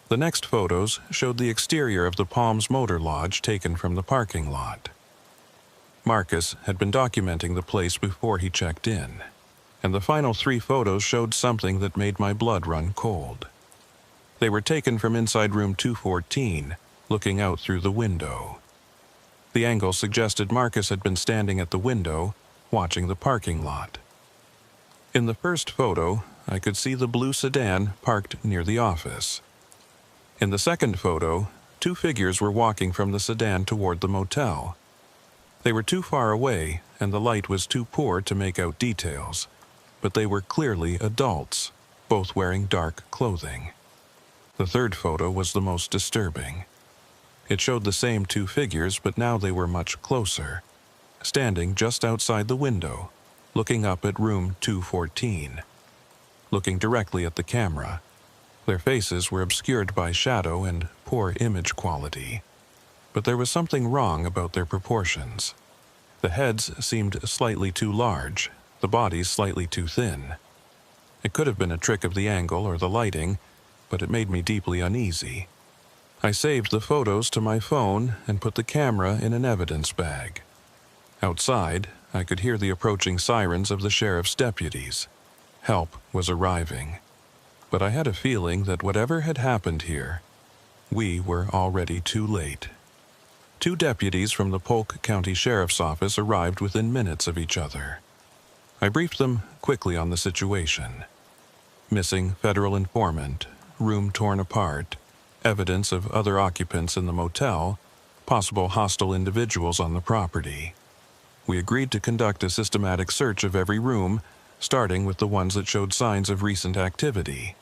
The next photos showed the exterior of the Palms Motor Lodge taken from the parking lot. Marcus had been documenting the place before he checked in, and the final 3 photos showed something that made my blood run cold. They were taken from inside room 214, looking out through the window. The angle suggested Marcus had been standing at the window, watching the parking lot. In the first photo, I could see the blue sedan parked near the office. In the second photo, 2 figures were walking from the sedan toward the motel. They were too far away, and the light was too poor to make out details, but they were clearly adults, both wearing dark clothing. The third photo was the most disturbing. It showed the same two figures, but now they were much closer, standing just outside the window, looking up at room 214. Looking directly at the camera, their faces were obscured by shadow and poor image quality. But there was something wrong about their proportions. The heads seemed slightly too large, the bodies slightly too thin. It could have been a trick of the angle or the lighting, but it made me deeply uneasy. I saved the photos to my phone and put the camera in an evidence bag. Outside, I could hear the approaching sirens of the sheriff's deputies. Help was arriving. But I had a feeling that whatever had happened here, we were already too late. 2 deputies from the Polk County Sheriff's Office arrived within minutes of each other. I briefed them quickly on the situation. Missing federal informant, room torn apart, evidence of other occupants in the motel, possible hostile individuals on the property. We agreed to conduct a systematic search of every room, starting with the ones that showed signs of recent activity.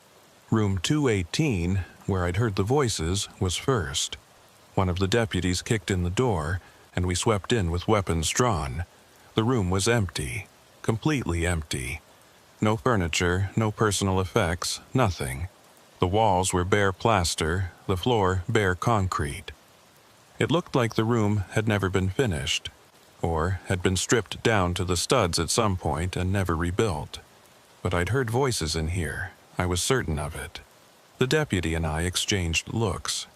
Room 218, where I'd heard the voices, was first. One of the deputies kicked in the door, and we swept in with weapons drawn. The room was empty, completely empty. No furniture, no personal effects, nothing. The walls were bare plaster, the floor bare concrete. It looked like the room had never been finished, or had been stripped down to the studs at some point and never rebuilt. But I'd heard voices in here, I was certain of it. The deputy and I exchanged looks.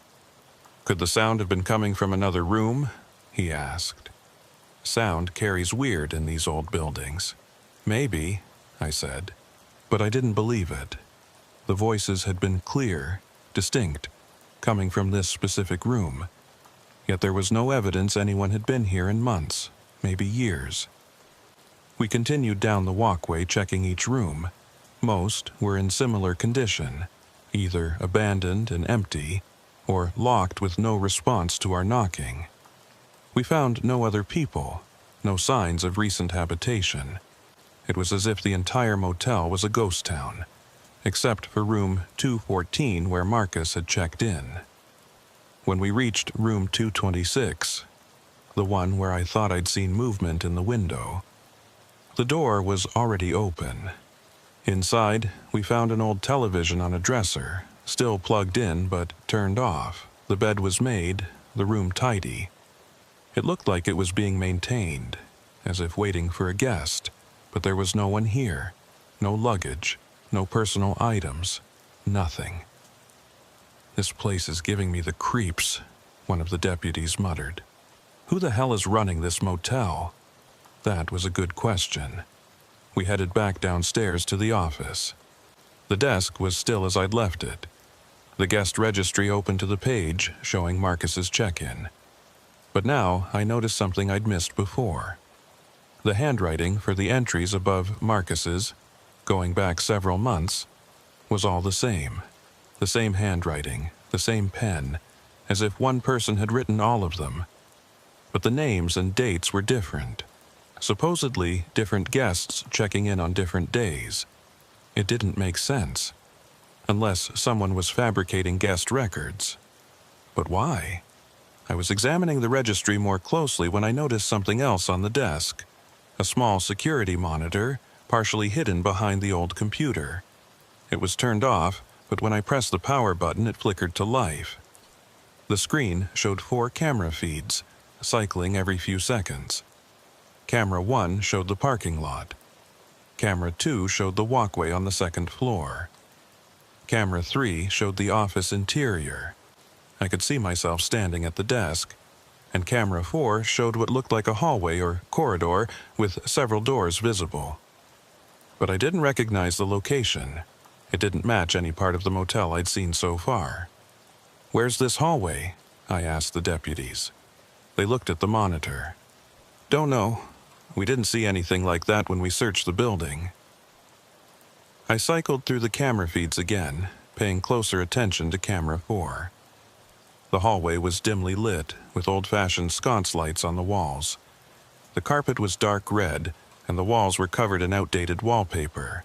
"Could the sound have been coming from another room?" he asked. "Sound carries weird in these old buildings." "Maybe," I said, but I didn't believe it. The voices had been clear, distinct, coming from this specific room. Yet there was no evidence anyone had been here in months, maybe years. We continued down the walkway, checking each room. Most were in similar condition, either abandoned and empty, or locked with no response to our knocking. We found no other people, no signs of recent habitation. It was as if the entire motel was a ghost town, except for room 214 where Marcus had checked in. When we reached room 226, the one where I thought I'd seen movement in the window, the door was already open. Inside, we found an old television on a dresser, still plugged in but turned off. The bed was made, the room tidy. It looked like it was being maintained, as if waiting for a guest, but there was no one here, no luggage, no personal items, nothing. "This place is giving me the creeps," one of the deputies muttered. "Who the hell is running this motel?" That was a good question. We headed back downstairs to the office. The desk was still as I'd left it. The guest registry open to the page, showing Marcus's check-in. But now I noticed something I'd missed before. The handwriting for the entries above Marcus's, going back several months, was all the same. The same handwriting, the same pen, as if one person had written all of them. But the names and dates were different. Supposedly different guests checking in on different days. It didn't make sense. Unless someone was fabricating guest records. But why? I was examining the registry more closely when I noticed something else on the desk. A small security monitor, partially hidden behind the old computer. It was turned off, but when I pressed the power button, it flickered to life. The screen showed 4 camera feeds, cycling every few seconds. Camera 1 showed the parking lot. Camera 2 showed the walkway on the second floor. Camera 3 showed the office interior. I could see myself standing at the desk. And camera 4 showed what looked like a hallway or corridor with several doors visible. But I didn't recognize the location. It didn't match any part of the motel I'd seen so far. "Where's this hallway?" I asked the deputies. They looked at the monitor. "Don't know. We didn't see anything like that when we searched the building." I cycled through the camera feeds again, paying closer attention to camera 4. The hallway was dimly lit, with old-fashioned sconce lights on the walls. The carpet was dark red, and the walls were covered in outdated wallpaper.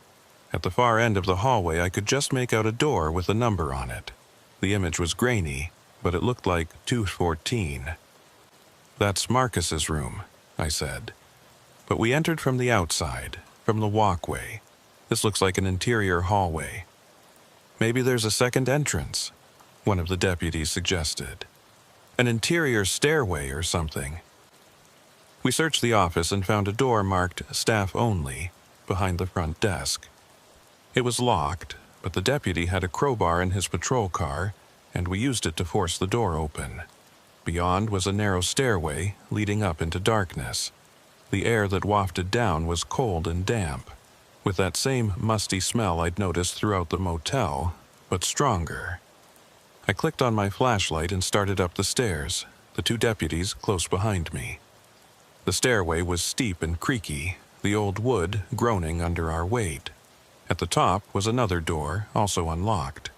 At the far end of the hallway, I could just make out a door with a number on it. The image was grainy, but it looked like 214. "That's Marcus's room," I said. But we entered from the outside, from the walkway. This looks like an interior hallway. "Maybe there's a second entrance," one of the deputies suggested. "An interior stairway or something." We searched the office and found a door marked "Staff Only" behind the front desk. It was locked, but the deputy had a crowbar in his patrol car, and we used it to force the door open. Beyond was a narrow stairway leading up into darkness. The air that wafted down was cold and damp, with that same musty smell I'd noticed throughout the motel, but stronger. I clicked on my flashlight and started up the stairs, the two deputies close behind me. The stairway was steep and creaky, the old wood groaning under our weight. At the top was another door, also unlocked.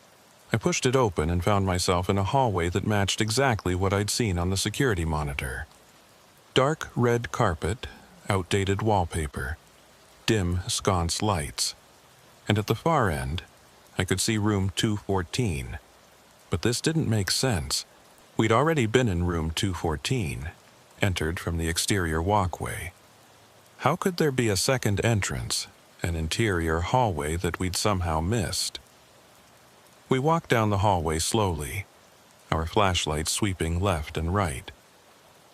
I pushed it open and found myself in a hallway that matched exactly what I'd seen on the security monitor. Dark red carpet, outdated wallpaper, dim sconce lights. And at the far end, I could see room 214. But this didn't make sense. We'd already been in room 214, entered from the exterior walkway. How could there be a second entrance, an interior hallway that we'd somehow missed? We walked down the hallway slowly, our flashlights sweeping left and right.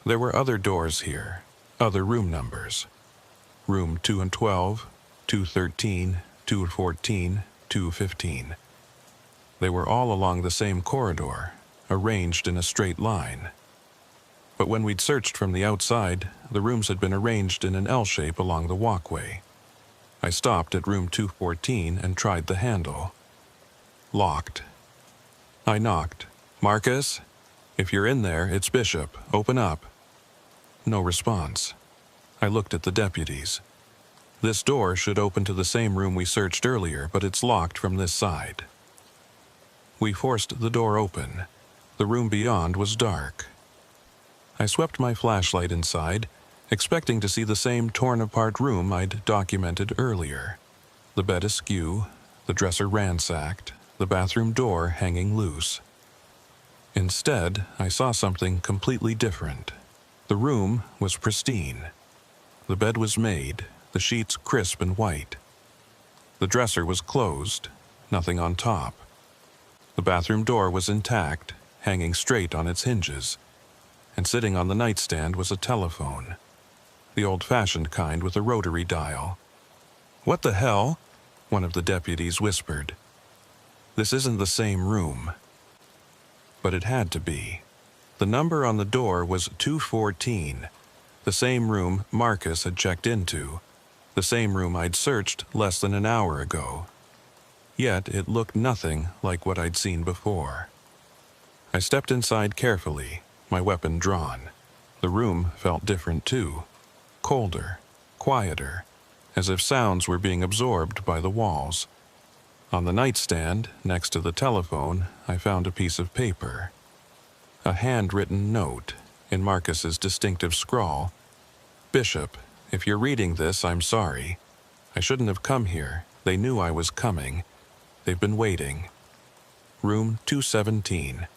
There were other doors here, other room numbers. Room 212, 213, 214, 215. They were all along the same corridor, arranged in a straight line. But when we'd searched from the outside, the rooms had been arranged in an L shape along the walkway. I stopped at room 214 and tried the handle. Locked. I knocked. "Marcus? If you're in there, it's Bishop. Open up." No response. I looked at the deputies. "This door should open to the same room we searched earlier, but it's locked from this side." We forced the door open. The room beyond was dark. I swept my flashlight inside, expecting to see the same torn-apart room I'd documented earlier. The bed askew, the dresser ransacked, the bathroom door hanging loose. Instead, I saw something completely different. The room was pristine. The bed was made, the sheets crisp and white. The dresser was closed, nothing on top. The bathroom door was intact, hanging straight on its hinges, and sitting on the nightstand was a telephone, the old-fashioned kind with a rotary dial. "What the hell?" one of the deputies whispered. "This isn't the same room." But it had to be. The number on the door was 214, the same room Marcus had checked into, the same room I'd searched less than an hour ago. Yet it looked nothing like what I'd seen before. I stepped inside carefully, my weapon drawn. The room felt different too, colder, quieter, as if sounds were being absorbed by the walls. On the nightstand, next to the telephone, I found a piece of paper. A handwritten note, in Marcus's distinctive scrawl. "Bishop, if you're reading this, I'm sorry. I shouldn't have come here. They knew I was coming. They've been waiting. Room 217.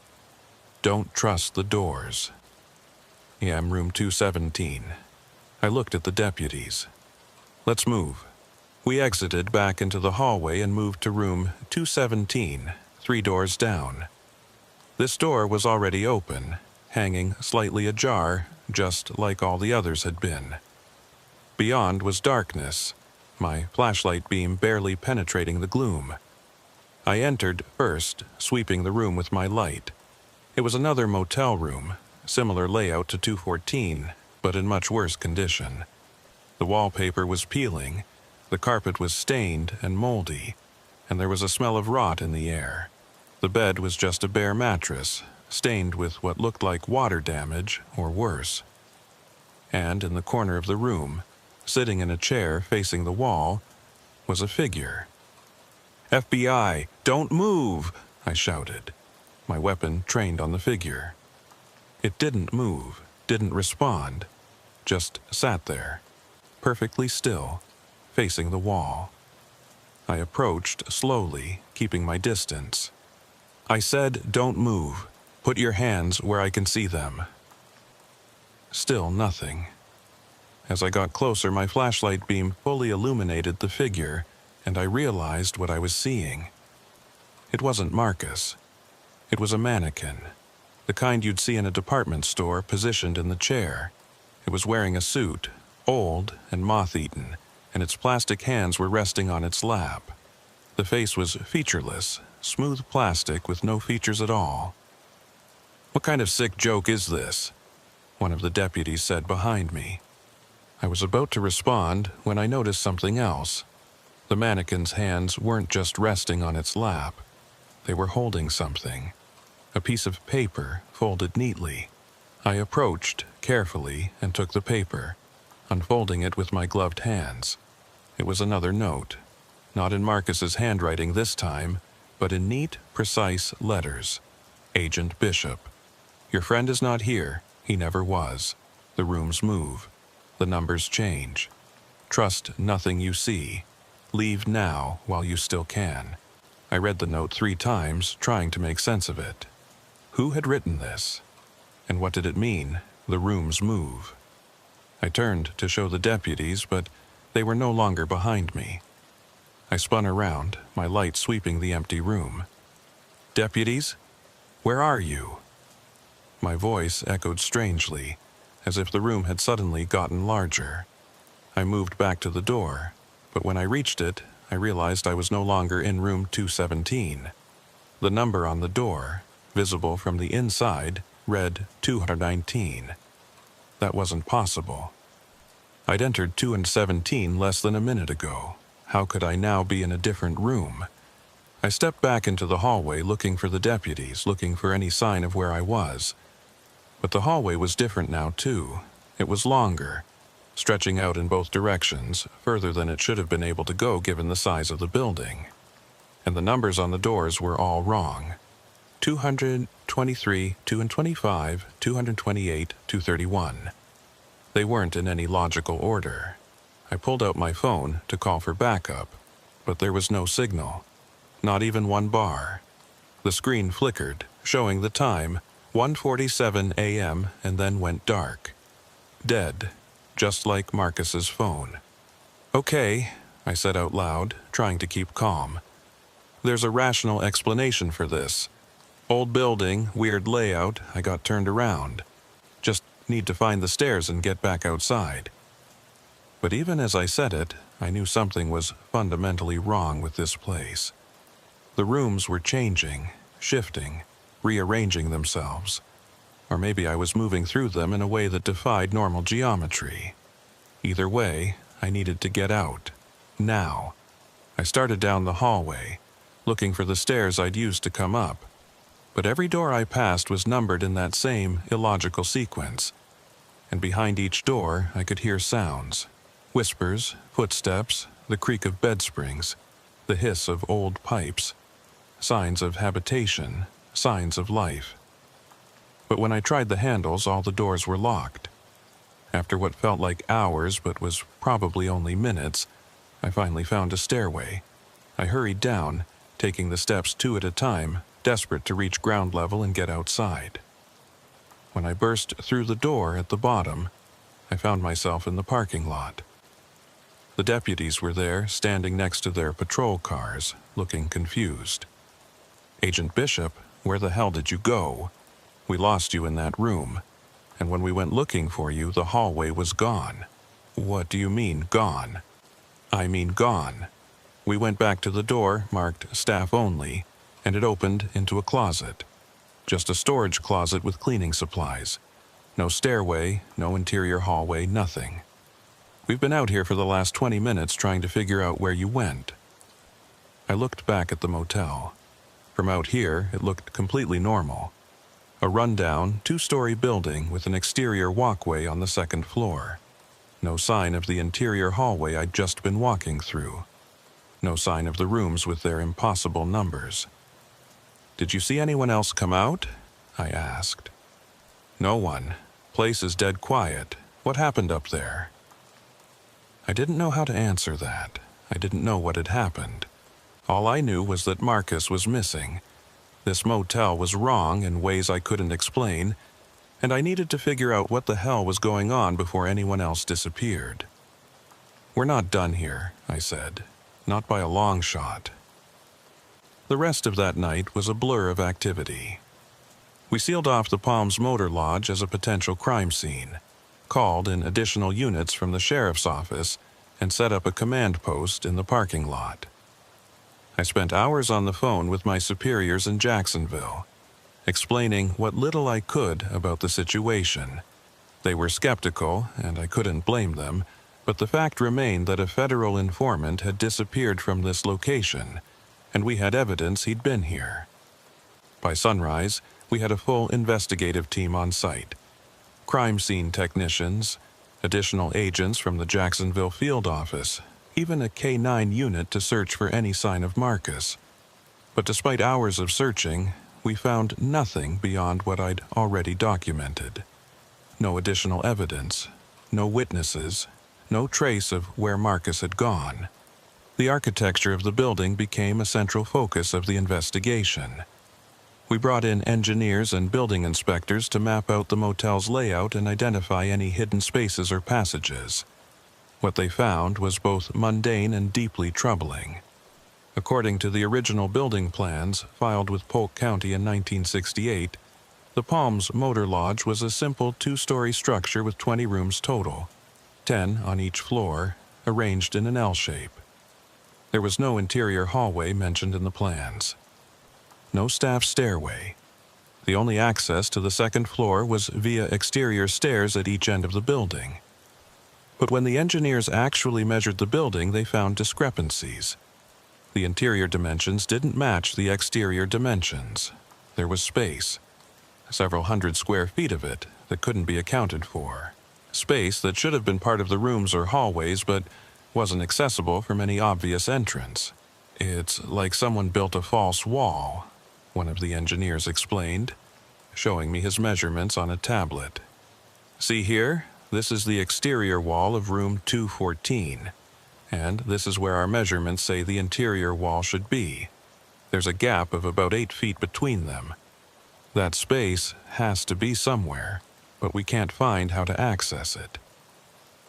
Don't trust the doors." Yeah, I'm room 217. I looked at the deputies. "Let's move." We exited back into the hallway and moved to room 217, 3 doors down. This door was already open, hanging slightly ajar, just like all the others had been. Beyond was darkness, my flashlight beam barely penetrating the gloom. I entered first, sweeping the room with my light. It was another motel room, similar layout to 214, but in much worse condition. The wallpaper was peeling, the carpet was stained and moldy, and there was a smell of rot in the air. The bed was just a bare mattress, stained with what looked like water damage or worse. And in the corner of the room, sitting in a chair facing the wall, was a figure. "FBI, don't move!" I shouted, my weapon trained on the figure. It didn't move, didn't respond, just sat there, perfectly still, facing the wall. I approached slowly, keeping my distance. I said, don't move. Put your hands where I can see them. Still nothing. As I got closer, my flashlight beam fully illuminated the figure, and I realized what I was seeing. It wasn't Marcus. It was a mannequin, the kind you'd see in a department store positioned in the chair. It was wearing a suit, old and moth-eaten, and its plastic hands were resting on its lap. The face was featureless, smooth plastic with no features at all. "What kind of sick joke is this?" one of the deputies said behind me. I was about to respond when I noticed something else. The mannequin's hands weren't just resting on its lap. They were holding something. A piece of paper folded neatly. I approached carefully and took the paper, unfolding it with my gloved hands. It was another note, not in Marcus's handwriting this time, but in neat, precise letters. Agent Bishop. Your friend is not here. He never was. The rooms move. The numbers change. Trust nothing you see. Leave now while you still can. I read the note 3 times, trying to make sense of it. Who had written this? And what did it mean, the rooms move? I turned to show the deputies, but they were no longer behind me. I spun around, my light sweeping the empty room. Deputies? Where are you? My voice echoed strangely, as if the room had suddenly gotten larger. I moved back to the door, but when I reached it, I realized I was no longer in room 217. The number on the door, visible from the inside, read 219. That wasn't possible. I'd entered 217 less than a minute ago. How could I now be in a different room? I stepped back into the hallway looking for the deputies, looking for any sign of where I was. But the hallway was different now, too. It was longer, stretching out in both directions, further than it should have been able to go given the size of the building. And the numbers on the doors were all wrong. 223, 225, 228, 231. They weren't in any logical order. I pulled out my phone to call for backup, but there was no signal. Not even one bar. The screen flickered, showing the time, 1:47 a.m., and then went dark. Dead, just like Marcus's phone. Okay, I said out loud, trying to keep calm. There's a rational explanation for this. Old building, weird layout, I got turned around. Just need to find the stairs and get back outside. But even as I said it, I knew something was fundamentally wrong with this place. The rooms were changing, shifting, rearranging themselves. Or maybe I was moving through them in a way that defied normal geometry. Either way, I needed to get out. Now. I started down the hallway, looking for the stairs I'd used to come up. But every door I passed was numbered in that same illogical sequence. And behind each door, I could hear sounds. Whispers, footsteps, the creak of bed springs, the hiss of old pipes. Signs of habitation, signs of life. But when I tried the handles, all the doors were locked. After what felt like hours but was probably only minutes, I finally found a stairway. I hurried down, taking the steps 2 at a time, desperate to reach ground level and get outside. When I burst through the door at the bottom, I found myself in the parking lot. The deputies were there, standing next to their patrol cars, looking confused. Agent Bishop, where the hell did you go? We lost you in that room, and when we went looking for you, the hallway was gone. What do you mean, gone? I mean gone. We went back to the door, marked staff only, and it opened into a closet. Just a storage closet with cleaning supplies. No stairway, no interior hallway, nothing. We've been out here for the last 20 minutes trying to figure out where you went. I looked back at the motel. From out here, it looked completely normal. A rundown, 2-story building with an exterior walkway on the 2nd floor. No sign of the interior hallway I'd just been walking through. No sign of the rooms with their impossible numbers. Did you see anyone else come out? I asked. No one. Place is dead quiet. What happened up there? I didn't know how to answer that. I didn't know what had happened. All I knew was that Marcus was missing. This motel was wrong in ways I couldn't explain, and I needed to figure out what the hell was going on before anyone else disappeared. "We're not done here," I said. "Not by a long shot." The rest of that night was a blur of activity. We sealed off the Palms Motor Lodge as a potential crime scene, called in additional units from the sheriff's office, and set up a command post in the parking lot. I spent hours on the phone with my superiors in Jacksonville, explaining what little I could about the situation. They were skeptical, and I couldn't blame them, but the fact remained that a federal informant had disappeared from this location, and we had evidence he'd been here. By sunrise, we had a full investigative team on site. Crime scene technicians, additional agents from the Jacksonville field office, even a K-9 unit to search for any sign of Marcus. But despite hours of searching, we found nothing beyond what I'd already documented. No additional evidence, no witnesses, no trace of where Marcus had gone. The architecture of the building became a central focus of the investigation. We brought in engineers and building inspectors to map out the motel's layout and identify any hidden spaces or passages. What they found was both mundane and deeply troubling. According to the original building plans filed with Polk County in 1968, the Palms Motor Lodge was a simple two-story structure with 20 rooms total, 10 on each floor, arranged in an L shape. There was no interior hallway mentioned in the plans. No staff stairway. The only access to the second floor was via exterior stairs at each end of the building. But when the engineers actually measured the building, they found discrepancies. The interior dimensions didn't match the exterior dimensions. There was space, several hundred square feet of it, that couldn't be accounted for. Space that should have been part of the rooms or hallways, but wasn't accessible from any obvious entrance. "It's like someone built a false wall," one of the engineers explained, showing me his measurements on a tablet. "See here? This is the exterior wall of room 214, and this is where our measurements say the interior wall should be. There's a gap of about 8 feet between them. That space has to be somewhere, but we can't find how to access it.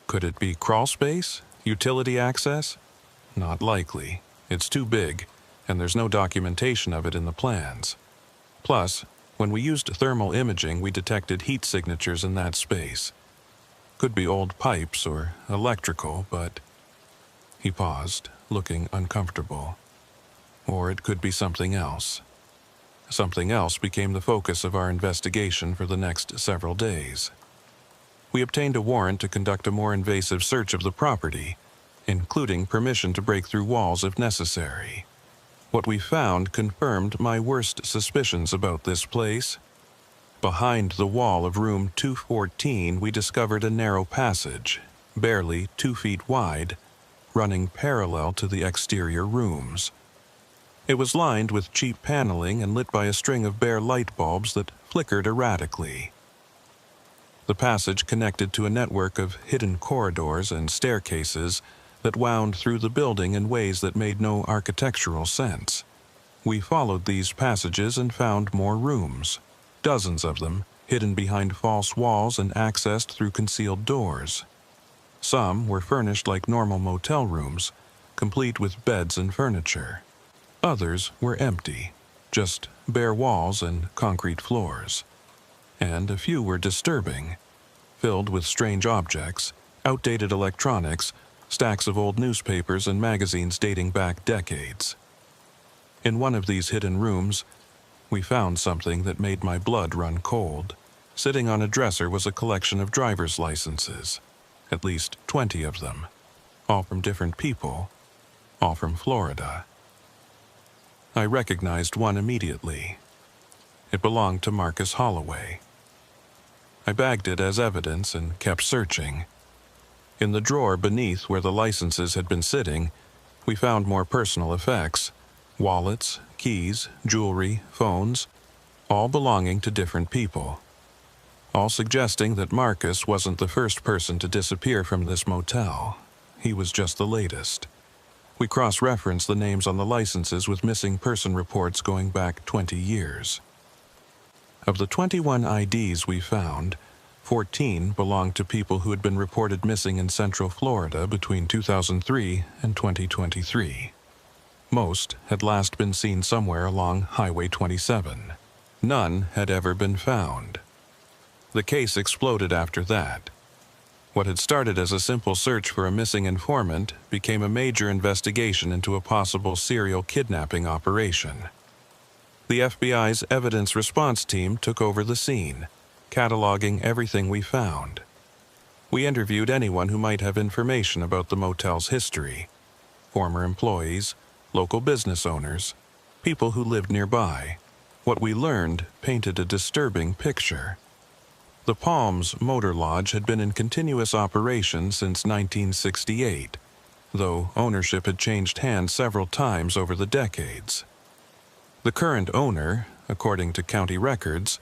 Could it be crawl space? Utility access? Not likely. It's too big, and there's no documentation of it in the plans. Plus, when we used thermal imaging, we detected heat signatures in that space. Could be old pipes or electrical, but..." He paused, looking uncomfortable. "Or it could be something else." Something else became the focus of our investigation for the next several days. We obtained a warrant to conduct a more invasive search of the property, including permission to break through walls if necessary. What we found confirmed my worst suspicions about this place. Behind the wall of room 214, we discovered a narrow passage, barely 2 feet wide, running parallel to the exterior rooms. It was lined with cheap paneling and lit by a string of bare light bulbs that flickered erratically. The passage connected to a network of hidden corridors and staircases that wound through the building in ways that made no architectural sense. We followed these passages and found more rooms, dozens of them, hidden behind false walls and accessed through concealed doors. Some were furnished like normal motel rooms, complete with beds and furniture. Others were empty, just bare walls and concrete floors. And a few were disturbing, filled with strange objects, outdated electronics, stacks of old newspapers and magazines dating back decades. In one of these hidden rooms, we found something that made my blood run cold. Sitting on a dresser was a collection of driver's licenses, at least 20 of them, all from different people, all from Florida. I recognized one immediately. It belonged to Marcus Holloway. I bagged it as evidence and kept searching. In the drawer beneath where the licenses had been sitting, we found more personal effects: wallets, keys, jewelry, phones, all belonging to different people. All suggesting that Marcus wasn't the first person to disappear from this motel. He was just the latest. We cross-referenced the names on the licenses with missing person reports going back 20 years. Of the 21 IDs we found, 14 belonged to people who had been reported missing in Central Florida between 2003 and 2023. Most had last been seen somewhere along Highway 27. None had ever been found. The case exploded after that. What had started as a simple search for a missing informant became a major investigation into a possible serial kidnapping operation. The FBI's evidence response team took over the scene, cataloging everything we found. We interviewed anyone who might have information about the motel's history: former employees, local business owners, people who lived nearby. What we learned painted a disturbing picture. The Palms Motor Lodge had been in continuous operation since 1968, though ownership had changed hands several times over the decades. The current owner, according to county records,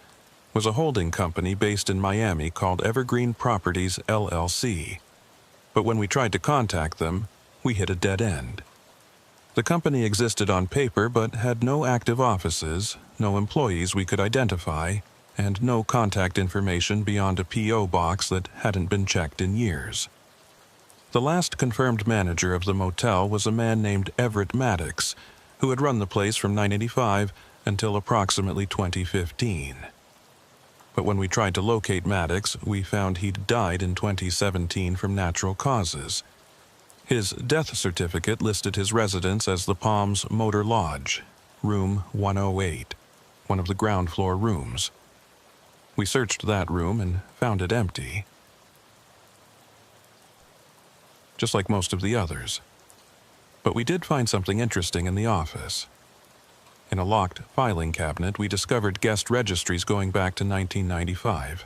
was a holding company based in Miami called Evergreen Properties, LLC. But when we tried to contact them, we hit a dead end. The company existed on paper but had no active offices, no employees we could identify, and no contact information beyond a P.O. box that hadn't been checked in years. The last confirmed manager of the motel was a man named Everett Maddox, who had run the place from 1985 until approximately 2015. But when we tried to locate Maddox, we found he'd died in 2017 from natural causes. His death certificate listed his residence as the Palms Motor Lodge, room 108, one of the ground floor rooms. We searched that room and found it empty, just like most of the others. But we did find something interesting in the office. In a locked filing cabinet, we discovered guest registries going back to 1995,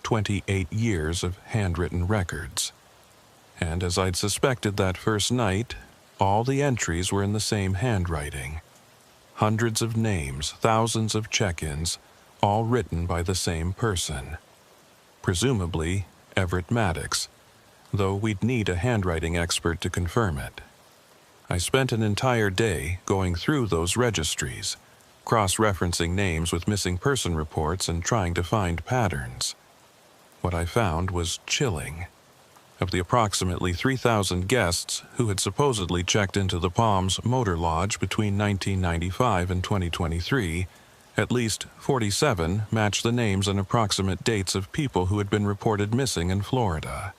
28 years of handwritten records. And as I'd suspected that first night, all the entries were in the same handwriting. Hundreds of names, thousands of check-ins, all written by the same person. Presumably Everett Maddox, though we'd need a handwriting expert to confirm it. I spent an entire day going through those registries, cross-referencing names with missing person reports and trying to find patterns. What I found was chilling. Of the approximately 3,000 guests who had supposedly checked into the Palms Motor Lodge between 1995 and 2023, at least 47 matched the names and approximate dates of people who had been reported missing in Florida.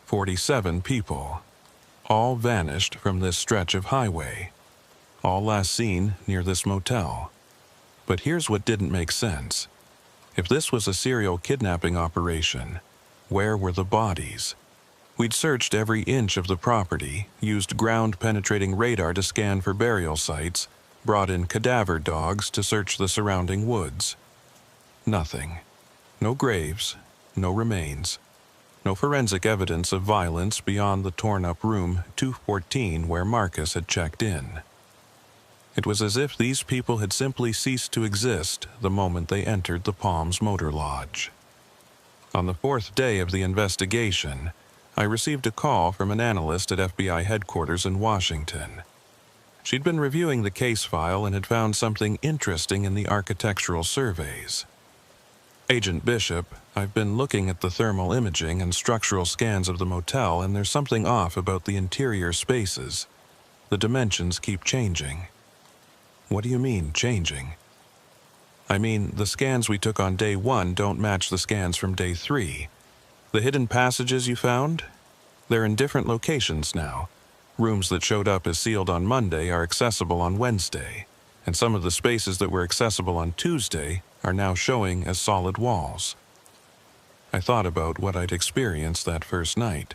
47 people. All vanished from this stretch of highway, all last seen near this motel. But here's what didn't make sense. If this was a serial kidnapping operation, where were the bodies? We'd searched every inch of the property, used ground-penetrating radar to scan for burial sites, brought in cadaver dogs to search the surrounding woods. Nothing. No graves, no remains. No forensic evidence of violence beyond the torn-up room 214 where Marcus had checked in. It was as if these people had simply ceased to exist the moment they entered the Palms Motor Lodge. On the fourth day of the investigation, I received a call from an analyst at FBI headquarters in Washington. She'd been reviewing the case file and had found something interesting in the architectural surveys. Agent Bishop, I've been looking at the thermal imaging and structural scans of the motel, and there's something off about the interior spaces. The dimensions keep changing. What do you mean, changing? I mean, the scans we took on day 1 don't match the scans from day 3. The hidden passages you found? They're in different locations now. Rooms that showed up as sealed on Monday are accessible on Wednesday, and some of the spaces that were accessible on Tuesday are now showing as solid walls. I thought about what I'd experienced that first night.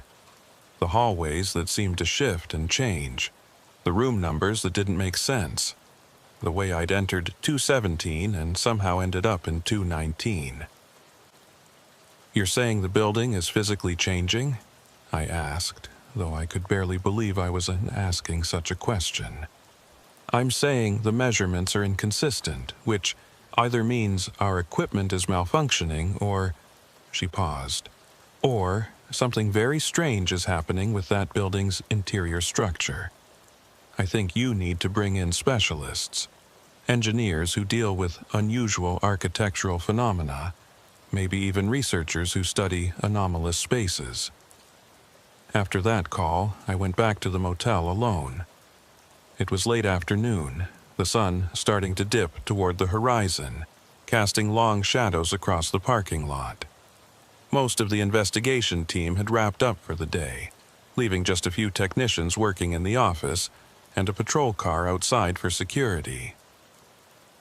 The hallways that seemed to shift and change. The room numbers that didn't make sense. The way I'd entered 217 and somehow ended up in 219. You're saying the building is physically changing? I asked, though I could barely believe I was asking such a question. I'm saying the measurements are inconsistent, which either means our equipment is malfunctioning or... She paused. Or something very strange is happening with that building's interior structure. I think you need to bring in specialists, engineers who deal with unusual architectural phenomena, maybe even researchers who study anomalous spaces. After that call, I went back to the motel alone. It was late afternoon, the sun starting to dip toward the horizon, casting long shadows across the parking lot. Most of the investigation team had wrapped up for the day, leaving just a few technicians working in the office and a patrol car outside for security.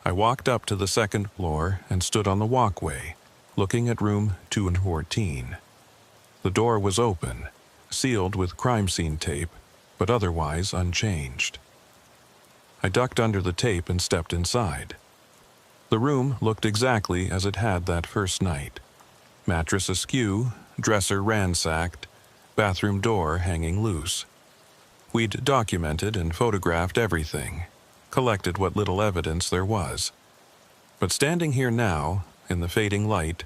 I walked up to the second floor and stood on the walkway, looking at room 214. The door was open, sealed with crime scene tape, but otherwise unchanged. I ducked under the tape and stepped inside. The room looked exactly as it had that first night. Mattress askew, dresser ransacked, bathroom door hanging loose. We'd documented and photographed everything, collected what little evidence there was. But standing here now, in the fading light,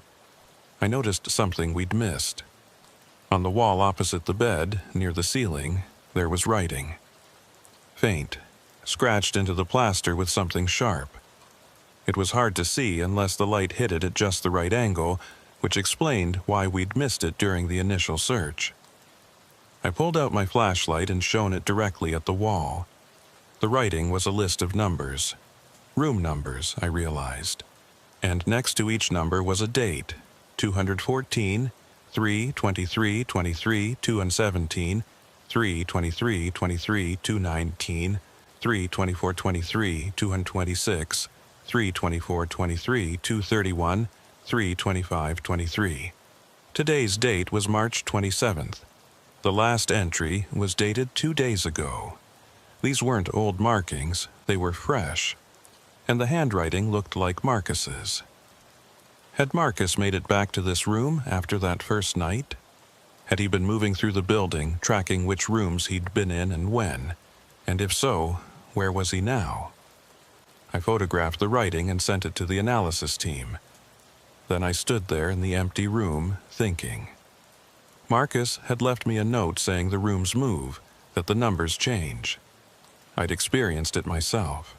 I noticed something we'd missed. On the wall opposite the bed, near the ceiling, there was writing. Faint, scratched into the plaster with something sharp. It was hard to see unless the light hit it at just the right angle, which explained why we'd missed it during the initial search. I pulled out my flashlight and shone it directly at the wall. The writing was a list of numbers. Room numbers, I realized. And next to each number was a date, 214, 3/23/23, 2/17, 3/23/23, 2/19, 3/24/23, 226, 3/24/23, 2/31, 3/25/23. Today's date was March 27th. The last entry was dated 2 days ago. These weren't old markings, they were fresh. And the handwriting looked like Marcus's. Had Marcus made it back to this room after that first night? Had he been moving through the building, tracking which rooms he'd been in and when? And if so, where was he now? I photographed the writing and sent it to the analysis team. Then I stood there in the empty room, thinking. Marcus had left me a note saying the rooms move, that the numbers change. I'd experienced it myself.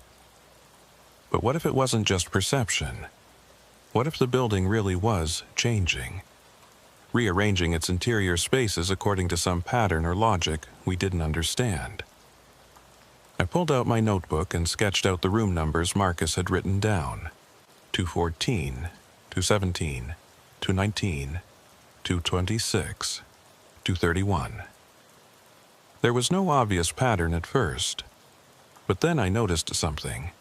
But what if it wasn't just perception? What if the building really was changing? Rearranging its interior spaces according to some pattern or logic we didn't understand. I pulled out my notebook and sketched out the room numbers Marcus had written down. 214, 217, 219, 226, 231. There was no obvious pattern at first. But then I noticed something.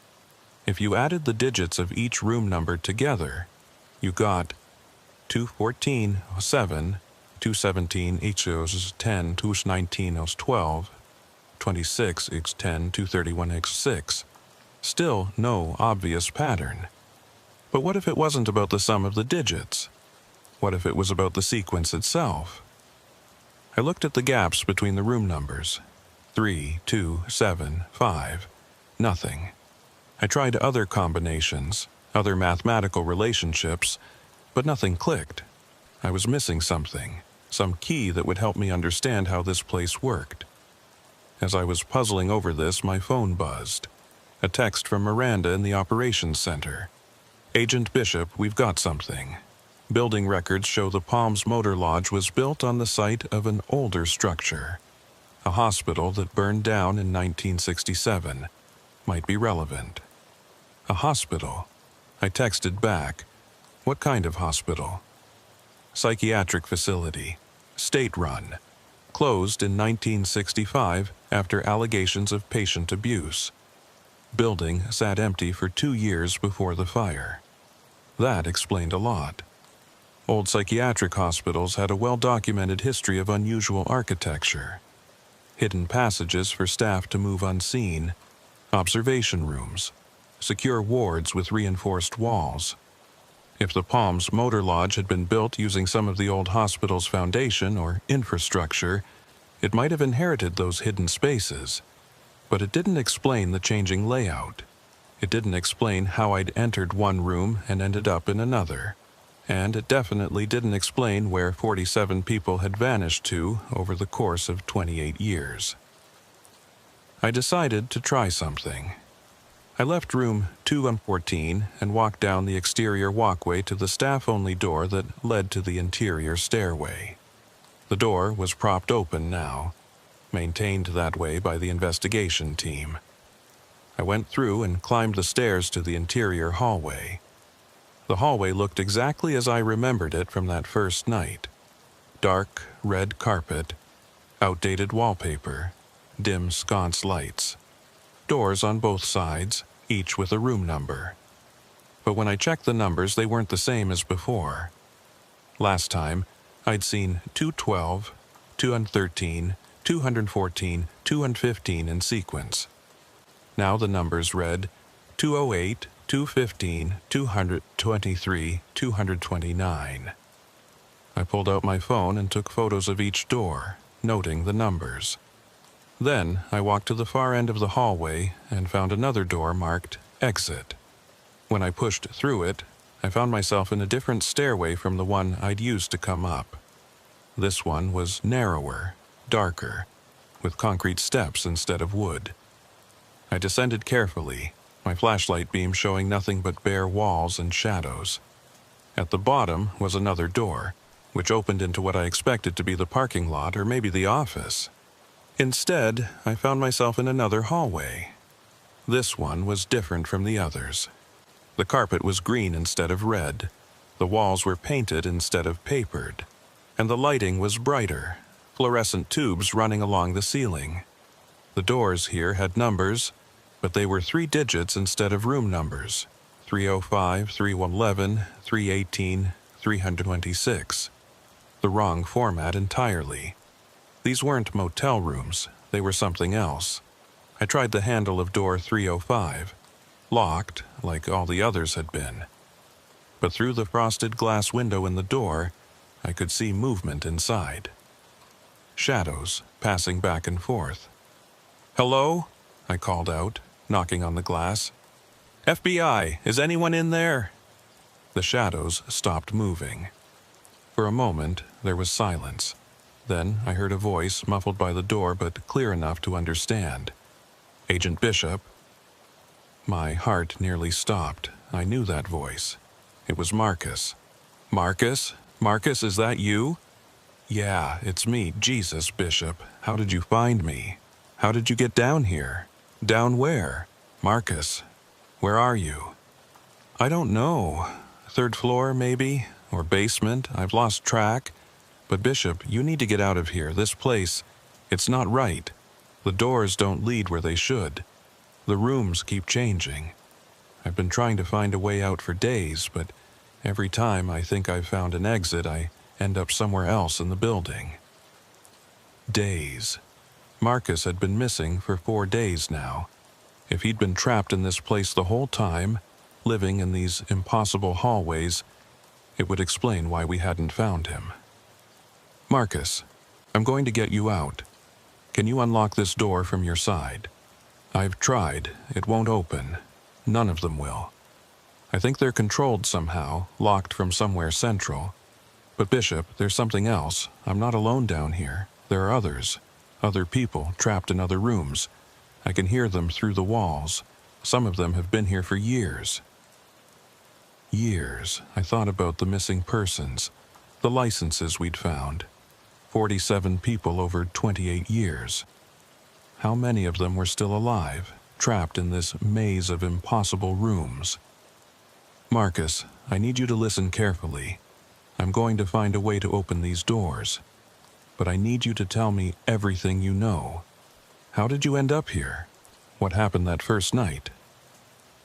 If you added the digits of each room number together, you got 214 is 7, 217 is 10, 219 is 12, 26 is 10, 231 is 6. Still no obvious pattern. But what if it wasn't about the sum of the digits? What if it was about the sequence itself? I looked at the gaps between the room numbers. 3, 2, 7, 5. Nothing. I tried other combinations, other mathematical relationships, but nothing clicked. I was missing something, some key that would help me understand how this place worked. As I was puzzling over this, my phone buzzed. A text from Miranda in the operations center. Agent Bishop, we've got something. Building records show the Palms Motor Lodge was built on the site of an older structure. A hospital that burned down in 1967 might be relevant. A hospital. I texted back. What kind of hospital? Psychiatric facility. State-run. Closed in 1965 after allegations of patient abuse. Building sat empty for 2 years before the fire. That explained a lot. Old psychiatric hospitals had a well-documented history of unusual architecture. Hidden passages for staff to move unseen, observation rooms, secure wards with reinforced walls. If the Palms Motor Lodge had been built using some of the old hospital's foundation or infrastructure, it might have inherited those hidden spaces. But it didn't explain the changing layout. It didn't explain how I'd entered one room and ended up in another. And it definitely didn't explain where 47 people had vanished to over the course of 28 years. I decided to try something. I left room 214 and walked down the exterior walkway to the staff-only door that led to the interior stairway. The door was propped open now, maintained that way by the investigation team. I went through and climbed the stairs to the interior hallway. The hallway looked exactly as I remembered it from that first night. Dark red carpet, outdated wallpaper, dim sconce lights. Doors on both sides, each with a room number. But when I checked the numbers, they weren't the same as before. Last time, I'd seen 212, 213, 214, 215 in sequence. Now the numbers read 208, 215, 223, 229. I pulled out my phone and took photos of each door, noting the numbers. Then I walked to the far end of the hallway and found another door marked Exit. When I pushed through it, I found myself in a different stairway from the one I'd used to come up. This one was narrower, darker, with concrete steps instead of wood. I descended carefully, my flashlight beam showing nothing but bare walls and shadows. At the bottom was another door, which opened into what I expected to be the parking lot or maybe the office. Instead, I found myself in another hallway. This one was different from the others. The carpet was green instead of red, the walls were painted instead of papered, and the lighting was brighter, fluorescent tubes running along the ceiling. The doors here had numbers, but they were 3 digits instead of room numbers: 305, 311, 318, 326. The wrong format entirely. These weren't motel rooms, they were something else. I tried the handle of door 305, locked like all the others had been. But through the frosted glass window in the door, I could see movement inside. Shadows passing back and forth. "Hello?" I called out, knocking on the glass. "FBI, is anyone in there?" The shadows stopped moving. For a moment, there was silence. Then I heard a voice muffled by the door but clear enough to understand. "Agent Bishop." My heart nearly stopped. I knew that voice. It was Marcus. "Marcus? Marcus, is that you?" "Yeah, it's me, Jesus, Bishop. How did you find me? How did you get down here? Down where? Marcus, where are you?" "I don't know. 3rd floor, maybe? Or basement? I've lost track. But Bishop, you need to get out of here. This place, it's not right. The doors don't lead where they should. The rooms keep changing. I've been trying to find a way out for days, but every time I think I've found an exit, I end up somewhere else in the building." Days. Marcus had been missing for 4 days now. If he'd been trapped in this place the whole time, living in these impossible hallways, it would explain why we hadn't found him. "Marcus, I'm going to get you out. Can you unlock this door from your side?" "I've tried. It won't open. None of them will. I think they're controlled somehow, locked from somewhere central. But Bishop, there's something else. I'm not alone down here. There are others. Other people trapped in other rooms. I can hear them through the walls. Some of them have been here for years." Years. I thought about the missing persons, the licenses we'd found. 47 people over 28 years. How many of them were still alive, trapped in this maze of impossible rooms? "Marcus, I need you to listen carefully. I'm going to find a way to open these doors. But I need you to tell me everything you know. How did you end up here? What happened that first night?"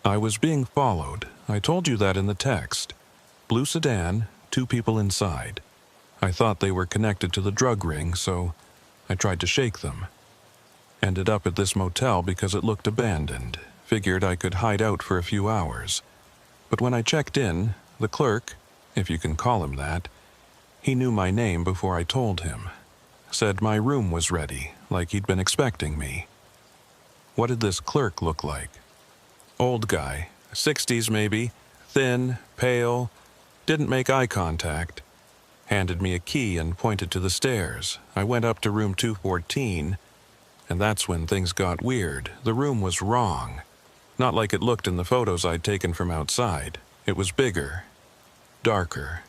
"I was being followed. I told you that in the text. Blue sedan, 2 people inside. I thought they were connected to the drug ring, so I tried to shake them. Ended up at this motel because it looked abandoned. Figured I could hide out for a few hours. But when I checked in, the clerk, if you can call him that, he knew my name before I told him. Said my room was ready, like he'd been expecting me." "What did this clerk look like?" "Old guy, 60s maybe, thin, pale, didn't make eye contact. Handed me a key and pointed to the stairs. I went up to room 214. And that's when things got weird. The room was wrong. Not like it looked in the photos I'd taken from outside. It was bigger, darker,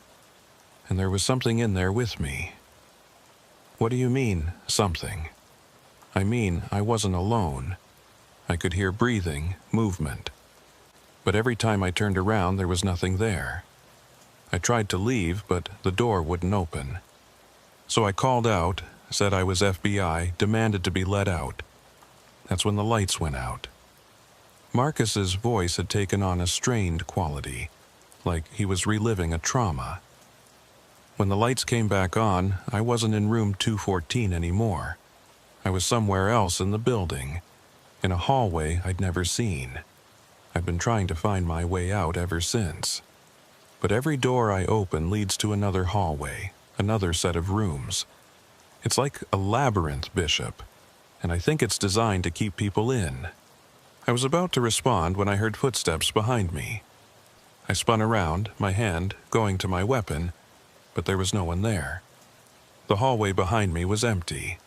and there was something in there with me. What do you mean, something? I mean, I wasn't alone. I could hear breathing, movement. But every time I turned around, there was nothing there. I tried to leave, but the door wouldn't open. So I called out, said I was FBI, demanded to be let out. That's when the lights went out. Marcus's voice had taken on a strained quality, like he was reliving a trauma. When the lights came back on, I wasn't in room 214 anymore. I was somewhere else in the building, in a hallway I'd never seen. I'd been trying to find my way out ever since. But every door I open leads to another hallway, another set of rooms. It's like a labyrinth, Bishop, and I think it's designed to keep people in. I was about to respond when I heard footsteps behind me. I spun around, my hand going to my weapon, but there was no one there. The hallway behind me was empty,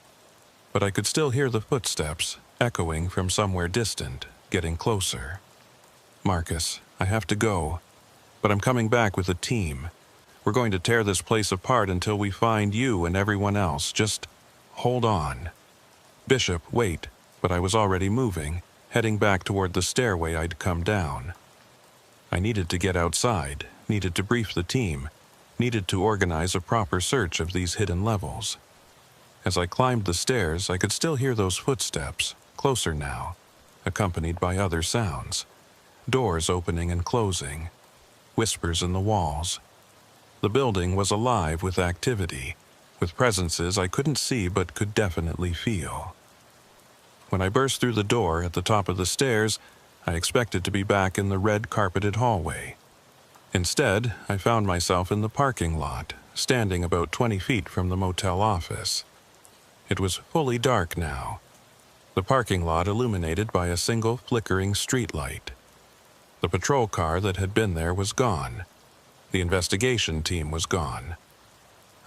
but I could still hear the footsteps echoing from somewhere distant, getting closer. Marcus, I have to go, but I'm coming back with a team. We're going to tear this place apart until we find you and everyone else. Just hold on. Bishop, wait, but I was already moving, heading back toward the stairway I'd come down. I needed to get outside, needed to brief the team, needed to organize a proper search of these hidden levels. As I climbed the stairs, I could still hear those footsteps, closer now, accompanied by other sounds. Doors opening and closing, whispers in the walls. The building was alive with activity, with presences I couldn't see but could definitely feel. When I burst through the door at the top of the stairs, I expected to be back in the red-carpeted hallway. Instead, I found myself in the parking lot, standing about 20 feet from the motel office. It was fully dark now, the parking lot illuminated by a single flickering streetlight. The patrol car that had been there was gone. The investigation team was gone.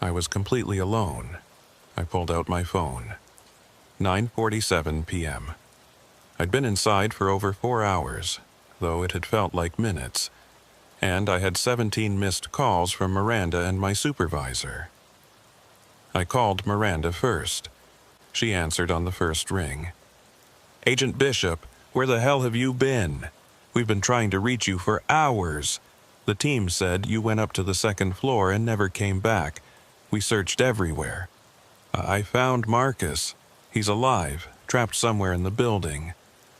I was completely alone. I pulled out my phone. 9:47 p.m. I'd been inside for over 4 hours, though it had felt like minutes, and I had 17 missed calls from Miranda and my supervisor. I called Miranda first. She answered on the first ring. "Agent Bishop, where the hell have you been? We've been trying to reach you for hours. The team said you went up to the second floor and never came back. We searched everywhere. I found Marcus. He's alive, trapped somewhere in the building.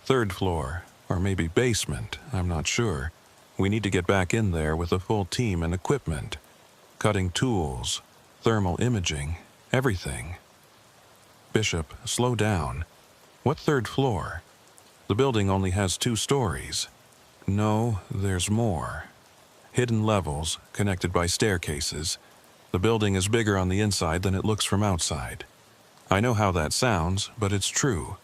Third floor, or maybe basement, I'm not sure. We need to get back in there with a full team and equipment. Cutting tools, thermal imaging, everything." "Bishop, slow down. What third floor? The building only has 2 stories. No, there's more. Hidden levels, connected by staircases. The building is bigger on the inside than it looks from outside. I know how that sounds, but it's true.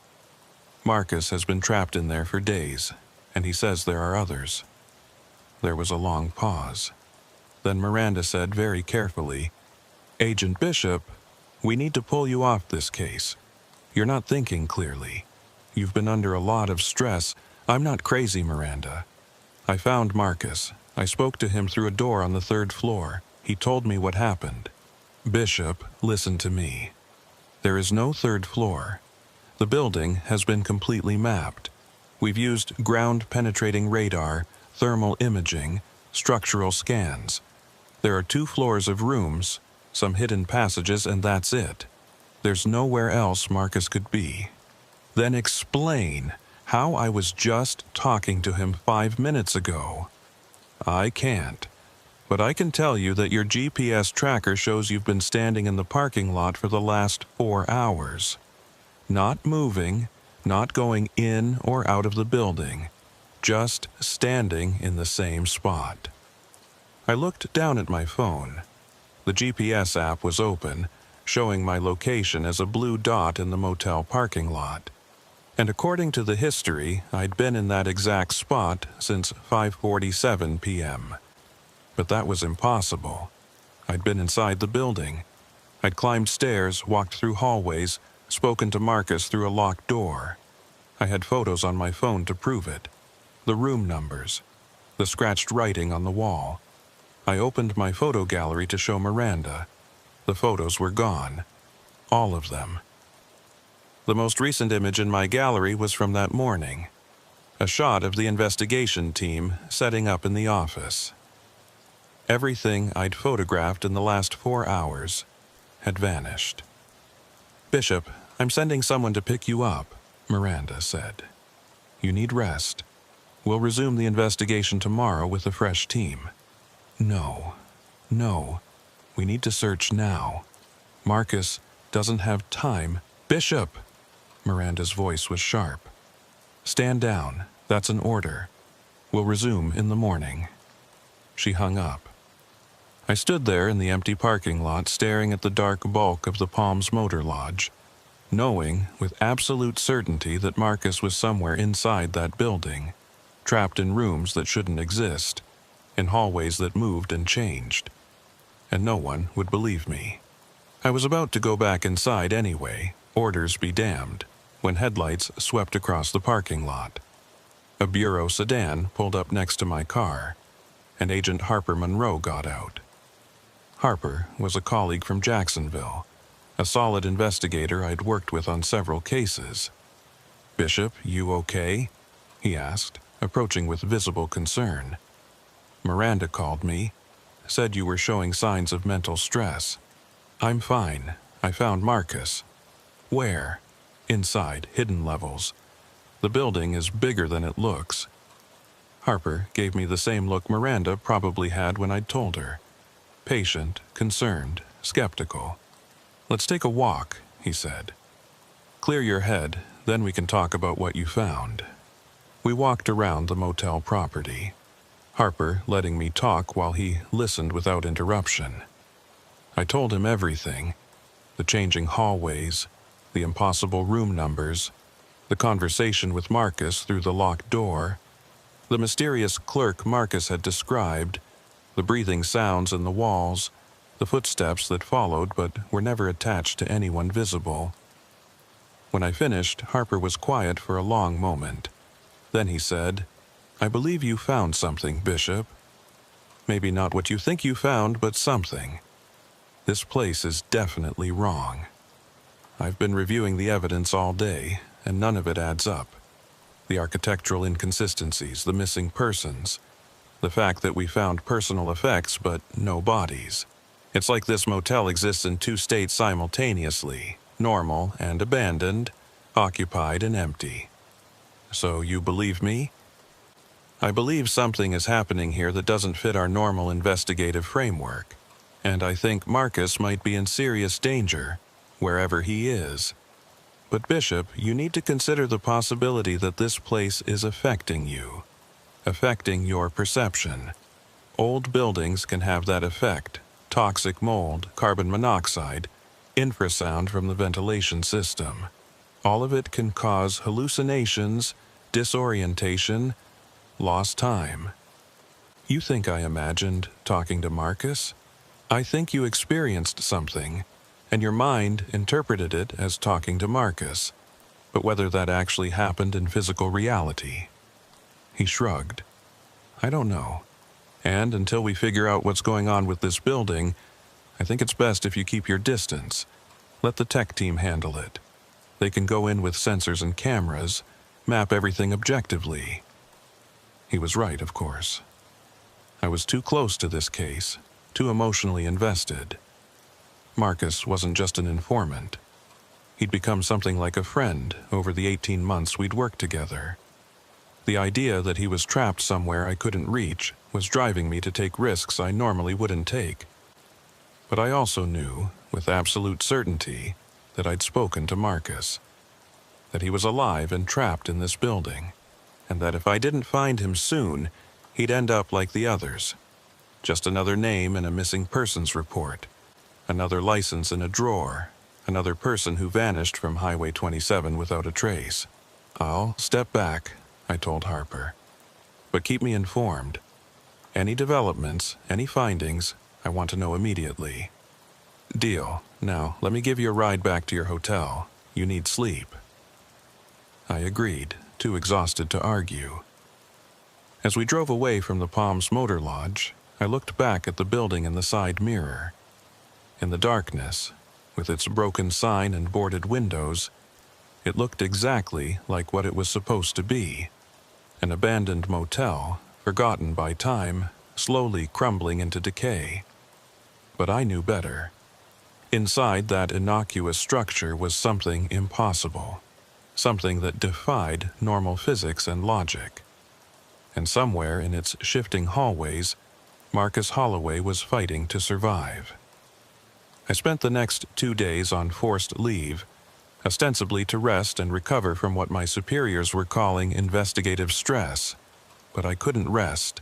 Marcus has been trapped in there for days, and he says there are others." There was a long pause. Then Miranda said very carefully, "Agent Bishop, we need to pull you off this case. You're not thinking clearly. You've been under a lot of stress. I'm not crazy, Miranda. I found Marcus. I spoke to him through a door on the 3rd floor. He told me what happened. Bishop, listen to me. There is no 3rd floor. The building has been completely mapped. We've used ground-penetrating radar, thermal imaging, structural scans. There are 2 floors of rooms, some hidden passages, and that's it. There's nowhere else Marcus could be. Then explain how I was just talking to him 5 minutes ago. I can't, but I can tell you that your GPS tracker shows you've been standing in the parking lot for the last 4 hours. Not moving, not going in or out of the building, just standing in the same spot." I looked down at my phone. The GPS app was open, showing my location as a blue dot in the motel parking lot. And according to the history, I'd been in that exact spot since 5:47 p.m. But that was impossible. I'd been inside the building. I'd climbed stairs, walked through hallways, spoken to Marcus through a locked door. I had photos on my phone to prove it. The room numbers, the scratched writing on the wall. I opened my photo gallery to show Miranda. The photos were gone. All of them. The most recent image in my gallery was from that morning. A shot of the investigation team setting up in the office. Everything I'd photographed in the last 4 hours had vanished. "Bishop, I'm sending someone to pick you up," Miranda said. "You need rest. We'll resume the investigation tomorrow with a fresh team." No. We need to search now. Marcus doesn't have time. "Bishop!" Miranda's voice was sharp. "Stand down. That's an order. We'll resume in the morning." She hung up. I stood there in the empty parking lot staring at the dark bulk of the Palms Motor Lodge, knowing with absolute certainty that Marcus was somewhere inside that building, trapped in rooms that shouldn't exist, in hallways that moved and changed. And no one would believe me. I was about to go back inside anyway, orders be damned, when headlights swept across the parking lot. A Bureau sedan pulled up next to my car, and Agent Harper Monroe got out. Harper was a colleague from Jacksonville, a solid investigator I'd worked with on several cases. "Bishop, you okay?" he asked, approaching with visible concern. "Miranda called me, said you were showing signs of mental stress." "I'm fine. I found Marcus." "Where?" "Inside, hidden levels. The building is bigger than it looks." Harper gave me the same look Miranda probably had when I'd told her. Patient, concerned, skeptical. "Let's take a walk," he said. "Clear your head, then we can talk about what you found." We walked around the motel property, Harper letting me talk while he listened without interruption. I told him everything: the changing hallways, the impossible room numbers, the conversation with Marcus through the locked door, the mysterious clerk Marcus had described, the breathing sounds in the walls, the footsteps that followed but were never attached to anyone visible. When I finished, Harper was quiet for a long moment. Then he said, "I believe you found something, Bishop. Maybe not what you think you found, but something. This place is definitely wrong. I've been reviewing the evidence all day, and none of it adds up. The architectural inconsistencies, the missing persons, the fact that we found personal effects but no bodies. It's like this motel exists in 2 states simultaneously, normal and abandoned, occupied and empty. So you believe me?" "I believe something is happening here that doesn't fit our normal investigative framework, and I think Marcus might be in serious danger, wherever he is. But Bishop, you need to consider the possibility that this place is affecting you, affecting your perception. Old buildings can have that effect: toxic mold, carbon monoxide, infrasound from the ventilation system. All of it can cause hallucinations, disorientation, lost time. You think I imagined talking to Marcus? I think you experienced something, and your mind interpreted it as talking to Marcus. But whether that actually happened in physical reality..." He shrugged. "I don't know. And until we figure out what's going on with this building, I think it's best if you keep your distance. Let the tech team handle it. They can go in with sensors and cameras, map everything objectively." He was right, of course. I was too close to this case, too emotionally invested. Marcus wasn't just an informant. He'd become something like a friend over the 18 months we'd worked together. The idea that he was trapped somewhere I couldn't reach was driving me to take risks I normally wouldn't take. But I also knew, with absolute certainty, that I'd spoken to Marcus, that he was alive and trapped in this building, and that if I didn't find him soon, he'd end up like the others. Just another name in a missing persons report, another license in a drawer, another person who vanished from Highway 27 without a trace. "I'll step back," I told Harper. "But keep me informed. Any developments, any findings, I want to know immediately." "Deal. Now, let me give you a ride back to your hotel. You need sleep." I agreed, too exhausted to argue. As we drove away from the Palms Motor Lodge, I looked back at the building in the side mirror. In the darkness, with its broken sign and boarded windows, it looked exactly like what it was supposed to be: an abandoned motel, forgotten by time, slowly crumbling into decay. But I knew better. Inside that innocuous structure was something impossible, something that defied normal physics and logic. And somewhere in its shifting hallways, Marcus Holloway was fighting to survive. I spent the next 2 days on forced leave, ostensibly to rest and recover from what my superiors were calling investigative stress. But I couldn't rest.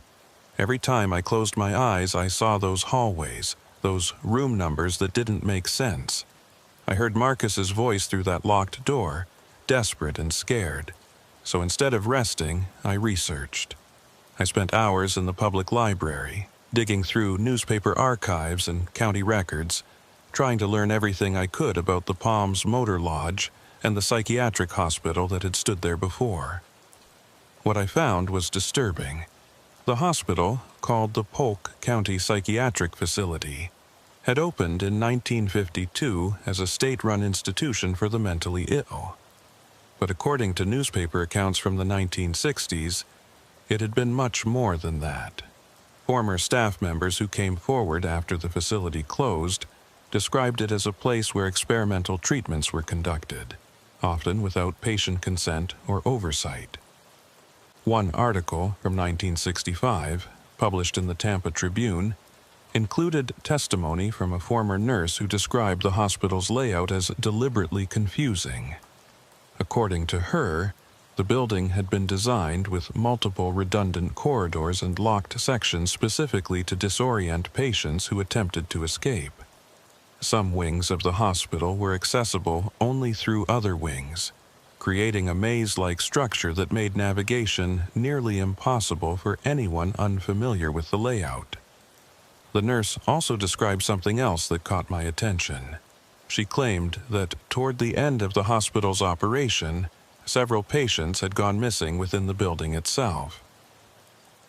Every time I closed my eyes, I saw those hallways, those room numbers that didn't make sense. I heard Marcus's voice through that locked door, desperate and scared. So instead of resting, I researched. I spent hours in the public library, digging through newspaper archives and county records, trying to learn everything I could about the Palms Motor Lodge and the psychiatric hospital that had stood there before. What I found was disturbing. The hospital, called the Polk County Psychiatric Facility, had opened in 1952 as a state-run institution for the mentally ill. But according to newspaper accounts from the 1960s, it had been much more than that. Former staff members who came forward after the facility closed described it as a place where experimental treatments were conducted, often without patient consent or oversight. One article from 1965, published in the Tampa Tribune, included testimony from a former nurse who described the hospital's layout as deliberately confusing. According to her, the building had been designed with multiple redundant corridors and locked sections specifically to disorient patients who attempted to escape. Some wings of the hospital were accessible only through other wings, creating a maze-like structure that made navigation nearly impossible for anyone unfamiliar with the layout. The nurse also described something else that caught my attention. She claimed that toward the end of the hospital's operation, several patients had gone missing within the building itself.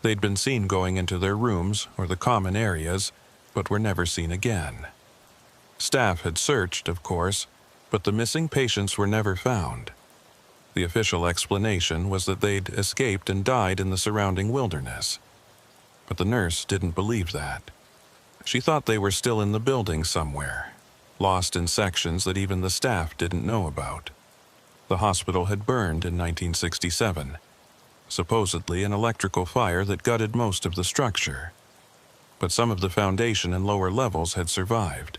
They'd been seen going into their rooms or the common areas, but were never seen again. Staff had searched, of course, but the missing patients were never found. The official explanation was that they'd escaped and died in the surrounding wilderness. But the nurse didn't believe that. She thought they were still in the building somewhere, lost in sections that even the staff didn't know about. The hospital had burned in 1967, supposedly an electrical fire that gutted most of the structure. But some of the foundation and lower levels had survived.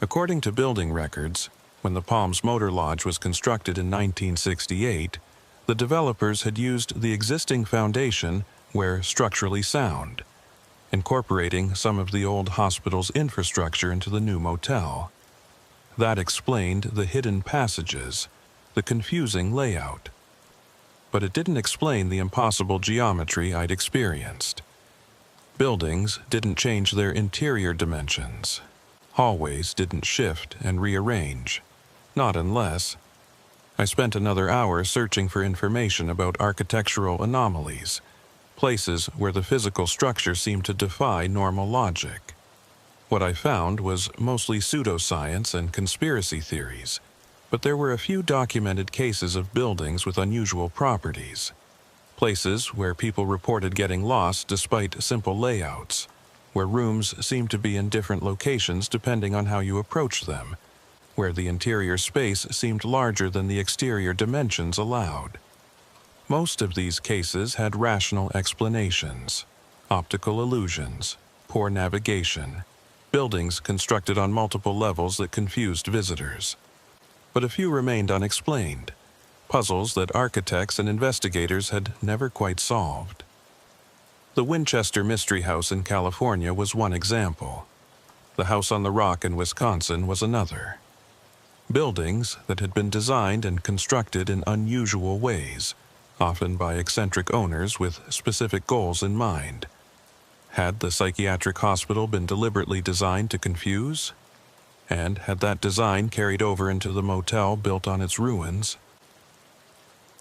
According to building records, when the Palms Motor Lodge was constructed in 1968, the developers had used the existing foundation where structurally sound, incorporating some of the old hospital's infrastructure into the new motel. That explained the hidden passages, the confusing layout. But it didn't explain the impossible geometry I'd experienced. Buildings didn't change their interior dimensions. Hallways didn't shift and rearrange. Not unless. I spent another hour searching for information about architectural anomalies, places where the physical structure seemed to defy normal logic. What I found was mostly pseudoscience and conspiracy theories, but there were a few documented cases of buildings with unusual properties. Places where people reported getting lost despite simple layouts, where rooms seemed to be in different locations depending on how you approached them, where the interior space seemed larger than the exterior dimensions allowed. Most of these cases had rational explanations: optical illusions, poor navigation, buildings constructed on multiple levels that confused visitors. But a few remained unexplained, puzzles that architects and investigators had never quite solved. The Winchester Mystery House in California was one example. The House on the Rock in Wisconsin was another. Buildings that had been designed and constructed in unusual ways, often by eccentric owners with specific goals in mind. Had the psychiatric hospital been deliberately designed to confuse? And had that design carried over into the motel built on its ruins?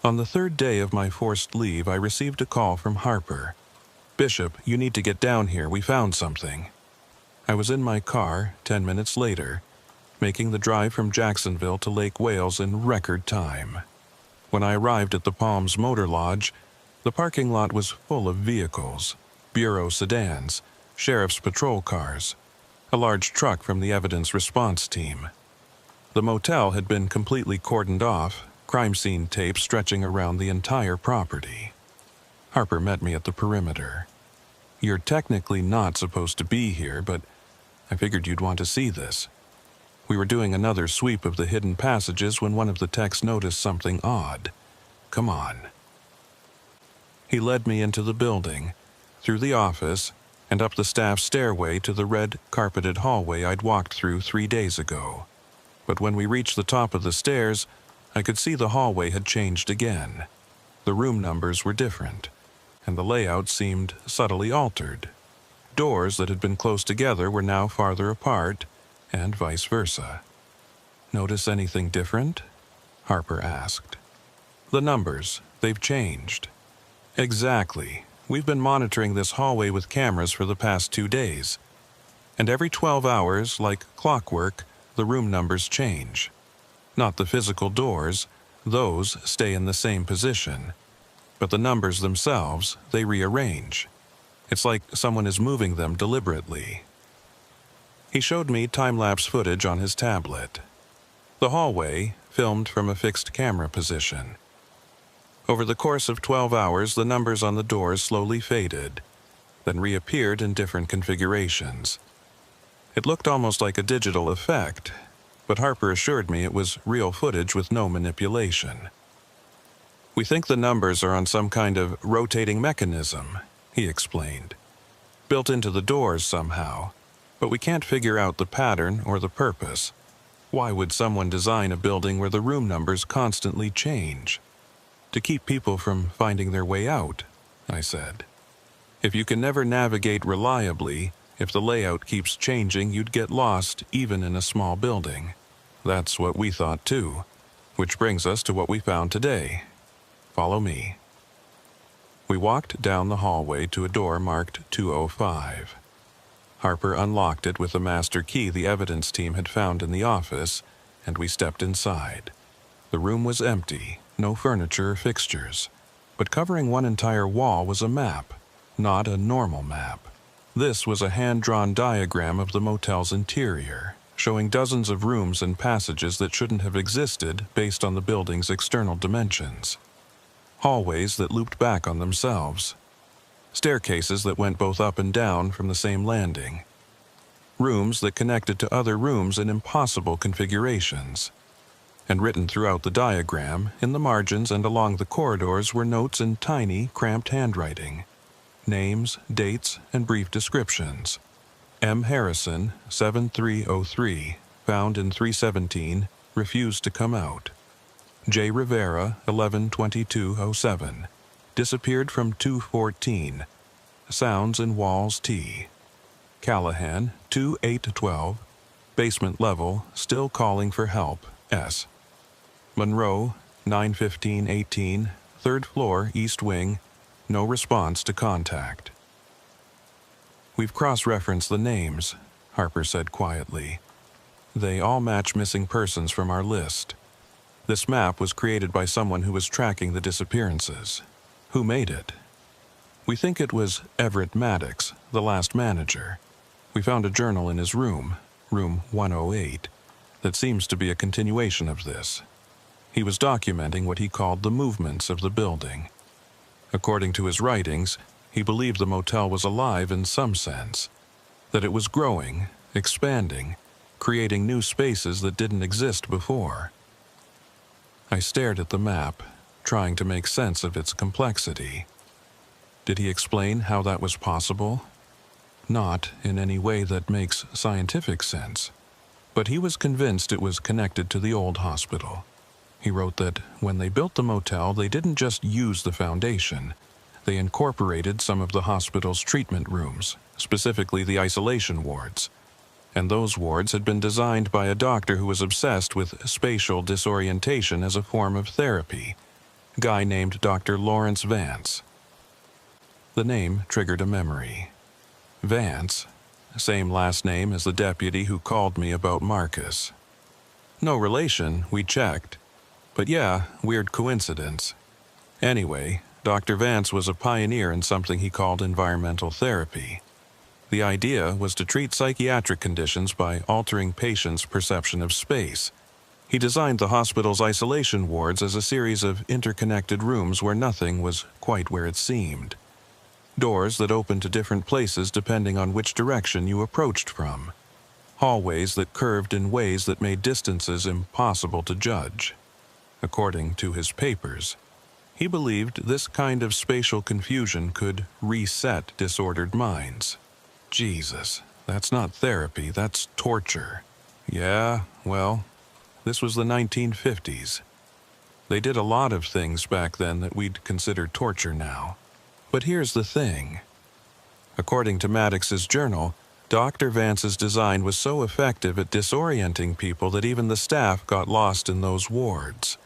On the third day of my forced leave, I received a call from Harper. "Bishop, you need to get down here. We found something." I was in my car 10 minutes later, making the drive from Jacksonville to Lake Wales in record time. When I arrived at the Palms Motor Lodge, the parking lot was full of vehicles, bureau sedans, sheriff's patrol cars, a large truck from the evidence response team. The motel had been completely cordoned off, crime scene tape stretching around the entire property. Harper met me at the perimeter. "You're technically not supposed to be here, but I figured you'd want to see this." We were doing another sweep of the hidden passages when one of the techs noticed something odd. "Come on." He led me into the building, through the office, and up the staff stairway to the red, carpeted hallway I'd walked through 3 days ago. But when we reached the top of the stairs, I could see the hallway had changed again. The room numbers were different, and the layout seemed subtly altered. Doors that had been close together were now farther apart, and vice versa. "Notice anything different?" Harper asked. "The numbers, they've changed." "Exactly. We've been monitoring this hallway with cameras for the past 2 days. And every 12 hours, like clockwork, the room numbers change. Not the physical doors, those stay in the same position. But the numbers themselves, they rearrange. It's like someone is moving them deliberately." He showed me time-lapse footage on his tablet. The hallway, filmed from a fixed camera position. Over the course of 12 hours, the numbers on the doors slowly faded, then reappeared in different configurations. It looked almost like a digital effect, but Harper assured me it was real footage with no manipulation. "We think the numbers are on some kind of rotating mechanism," he explained. "Built into the doors somehow, but we can't figure out the pattern or the purpose. Why would someone design a building where the room numbers constantly change?" "To keep people from finding their way out," I said. "If you can never navigate reliably, if the layout keeps changing, you'd get lost even in a small building." That's what we thought too, which brings us to what we found today. Follow me. We walked down the hallway to a door marked 205. Harper unlocked it with a master key the evidence team had found in the office, and we stepped inside. The room was empty, no furniture or fixtures, but covering one entire wall was a map, not a normal map. This was a hand-drawn diagram of the motel's interior, showing dozens of rooms and passages that shouldn't have existed based on the building's external dimensions. Hallways that looped back on themselves. Staircases that went both up and down from the same landing. Rooms that connected to other rooms in impossible configurations. And written throughout the diagram, in the margins and along the corridors, were notes in tiny, cramped handwriting. Names, dates, and brief descriptions. M. Harrison, 7303, found in 317, refused to come out. J. Rivera, 112207, disappeared from 214, sounds in walls T. Callahan, 2812, basement level, still calling for help, S. Monroe, 91518, third floor, east wing, no response to contact. "We've cross-referenced the names," Harper said quietly. "They all match missing persons from our list. This map was created by someone who was tracking the disappearances. Who made it? We think it was Everett Maddox, the last manager. We found a journal in his room, room 108, that seems to be a continuation of this. He was documenting what he called the movements of the building. According to his writings, he believed the motel was alive in some sense, that it was growing, expanding, creating new spaces that didn't exist before." I stared at the map, trying to make sense of its complexity. Did he explain how that was possible? Not in any way that makes scientific sense, but he was convinced it was connected to the old hospital. He wrote that when they built the motel, they didn't just use the foundation. They incorporated some of the hospital's treatment rooms, specifically the isolation wards. and those wards had been designed by a doctor who was obsessed with spatial disorientation as a form of therapy, a guy named Dr. Lawrence Vance. The name triggered a memory. Vance, same last name as the deputy who called me about Marcus. No relation, we checked. But yeah, weird coincidence. Anyway, Dr. Vance was a pioneer in something he called environmental therapy. The idea was to treat psychiatric conditions by altering patients' perception of space. He designed the hospital's isolation wards as a series of interconnected rooms where nothing was quite where it seemed. Doors that opened to different places depending on which direction you approached from. Hallways that curved in ways that made distances impossible to judge. According to his papers, he believed this kind of spatial confusion could reset disordered minds. Jesus, that's not therapy, that's torture. Yeah, well, this was the 1950s. They did a lot of things back then that we'd consider torture now. But here's the thing. According to Maddox's journal, Dr. Vance's design was so effective at disorienting people that even the staff got lost in those wards.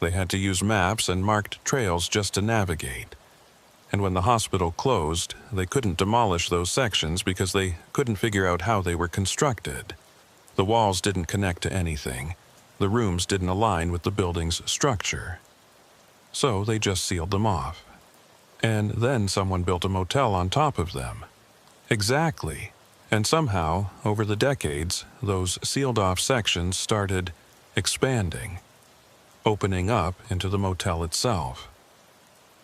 They had to use maps and marked trails just to navigate. And when the hospital closed, they couldn't demolish those sections because they couldn't figure out how they were constructed. The walls didn't connect to anything. The rooms didn't align with the building's structure. So they just sealed them off. And then someone built a motel on top of them. Exactly. And somehow, over the decades, those sealed-off sections started expanding, opening up into the motel itself.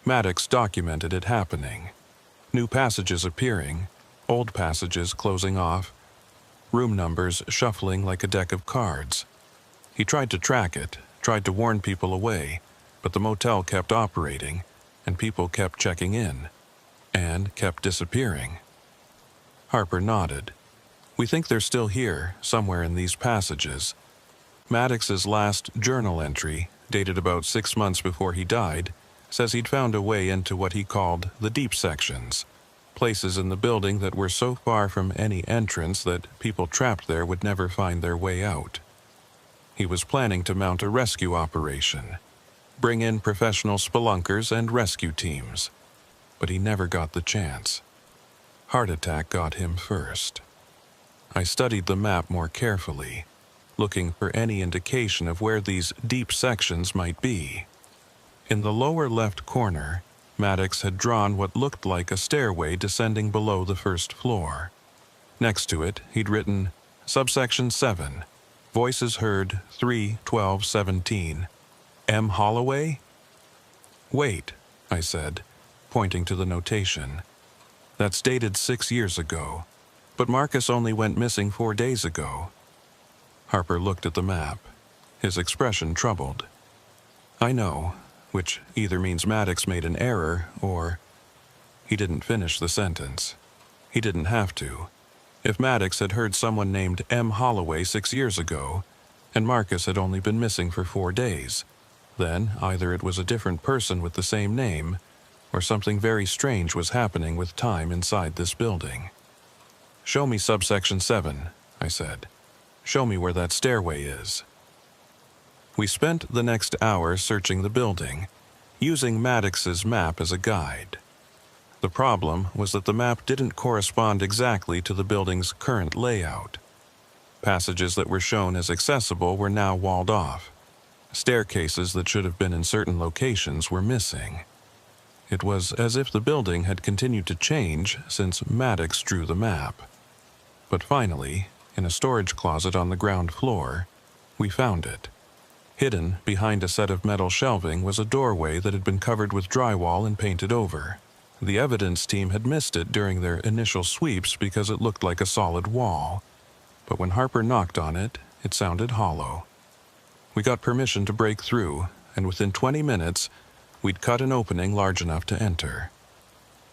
Maddox documented it happening. New passages appearing, old passages closing off, room numbers shuffling like a deck of cards. He tried to track it, tried to warn people away, but the motel kept operating, and people kept checking in, and kept disappearing. Harper nodded. We think they're still here, somewhere in these passages. Maddox's last journal entry, dated about 6 months before he died, says he'd found a way into what he called the deep sections, places in the building that were so far from any entrance that people trapped there would never find their way out. He was planning to mount a rescue operation, bring in professional spelunkers and rescue teams, but he never got the chance. Heart attack got him first. I studied the map more carefully, looking for any indication of where these deep sections might be. In the lower left corner, Maddox had drawn what looked like a stairway descending below the first floor. Next to it, he'd written, Subsection 7, Voices heard 3-12-17. M. Holloway? Wait, I said, pointing to the notation. That's dated 6 years ago, but Marcus only went missing 4 days ago. Harper looked at the map, his expression troubled. I know, which either means Maddox made an error or... He didn't finish the sentence. He didn't have to. If Maddox had heard someone named M. Holloway 6 years ago, and Marcus had only been missing for 4 days, then either it was a different person with the same name, or something very strange was happening with time inside this building. Show me subsection 7, I said. Show me where that stairway is. We spent the next hour searching the building, using Maddox's map as a guide. The problem was that the map didn't correspond exactly to the building's current layout. Passages that were shown as accessible were now walled off. Staircases that should have been in certain locations were missing. It was as if the building had continued to change since Maddox drew the map. But finally, in a storage closet on the ground floor, we found it. Hidden behind a set of metal shelving was a doorway that had been covered with drywall and painted over. The evidence team had missed it during their initial sweeps because it looked like a solid wall. But when Harper knocked on it, it sounded hollow. We got permission to break through, and within 20 minutes, we'd cut an opening large enough to enter.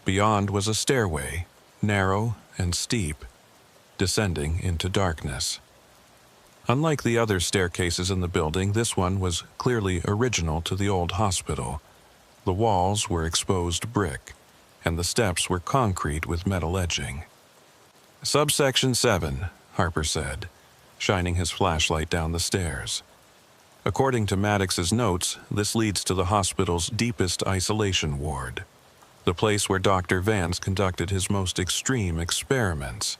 Beyond was a stairway, narrow and steep, descending into darkness. Unlike the other staircases in the building, this one was clearly original to the old hospital. The walls were exposed brick, and the steps were concrete with metal edging. Subsection 7, Harper said, shining his flashlight down the stairs. According to Maddox's notes, this leads to the hospital's deepest isolation ward, the place where Dr. Vance conducted his most extreme experiments.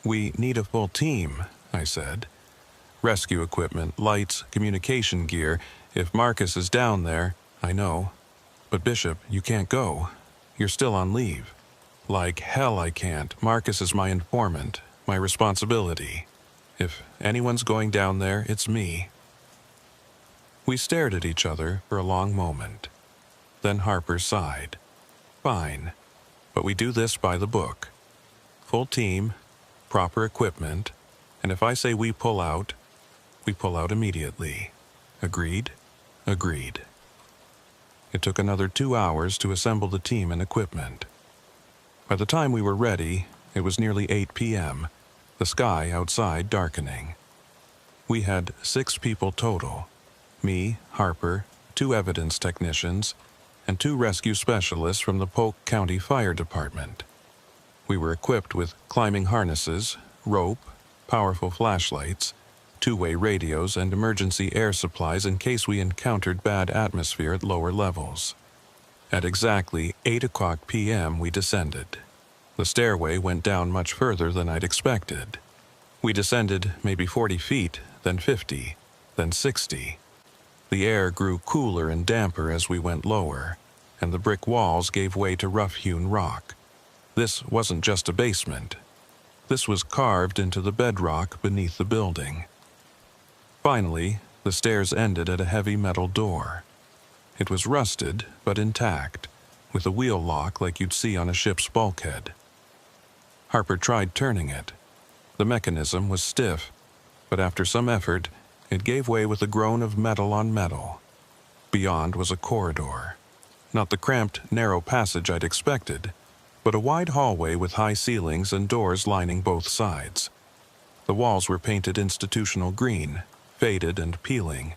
We need a full team, I said. Rescue equipment, lights, communication gear. If Marcus is down there, I know. But Bishop, you can't go. You're still on leave. Like hell I can't. Marcus is my informant, my responsibility. If anyone's going down there, it's me. We stared at each other for a long moment. Then Harper sighed. Fine, but we do this by the book. Full team, proper equipment, and if I say we pull out immediately. Agreed? Agreed. It took another 2 hours to assemble the team and equipment. By the time we were ready, it was nearly 8 p.m., the sky outside darkening. We had 6 people total. Me, Harper, 2 evidence technicians, and 2 rescue specialists from the Polk County Fire Department. We were equipped with climbing harnesses, rope, powerful flashlights, 2-way radios, and emergency air supplies in case we encountered bad atmosphere at lower levels. At exactly 8 o'clock p.m. we descended. The stairway went down much further than I'd expected. We descended maybe 40 feet, then 50, then 60. The air grew cooler and damper as we went lower, and the brick walls gave way to rough-hewn rock. This wasn't just a basement. This was carved into the bedrock beneath the building. Finally, the stairs ended at a heavy metal door. It was rusted, but intact, with a wheel lock like you'd see on a ship's bulkhead. Harper tried turning it. The mechanism was stiff, but after some effort, it gave way with a groan of metal on metal. Beyond was a corridor. Not the cramped, narrow passage I'd expected, but a wide hallway with high ceilings and doors lining both sides. The walls were painted institutional green, faded and peeling,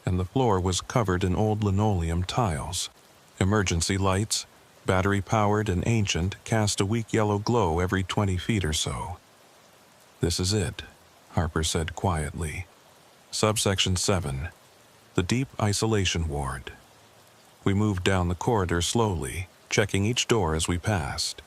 and the floor was covered in old linoleum tiles. Emergency lights, battery-powered and ancient, cast a weak yellow glow every 20 feet or so. "This is it," Harper said quietly. "Subsection 7, the deep isolation ward." We moved down the corridor slowly, checking each door as we passed.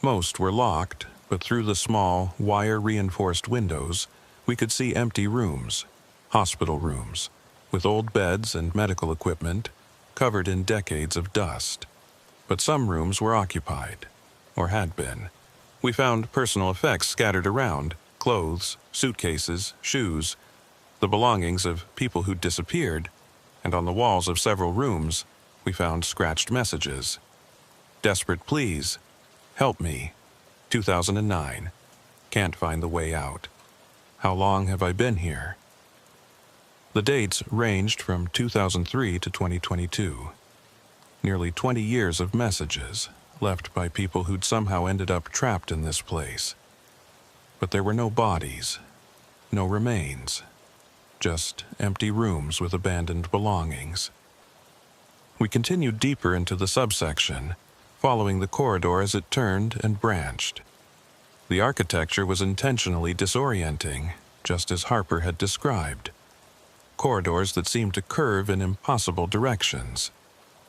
Most were locked, but through the small, wire-reinforced windows, we could see empty rooms, hospital rooms, with old beds and medical equipment covered in decades of dust. But some rooms were occupied, or had been. We found personal effects scattered around, clothes, suitcases, shoes, the belongings of people who'd disappeared, and on the walls of several rooms, we found scratched messages. Desperate pleas. Help me. 2009. Can't find the way out. How long have I been here? The dates ranged from 2003 to 2022. Nearly 20 years of messages, left by people who'd somehow ended up trapped in this place. But there were no bodies, no remains, just empty rooms with abandoned belongings. We continued deeper into the subsection, following the corridor as it turned and branched. The architecture was intentionally disorienting, just as Harper had described. Corridors that seemed to curve in impossible directions.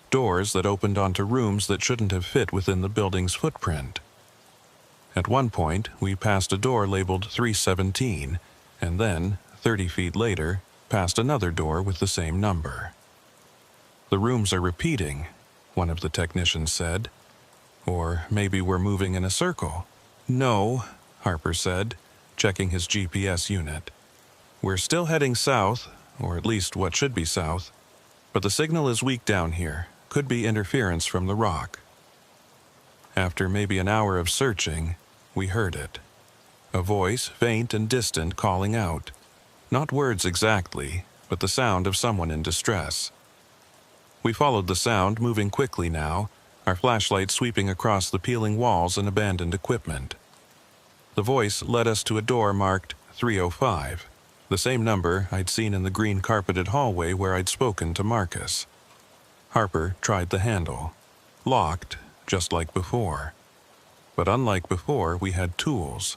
Doors that opened onto rooms that shouldn't have fit within the building's footprint. At one point, we passed a door labeled 317, and then, 30 feet later, passed another door with the same number. "The rooms are repeating," one of the technicians said. "Or maybe we're moving in a circle." "No," Harper said, checking his GPS unit. "We're still heading south, or at least what should be south, but the signal is weak down here. Could be interference from the rock." After maybe an hour of searching, we heard it. A voice, faint and distant, calling out. Not words exactly, but the sound of someone in distress. We followed the sound, moving quickly now, our flashlight sweeping across the peeling walls and abandoned equipment. The voice led us to a door marked 305, the same number I'd seen in the green-carpeted hallway where I'd spoken to Marcus. Harper tried the handle. Locked, just like before. But unlike before, we had tools.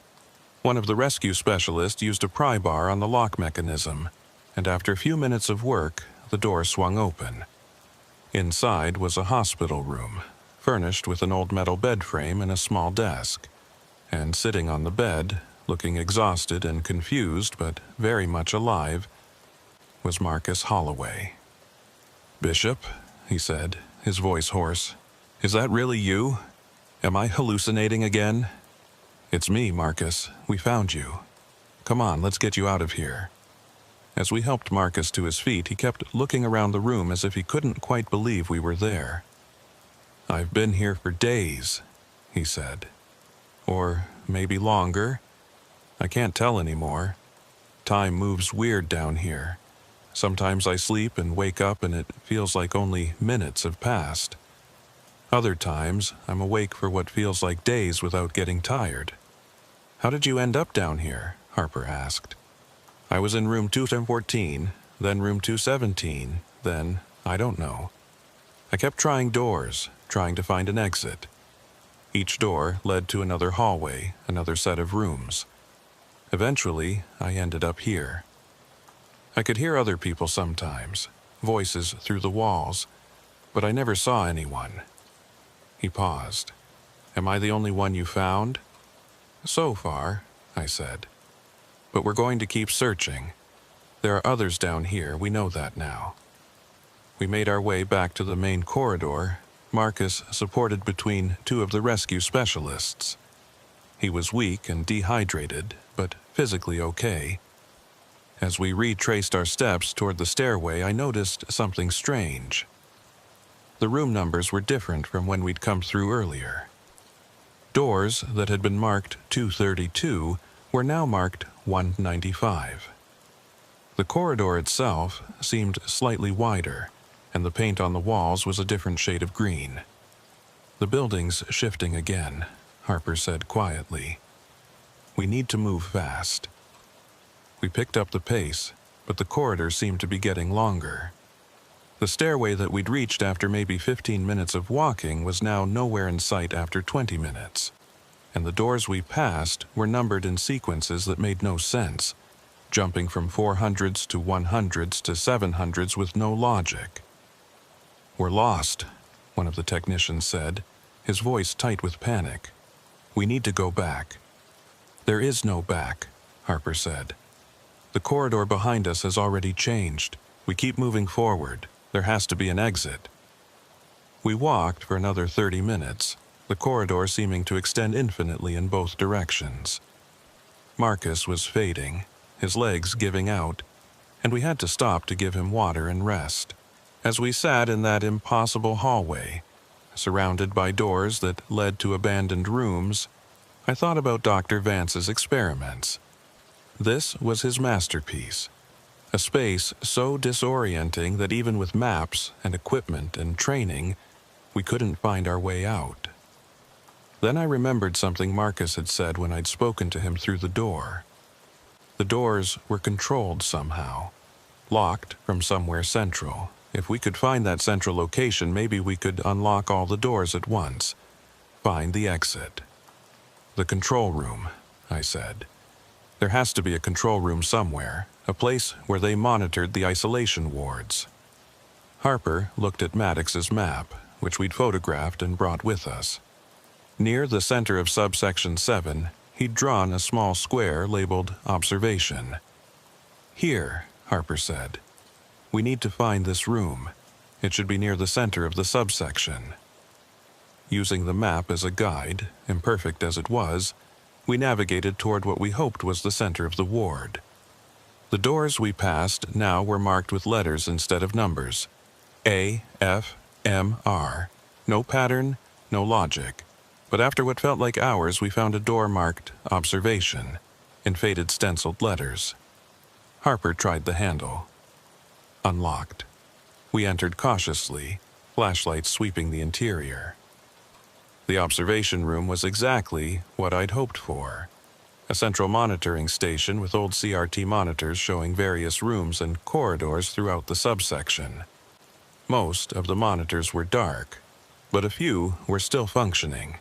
One of the rescue specialists used a pry bar on the lock mechanism, and after a few minutes of work, the door swung open. Inside was a hospital room, furnished with an old metal bed frame and a small desk. And sitting on the bed, looking exhausted and confused but very much alive, was Marcus Holloway. "Bishop," he said, his voice hoarse, "is that really you? Am I hallucinating again?" "It's me, Marcus. We found you. Come on, let's get you out of here." As we helped Marcus to his feet, he kept looking around the room as if he couldn't quite believe we were there. "I've been here for days," he said. "Or maybe longer. I can't tell anymore. Time moves weird down here. Sometimes I sleep and wake up and it feels like only minutes have passed. Other times, I'm awake for what feels like days without getting tired." "How did you end up down here?" Harper asked. "I was in room 214, then room 217, then, I don't know. I kept trying doors, trying to find an exit. Each door led to another hallway, another set of rooms. Eventually, I ended up here. I could hear other people sometimes, voices through the walls, but I never saw anyone." He paused. "Am I the only one you found?" "So far," I said. "But we're going to keep searching. There are others down here, we know that now." We made our way back to the main corridor, Marcus supported between two of the rescue specialists. He was weak and dehydrated, but physically okay. As we retraced our steps toward the stairway, I noticed something strange. The room numbers were different from when we'd come through earlier. Doors that had been marked 232 were now marked 195. The corridor itself seemed slightly wider, and the paint on the walls was a different shade of green. "The building's shifting again," Harper said quietly. "We need to move fast." We picked up the pace, but the corridor seemed to be getting longer. The stairway that we'd reached after maybe 15 minutes of walking was now nowhere in sight after 20 minutes, and the doors we passed were numbered in sequences that made no sense, jumping from 400s to 100s to 700s with no logic. "We're lost," one of the technicians said, his voice tight with panic. "We need to go back." "There is no back," Harper said. "The corridor behind us has already changed. We keep moving forward. There has to be an exit." We walked for another 30 minutes, the corridor seeming to extend infinitely in both directions. Marcus was fading, his legs giving out, and we had to stop to give him water and rest. As we sat in that impossible hallway, surrounded by doors that led to abandoned rooms, I thought about Dr. Vance's experiments. This was his masterpiece. A space so disorienting that even with maps and equipment and training, we couldn't find our way out. Then I remembered something Marcus had said when I'd spoken to him through the door. The doors were controlled somehow, locked from somewhere central. If we could find that central location, maybe we could unlock all the doors at once, find the exit. "The control room," I said. "There has to be a control room somewhere, a place where they monitored the isolation wards." Harper looked at Maddox's map, which we'd photographed and brought with us. Near the center of subsection 7, he'd drawn a small square labeled Observation. "Here," Harper said. "We need to find this room. It should be near the center of the subsection." Using the map as a guide, imperfect as it was, we navigated toward what we hoped was the center of the ward. The doors we passed now were marked with letters instead of numbers. A, F, M, R. No pattern, no logic. But after what felt like hours, we found a door marked Observation, in faded stenciled letters. Harper tried the handle. Unlocked. We entered cautiously, flashlights sweeping the interior. The observation room was exactly what I'd hoped for. A central monitoring station with old CRT monitors showing various rooms and corridors throughout the subsection. Most of the monitors were dark, but a few were still functioning.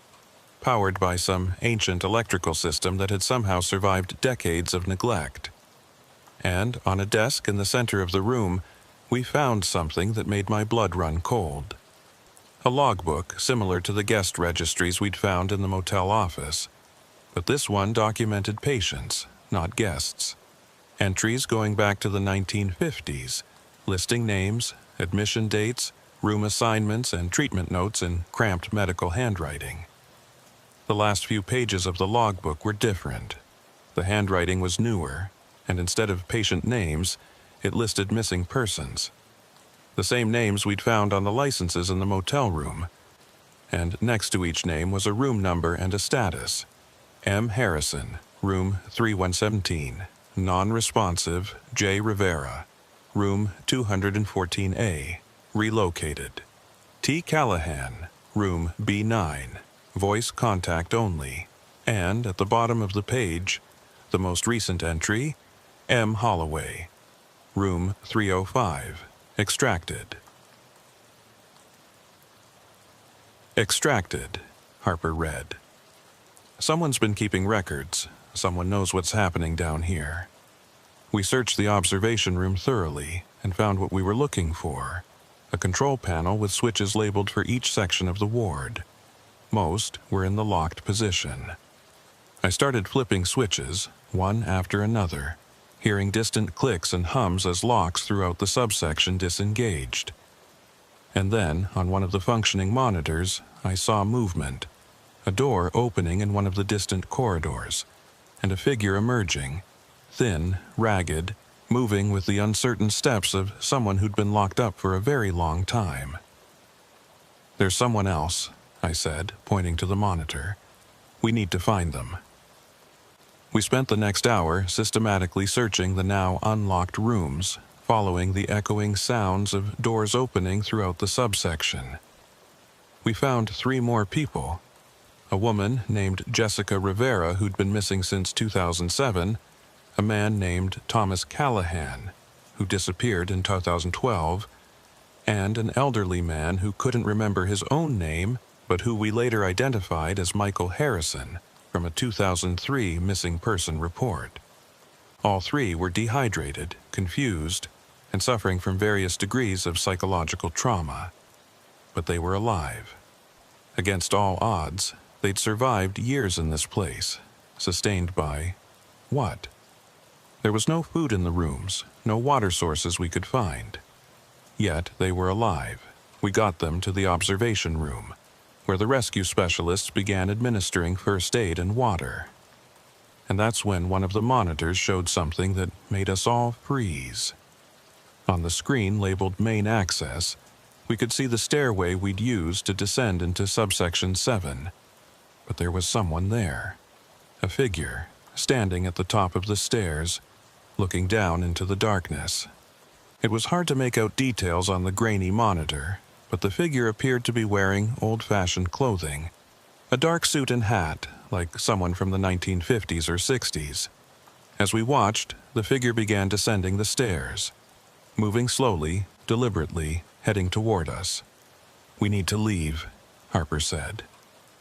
powered by some ancient electrical system that had somehow survived decades of neglect. And on a desk in the center of the room, we found something that made my blood run cold. A logbook similar to the guest registries we'd found in the motel office, but this one documented patients, not guests. Entries going back to the 1950s, listing names, admission dates, room assignments, and treatment notes in cramped medical handwriting. The last few pages of the logbook were different. The handwriting was newer, and instead of patient names, it listed missing persons. The same names we'd found on the licenses in the motel room, and next to each name was a room number and a status. M. Harrison, room 3117, non-responsive, J. Rivera, room 214A, relocated. T. Callahan, room B9, voice contact only, and at the bottom of the page, the most recent entry, M. Holloway, room 305, extracted. Extracted, Harper read. Someone's been keeping records. Someone knows what's happening down here. We searched the observation room thoroughly and found what we were looking for, a control panel with switches labeled for each section of the ward. Most were in the locked position. I started flipping switches, one after another, hearing distant clicks and hums as locks throughout the subsection disengaged. And then, on one of the functioning monitors, I saw movement, a door opening in one of the distant corridors, and a figure emerging, thin, ragged, moving with the uncertain steps of someone who'd been locked up for a very long time. "There's someone else," I said, pointing to the monitor. "We need to find them." We spent the next hour systematically searching the now unlocked rooms, following the echoing sounds of doors opening throughout the subsection. We found 3 more people. A woman named Jessica Rivera, who'd been missing since 2007, a man named Thomas Callahan, who disappeared in 2012, and an elderly man who couldn't remember his own name, but who we later identified as Michael Harrison from a 2003 missing person report. All 3 were dehydrated, confused, and suffering from various degrees of psychological trauma. But they were alive. Against all odds, they'd survived years in this place, sustained by what? There was no food in the rooms, no water sources we could find. Yet they were alive. We got them to the observation room, where the rescue specialists began administering first aid and water. And that's when one of the monitors showed something that made us all freeze. On the screen labeled Main Access, we could see the stairway we'd used to descend into subsection 7. But there was someone there. A figure, standing at the top of the stairs, looking down into the darkness. It was hard to make out details on the grainy monitor, but the figure appeared to be wearing old-fashioned clothing, a dark suit and hat, like someone from the 1950s or 60s. As we watched, the figure began descending the stairs, moving slowly, deliberately, heading toward us. "We need to leave," Harper said.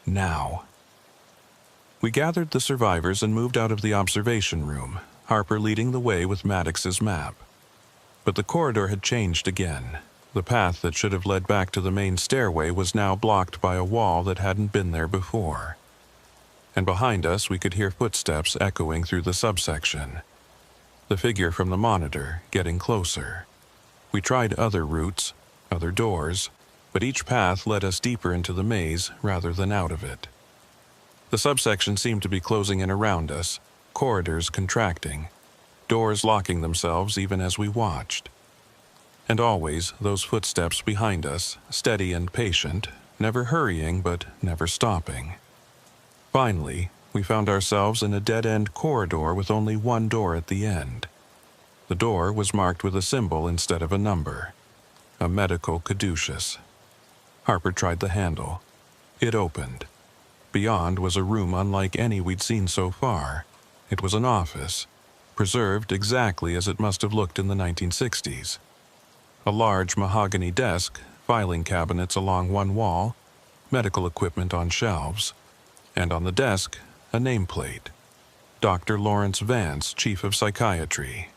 "Now." We gathered the survivors and moved out of the observation room, Harper leading the way with Maddox's map. But the corridor had changed again. The path that should have led back to the main stairway was now blocked by a wall that hadn't been there before. And behind us we could hear footsteps echoing through the subsection. The figure from the monitor getting closer. We tried other routes, other doors, but each path led us deeper into the maze rather than out of it. The subsection seemed to be closing in around us, corridors contracting, doors locking themselves even as we watched. And always those footsteps behind us, steady and patient, never hurrying but never stopping. Finally, we found ourselves in a dead-end corridor with only one door at the end. The door was marked with a symbol instead of a number. A medical caduceus. Harper tried the handle. It opened. Beyond was a room unlike any we'd seen so far. It was an office, preserved exactly as it must have looked in the 1960s. A large mahogany desk, filing cabinets along one wall, medical equipment on shelves. and on the desk, a nameplate. Dr. Lawrence Vance, Chief of Psychiatry.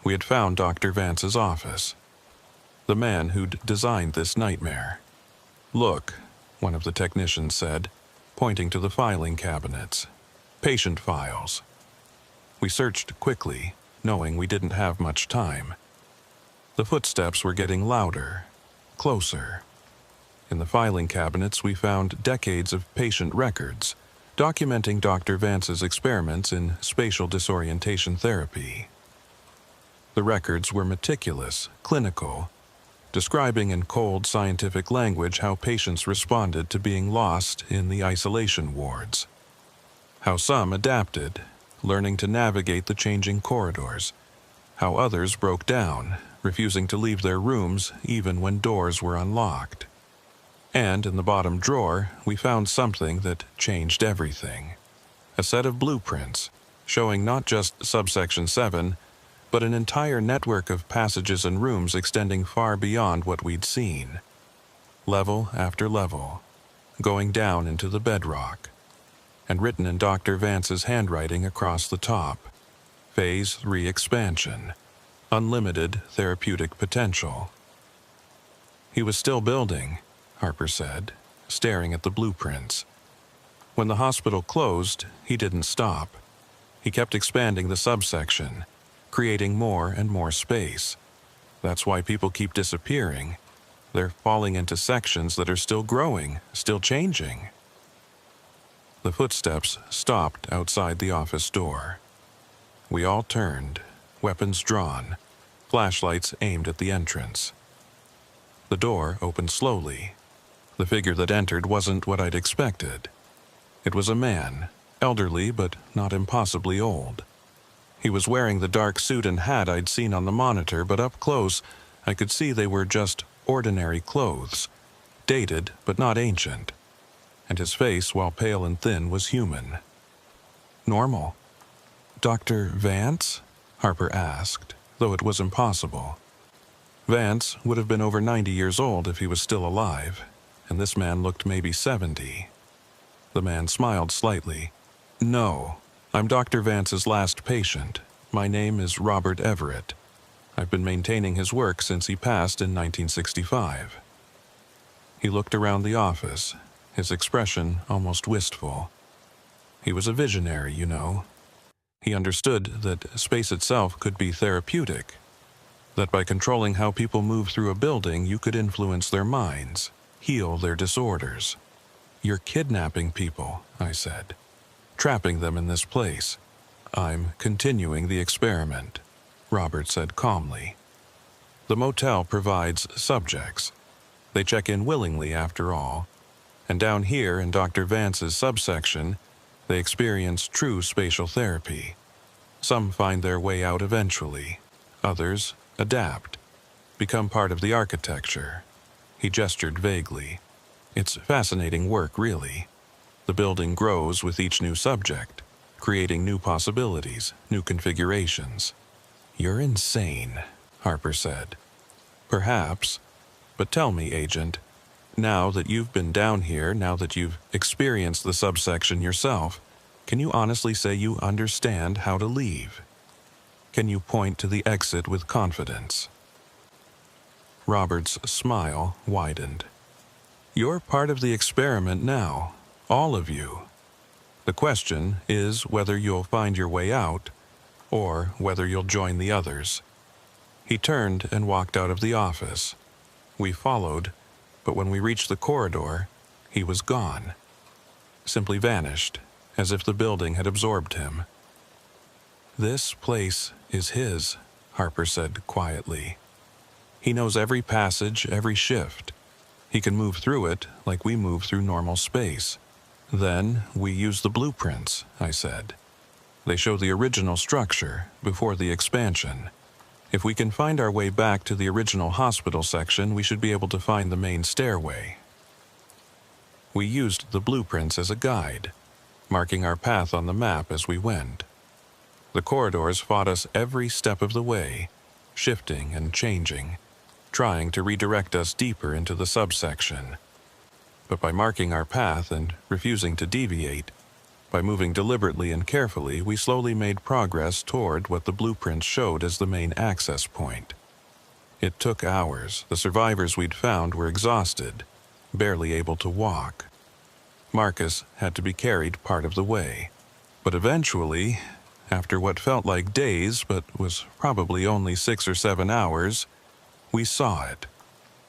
We had found Dr. Vance's office. The man who'd designed this nightmare. "Look," one of the technicians said, pointing to the filing cabinets. "Patient files." We searched quickly, knowing we didn't have much time. The footsteps were getting louder, closer. In the filing cabinets, we found decades of patient records, documenting Dr. Vance's experiments in spatial disorientation therapy. The records were meticulous, clinical, describing in cold scientific language how patients responded to being lost in the isolation wards. How some adapted, learning to navigate the changing corridors. How others broke down, refusing to leave their rooms even when doors were unlocked. And in the bottom drawer, we found something that changed everything. A set of blueprints, showing not just subsection 7, but an entire network of passages and rooms extending far beyond what we'd seen. Level after level, going down into the bedrock. And written in Dr. Vance's handwriting across the top. Phase 3 expansion. Unlimited therapeutic potential. He was still building, Harper said, staring at the blueprints. When the hospital closed, he didn't stop. He kept expanding the subsection, creating more and more space. That's why people keep disappearing. They're falling into sections that are still growing, still changing. The footsteps stopped outside the office door. We all turned, weapons drawn, flashlights aimed at the entrance. The door opened slowly. The figure that entered wasn't what I'd expected. It was a man, elderly but not impossibly old. He was wearing the dark suit and hat I'd seen on the monitor, but up close, I could see they were just ordinary clothes, dated but not ancient. And his face, while pale and thin, was human. Normal. "Dr. Vance?" Harper asked, though it was impossible. Vance would have been over 90 years old if he was still alive, and this man looked maybe 70. The man smiled slightly. "No, I'm Dr. Vance's last patient. My name is Robert Everett. I've been maintaining his work since he passed in 1965. He looked around the office, his expression almost wistful. He was a visionary, you know. He understood that space itself could be therapeutic, that by controlling how people move through a building, you could influence their minds, heal their disorders. "You're kidnapping people," I said, "trapping them in this place." "I'm continuing the experiment," Robert said calmly. "The motel provides subjects. They check in willingly after all. And down here in Dr. Vance's subsection, they experience true spatial therapy. Some find their way out eventually. Others adapt, become part of the architecture." He gestured vaguely. "It's fascinating work, really. The building grows with each new subject, creating new possibilities, new configurations." "You're insane," Harper said. "Perhaps. But tell me, Agent, now that you've been down here, now that you've experienced the subsection yourself, can you honestly say you understand how to leave? Can you point to the exit with confidence?" Robert's smile widened. "You're part of the experiment now, all of you. The question is whether you'll find your way out, or whether you'll join the others." He turned and walked out of the office. We followed, but when we reached the corridor, he was gone. Simply vanished, as if the building had absorbed him. "This place is his," Harper said quietly. "He knows every passage, every shift. He can move through it like we move through normal space. Then we use the blueprints," I said. "They show the original structure before the expansion. If we can find our way back to the original hospital section, we should be able to find the main stairway." We used the blueprints as a guide, marking our path on the map as we went. The corridors fought us every step of the way, shifting and changing, trying to redirect us deeper into the subsection. But by marking our path and refusing to deviate, by moving deliberately and carefully, we slowly made progress toward what the blueprints showed as the main access point. It took hours. The survivors we'd found were exhausted, barely able to walk. Marcus had to be carried part of the way. But eventually, after what felt like days but was probably only 6 or 7 hours, we saw it.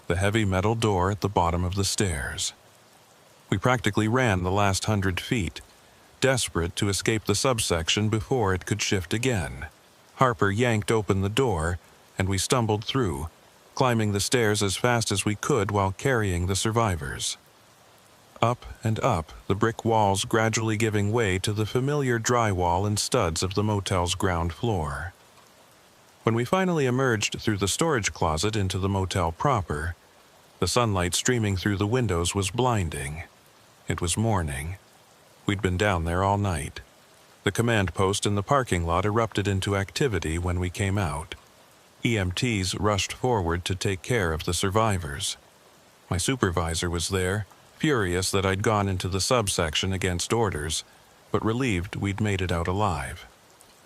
The heavy metal door at the bottom of the stairs. We practically ran the last 100 feet, desperate to escape the subsection before it could shift again. Harper yanked open the door, and we stumbled through, climbing the stairs as fast as we could while carrying the survivors. Up and up, the brick walls gradually giving way to the familiar drywall and studs of the motel's ground floor. When we finally emerged through the storage closet into the motel proper, the sunlight streaming through the windows was blinding. It was morning. We'd been down there all night. The command post in the parking lot erupted into activity when we came out. EMTs rushed forward to take care of the survivors. My supervisor was there, furious that I'd gone into the subsection against orders, but relieved we'd made it out alive.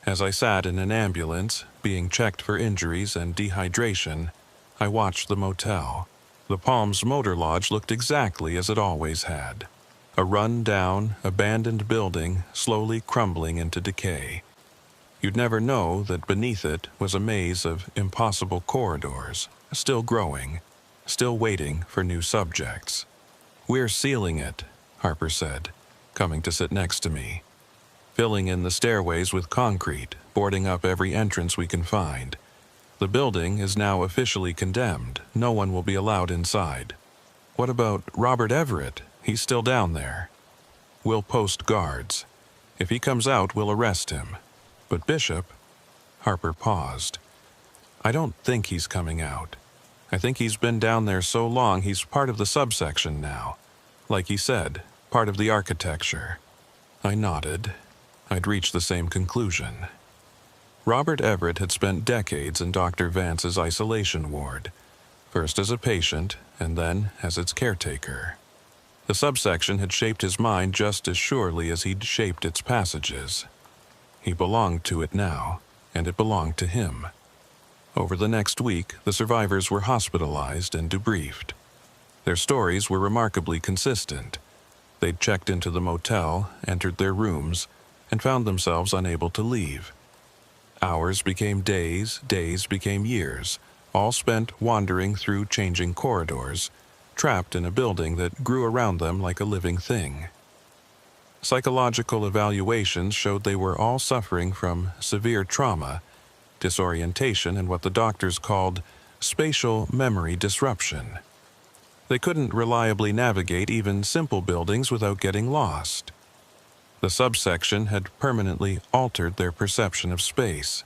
As I sat in an ambulance, being checked for injuries and dehydration, I watched the motel. The Palms Motor Lodge looked exactly as it always had. A run-down, abandoned building slowly crumbling into decay. You'd never know that beneath it was a maze of impossible corridors, still growing, still waiting for new subjects. "We're sealing it," Harper said, coming to sit next to me. "Filling in the stairways with concrete, boarding up every entrance we can find. The building is now officially condemned. No one will be allowed inside." "What about Robert Everett? He's still down there." "We'll post guards. If he comes out, we'll arrest him. But Bishop..." Harper paused. "I don't think he's coming out. I think he's been down there so long he's part of the subsection now. Like he said, part of the architecture." I nodded. I'd reached the same conclusion. Robert Everett had spent decades in Dr. Vance's isolation ward, first as a patient and then as its caretaker. The subsection had shaped his mind just as surely as he'd shaped its passages. He belonged to it now, and it belonged to him. Over the next week, the survivors were hospitalized and debriefed. Their stories were remarkably consistent. They'd checked into the motel, entered their rooms, and found themselves unable to leave. Hours became days, days became years, all spent wandering through changing corridors, trapped in a building that grew around them like a living thing. Psychological evaluations showed they were all suffering from severe trauma, disorientation, and what the doctors called spatial memory disruption. They couldn't reliably navigate even simple buildings without getting lost. The subsection had permanently altered their perception of space.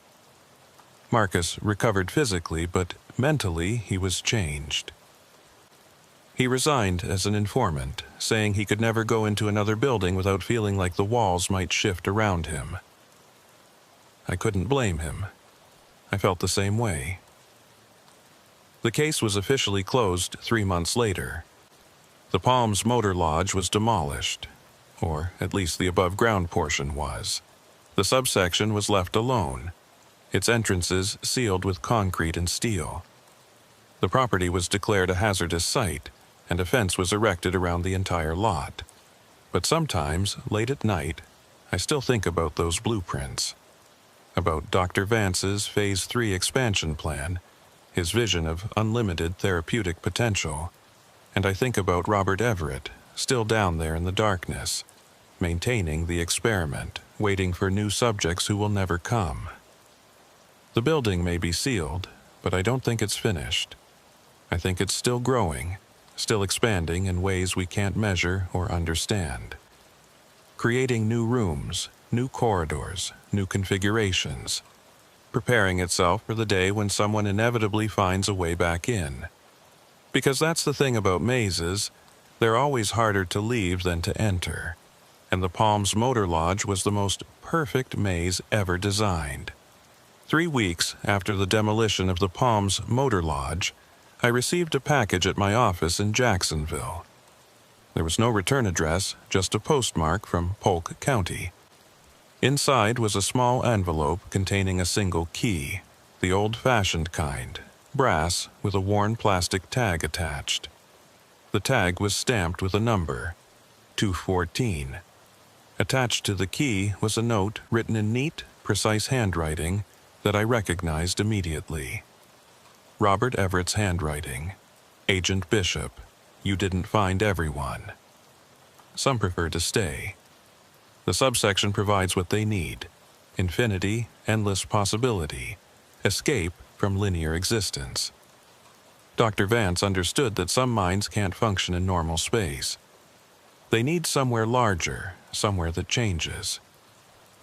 Marcus recovered physically, but mentally he was changed. He resigned as an informant, saying he could never go into another building without feeling like the walls might shift around him. I couldn't blame him. I felt the same way. The case was officially closed 3 months later. The Palms Motor Lodge was demolished, or at least the above-ground portion was. The subsection was left alone, its entrances sealed with concrete and steel. The property was declared a hazardous site, and a fence was erected around the entire lot. But sometimes, late at night, I still think about those blueprints. About Dr. Vance's Phase 3 expansion plan, his vision of unlimited therapeutic potential, and I think about Robert Everett, still down there in the darkness, maintaining the experiment, waiting for new subjects who will never come. The building may be sealed, but I don't think it's finished. I think it's still growing, still expanding in ways we can't measure or understand. Creating new rooms, new corridors, new configurations, preparing itself for the day when someone inevitably finds a way back in. Because that's the thing about mazes, they're always harder to leave than to enter. And the Palms Motor Lodge was the most perfect maze ever designed. 3 weeks after the demolition of the Palms Motor Lodge, I received a package at my office in Jacksonville. There was no return address, just a postmark from Polk County. Inside was a small envelope containing a single key, the old-fashioned kind, brass with a worn plastic tag attached. The tag was stamped with a number, 214. Attached to the key was a note written in neat, precise handwriting that I recognized immediately. Robert Everett's handwriting. Agent Bishop, you didn't find everyone. Some prefer to stay. The subsection provides what they need: infinity, endless possibility, escape from linear existence. Dr. Vance understood that some minds can't function in normal space. They need somewhere larger, somewhere that changes.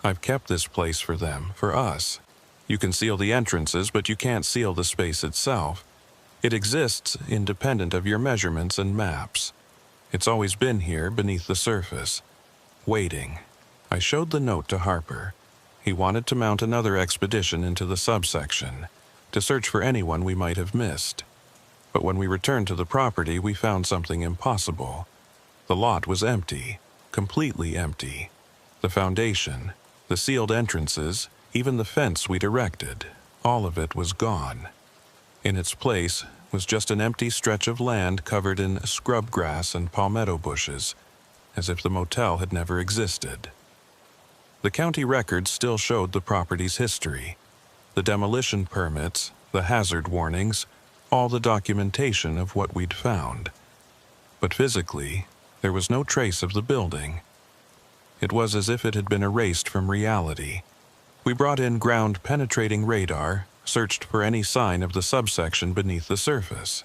I've kept this place for them, for us. You can seal the entrances, but you can't seal the space itself. It exists independent of your measurements and maps. It's always been here beneath the surface, waiting. I showed the note to Harper. He wanted to mount another expedition into the subsection, to search for anyone we might have missed. But when we returned to the property, we found something impossible. The lot was empty, completely empty. The foundation, the sealed entrances, even the fence we'd erected, all of it was gone. In its place was just an empty stretch of land covered in scrub grass and palmetto bushes, as if the motel had never existed. The county records still showed the property's history, the demolition permits, the hazard warnings, all the documentation of what we'd found. But physically, there was no trace of the building. It was as if it had been erased from reality. We brought in ground-penetrating radar, searched for any sign of the subsection beneath the surface.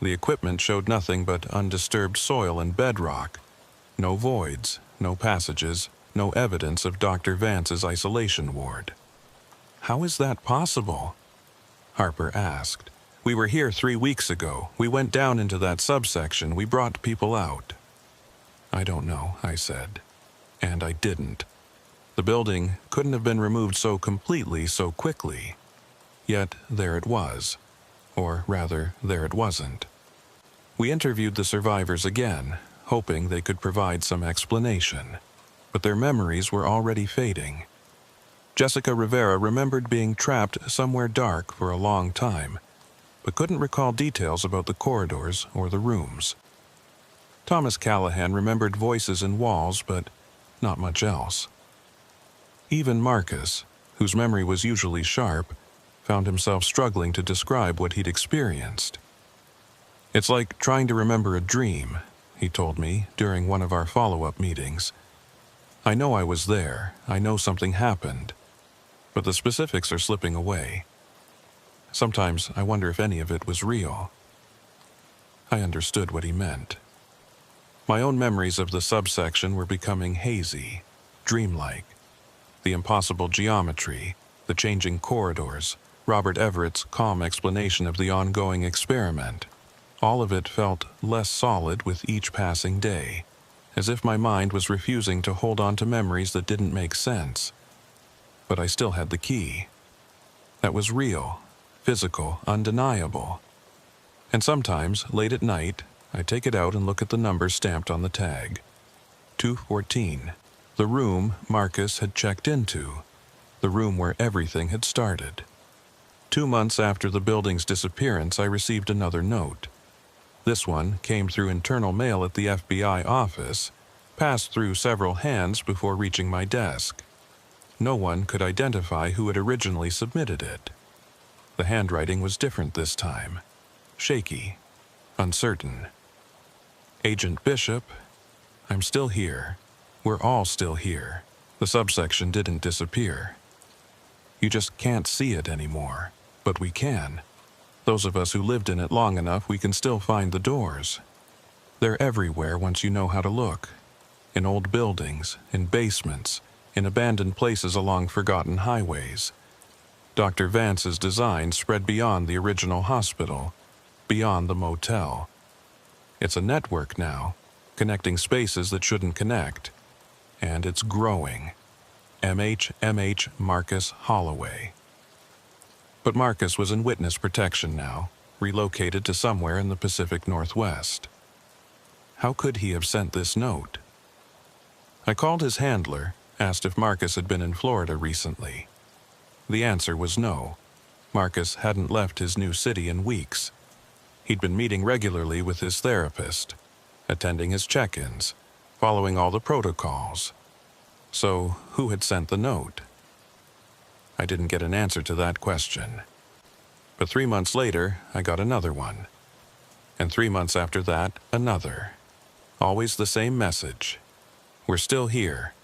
The equipment showed nothing but undisturbed soil and bedrock. No voids, no passages, no evidence of Dr. Vance's isolation ward. "How is that possible?" Harper asked. "We were here 3 weeks ago. We went down into that subsection. We brought people out." "I don't know," I said. And I didn't. The building couldn't have been removed so completely, so quickly. Yet there it was. Or rather, there it wasn't. We interviewed the survivors again, hoping they could provide some explanation. But their memories were already fading. Jessica Rivera remembered being trapped somewhere dark for a long time, but couldn't recall details about the corridors or the rooms. Thomas Callahan remembered voices in walls, but not much else. Even Marcus, whose memory was usually sharp, found himself struggling to describe what he'd experienced. "It's like trying to remember a dream," he told me during one of our follow-up meetings. "I know I was there, I know something happened, but the specifics are slipping away. Sometimes I wonder if any of it was real." I understood what he meant. My own memories of the subsection were becoming hazy, dreamlike. The impossible geometry, the changing corridors, Robert Everett's calm explanation of the ongoing experiment, all of it felt less solid with each passing day, as if my mind was refusing to hold on to memories that didn't make sense. But I still had the key. That was real, physical, undeniable. And sometimes, late at night, I take it out and look at the number stamped on the tag. 214. The room Marcus had checked into. The room where everything had started. 2 months after the building's disappearance, I received another note. This one came through internal mail at the FBI office, passed through several hands before reaching my desk. No one could identify who had originally submitted it. The handwriting was different this time. Shaky. Uncertain. "Agent Bishop, I'm still here. We're all still here. The subsection didn't disappear. You just can't see it anymore, but we can. Those of us who lived in it long enough, we can still find the doors. They're everywhere once you know how to look. In old buildings, in basements, in abandoned places along forgotten highways. Dr. Vance's design spread beyond the original hospital, beyond the motel. It's a network now, connecting spaces that shouldn't connect. And it's growing. MH Marcus Holloway." But Marcus was in witness protection now, relocated to somewhere in the Pacific Northwest. How could he have sent this note? I called his handler, asked if Marcus had been in Florida recently. The answer was no. Marcus hadn't left his new city in weeks. He'd been meeting regularly with his therapist, attending his check-ins, following all the protocols. So, who had sent the note? I didn't get an answer to that question. But 3 months later, I got another one. And 3 months after that, another. Always the same message. We're still here.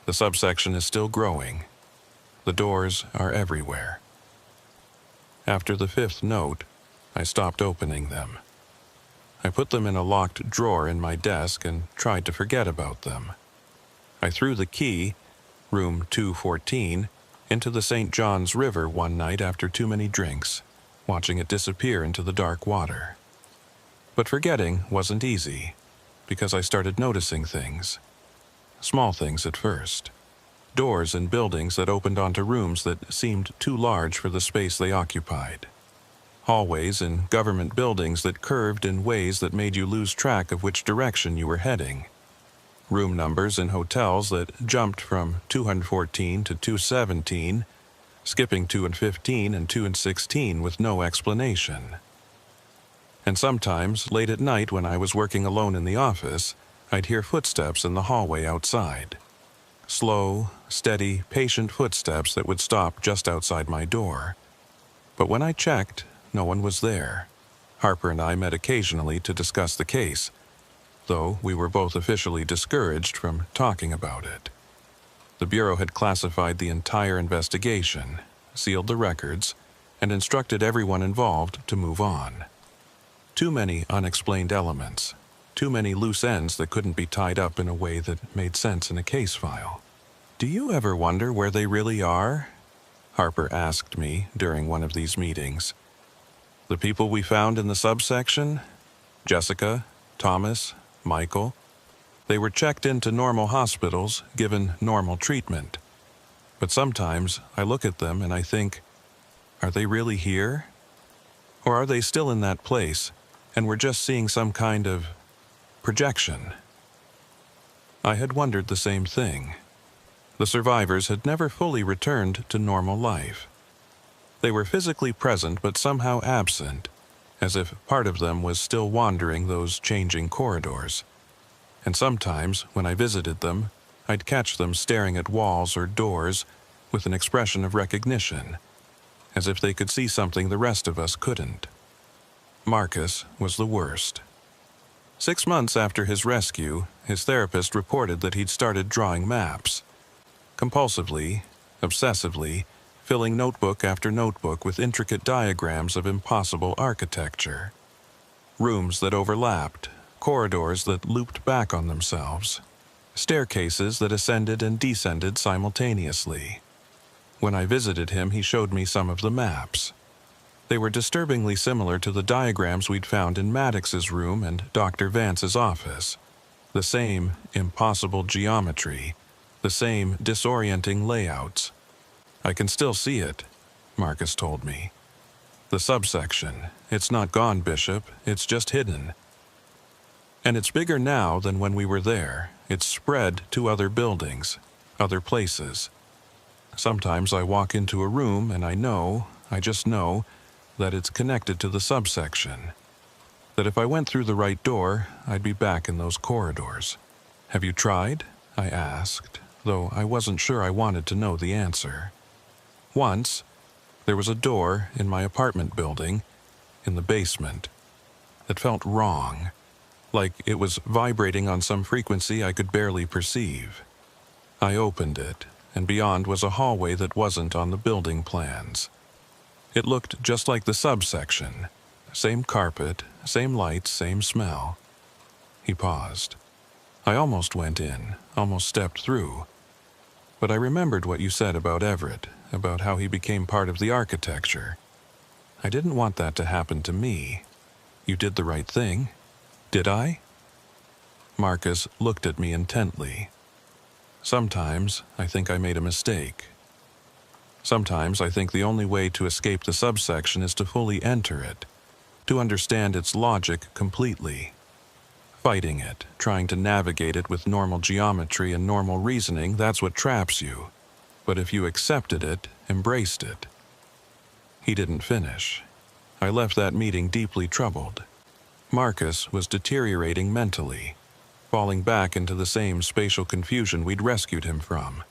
The subsection is still growing. The doors are everywhere. After the 5th note, I stopped opening them. I put them in a locked drawer in my desk and tried to forget about them. I threw the key, room 214, into the St. Johns River one night after too many drinks, watching it disappear into the dark water. But forgetting wasn't easy, because I started noticing things. Small things at first. Doors in buildings that opened onto rooms that seemed too large for the space they occupied. Hallways in government buildings that curved in ways that made you lose track of which direction you were heading. Room numbers in hotels that jumped from 214 to 217, skipping 2 and 15 and 2 and 16 with no explanation. And sometimes, late at night when I was working alone in the office, I'd hear footsteps in the hallway outside. Slow, steady, patient footsteps that would stop just outside my door. But when I checked, no one was there. Harper and I met occasionally to discuss the case, though we were both officially discouraged from talking about it. The Bureau had classified the entire investigation, sealed the records, and instructed everyone involved to move on. Too many unexplained elements, too many loose ends that couldn't be tied up in a way that made sense in a case file. "Do you ever wonder where they really are?" Harper asked me during one of these meetings. "The people we found in the subsection? Jessica, Thomas, Michael. They were checked into normal hospitals, given normal treatment. But sometimes I look at them and I think, are they really here? Or are they still in that place, and we're just seeing some kind of projection?" I had wondered the same thing. The survivors had never fully returned to normal life. They were physically present but somehow absent, as if part of them was still wandering those changing corridors. And sometimes, when I visited them, I'd catch them staring at walls or doors with an expression of recognition, as if they could see something the rest of us couldn't. Marcus was the worst. 6 months after his rescue, his therapist reported that he'd started drawing maps. Compulsively, obsessively, filling notebook after notebook with intricate diagrams of impossible architecture. Rooms that overlapped, corridors that looped back on themselves, staircases that ascended and descended simultaneously. When I visited him, he showed me some of the maps. They were disturbingly similar to the diagrams we'd found in Maddox's room and Dr. Vance's office. The same impossible geometry, the same disorienting layouts. "I can still see it," Marcus told me. "The subsection. It's not gone, Bishop. It's just hidden. And it's bigger now than when we were there. It's spread to other buildings, other places. Sometimes I walk into a room and I just know, that it's connected to the subsection. That if I went through the right door, I'd be back in those corridors." "Have you tried?" I asked, though I wasn't sure I wanted to know the answer. Once, there was a door in my apartment building, in the basement, that felt wrong, like it was vibrating on some frequency I could barely perceive. I opened it, and beyond was a hallway that wasn't on the building plans. It looked just like the subsection. Same carpet, same lights, same smell. He paused. I almost went in, almost stepped through. But I remembered what you said about Everett, about how he became part of the architecture. I didn't want that to happen to me. You did the right thing. Did I? Marcus looked at me intently. Sometimes I think I made a mistake. Sometimes I think the only way to escape the subsection is to fully enter it, to understand its logic completely. Fighting it, trying to navigate it with normal geometry and normal reasoning, that's what traps you. But if you accepted it, embraced it. He didn't finish. I left that meeting deeply troubled. Marcus was deteriorating mentally, falling back into the same spatial confusion we'd rescued him from.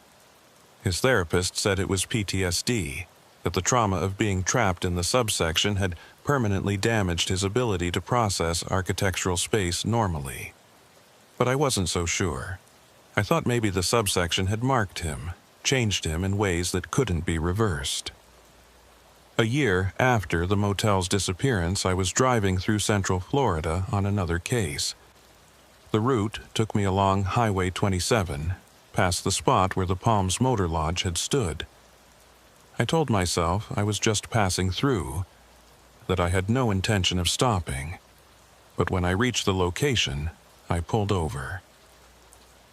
His therapist said it was PTSD, that the trauma of being trapped in the subsection had permanently damaged his ability to process architectural space normally. But I wasn't so sure. I thought maybe the subsection had marked him, changed him in ways that couldn't be reversed. A year after the motel's disappearance, I was driving through Central Florida on another case. The route took me along Highway 27, past the spot where the Palms Motor Lodge had stood. I told myself I was just passing through, that I had no intention of stopping. But when I reached the location, I pulled over.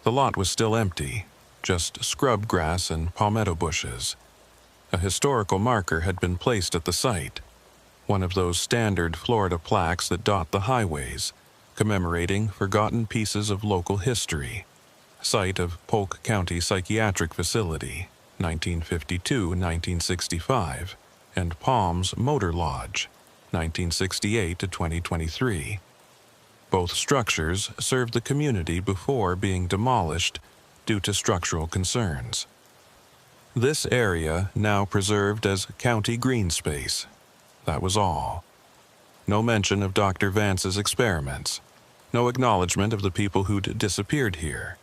The lot was still empty, just scrub grass and palmetto bushes. A historical marker had been placed at the site, one of those standard Florida plaques that dot the highways, commemorating forgotten pieces of local history. Site of Polk County Psychiatric Facility, 1952-1965, and Palms Motor Lodge, 1968 to 2023. Both structures served the community before being demolished due to structural concerns. This area now preserved as county green space. That was all. No mention of Dr. Vance's experiments. No acknowledgement of the people who'd disappeared here.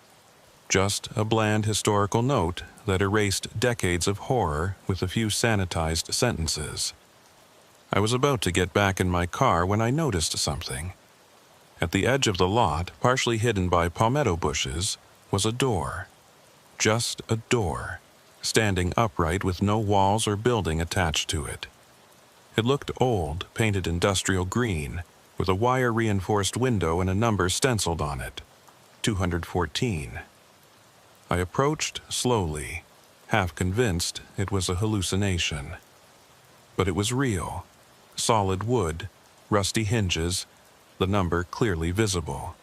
Just a bland historical note that erased decades of horror with a few sanitized sentences. I was about to get back in my car when I noticed something. At the edge of the lot, partially hidden by palmetto bushes, was a door. Just a door, standing upright with no walls or building attached to it. It looked old, painted industrial green, with a wire-reinforced window and a number stenciled on it, 214. I approached slowly, half convinced it was a hallucination. But it was real. Solid wood, rusty hinges, the number clearly visible.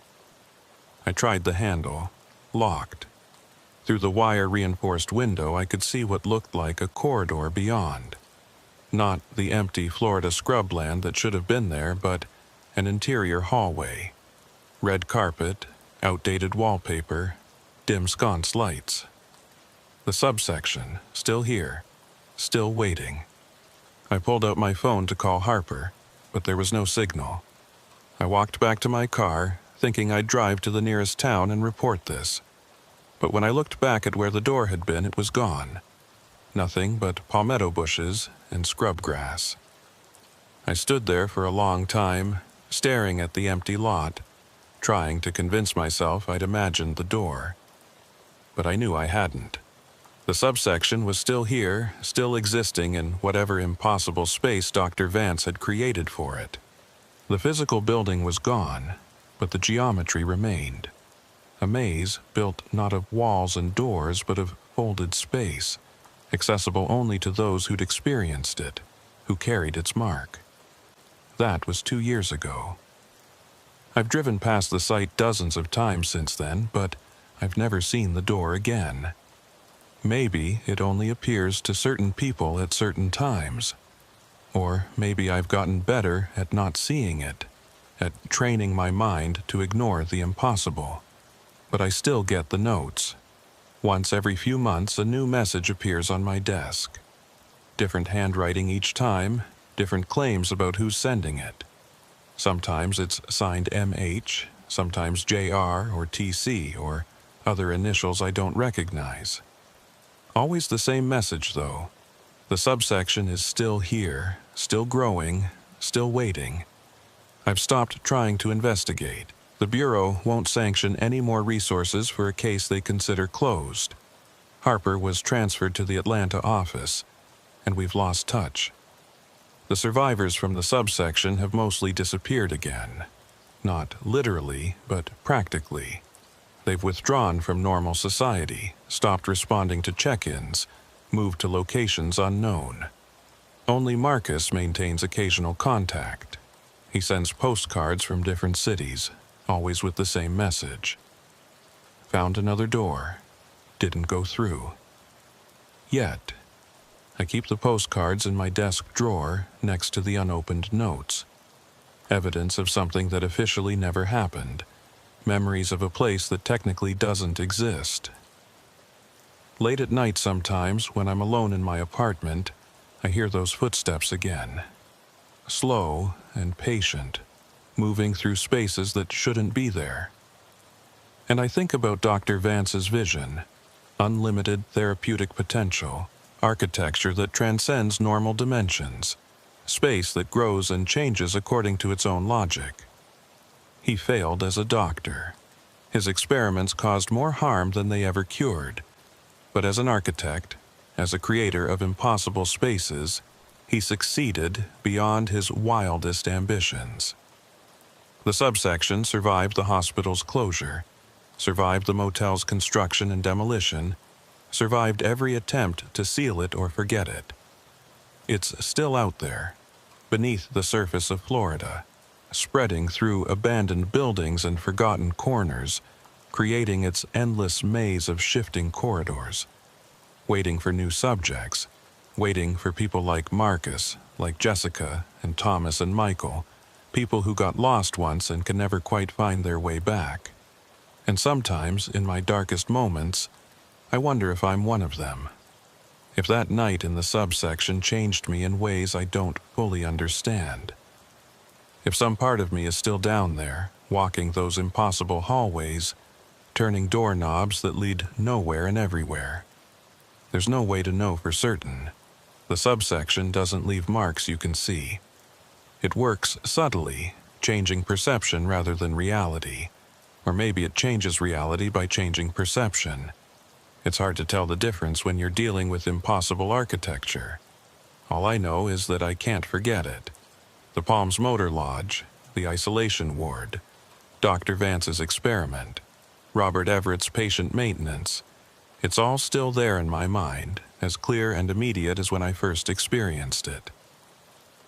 I tried the handle, locked. Through the wire-reinforced window, I could see what looked like a corridor beyond. Not the empty Florida scrubland that should have been there, but an interior hallway. Red carpet, outdated wallpaper, dim sconce lights. The subsection, still here, still waiting. I pulled out my phone to call Harper, but there was no signal. I walked back to my car, thinking I'd drive to the nearest town and report this. But when I looked back at where the door had been, it was gone. Nothing but palmetto bushes and scrub grass. I stood there for a long time, staring at the empty lot, trying to convince myself I'd imagined the door. But I knew I hadn't. The subsection was still here, still existing in whatever impossible space Dr. Vance had created for it. The physical building was gone, but the geometry remained. A maze built not of walls and doors, but of folded space, accessible only to those who'd experienced it, who carried its mark. That was 2 years ago. I've driven past the site dozens of times since then, but I've never seen the door again. Maybe it only appears to certain people at certain times. Or maybe I've gotten better at not seeing it, at training my mind to ignore the impossible. But I still get the notes. Once every few months, a new message appears on my desk. Different handwriting each time, different claims about who's sending it. Sometimes it's signed MH, sometimes JR or TC or other initials I don't recognize. Always the same message, though. The subsection is still here, still growing, still waiting. I've stopped trying to investigate. The Bureau won't sanction any more resources for a case they consider closed. Harper was transferred to the Atlanta office, and we've lost touch. The survivors from the subsection have mostly disappeared again. Not literally, but practically. They've withdrawn from normal society, stopped responding to check-ins, moved to locations unknown. Only Marcus maintains occasional contact. He sends postcards from different cities, always with the same message. Found another door. Didn't go through. Yet, I keep the postcards in my desk drawer next to the unopened notes. Evidence of something that officially never happened. Memories of a place that technically doesn't exist. Late at night sometimes, when I'm alone in my apartment, I hear those footsteps again. Slow and patient, moving through spaces that shouldn't be there. And I think about Dr. Vance's vision, unlimited therapeutic potential, architecture that transcends normal dimensions, space that grows and changes according to its own logic. He failed as a doctor. His experiments caused more harm than they ever cured. But as an architect, as a creator of impossible spaces, he succeeded beyond his wildest ambitions. The subsection survived the hospital's closure, survived the motel's construction and demolition, survived every attempt to seal it or forget it. It's still out there, beneath the surface of Florida, spreading through abandoned buildings and forgotten corners, creating its endless maze of shifting corridors, waiting for new subjects, waiting for people like Marcus, like Jessica and Thomas and Michael, people who got lost once and can never quite find their way back. And sometimes, in my darkest moments, I wonder if I'm one of them. If that night in the subsection changed me in ways I don't fully understand. If some part of me is still down there, walking those impossible hallways, turning doorknobs that lead nowhere and everywhere. There's no way to know for certain. The subsection doesn't leave marks you can see. It works subtly, changing perception rather than reality. Or maybe it changes reality by changing perception. It's hard to tell the difference when you're dealing with impossible architecture. All I know is that I can't forget it. The Palms Motor Lodge, the isolation ward, Dr. Vance's experiment, Robert Everett's patient maintenance. It's all still there in my mind, as clear and immediate as when I first experienced it.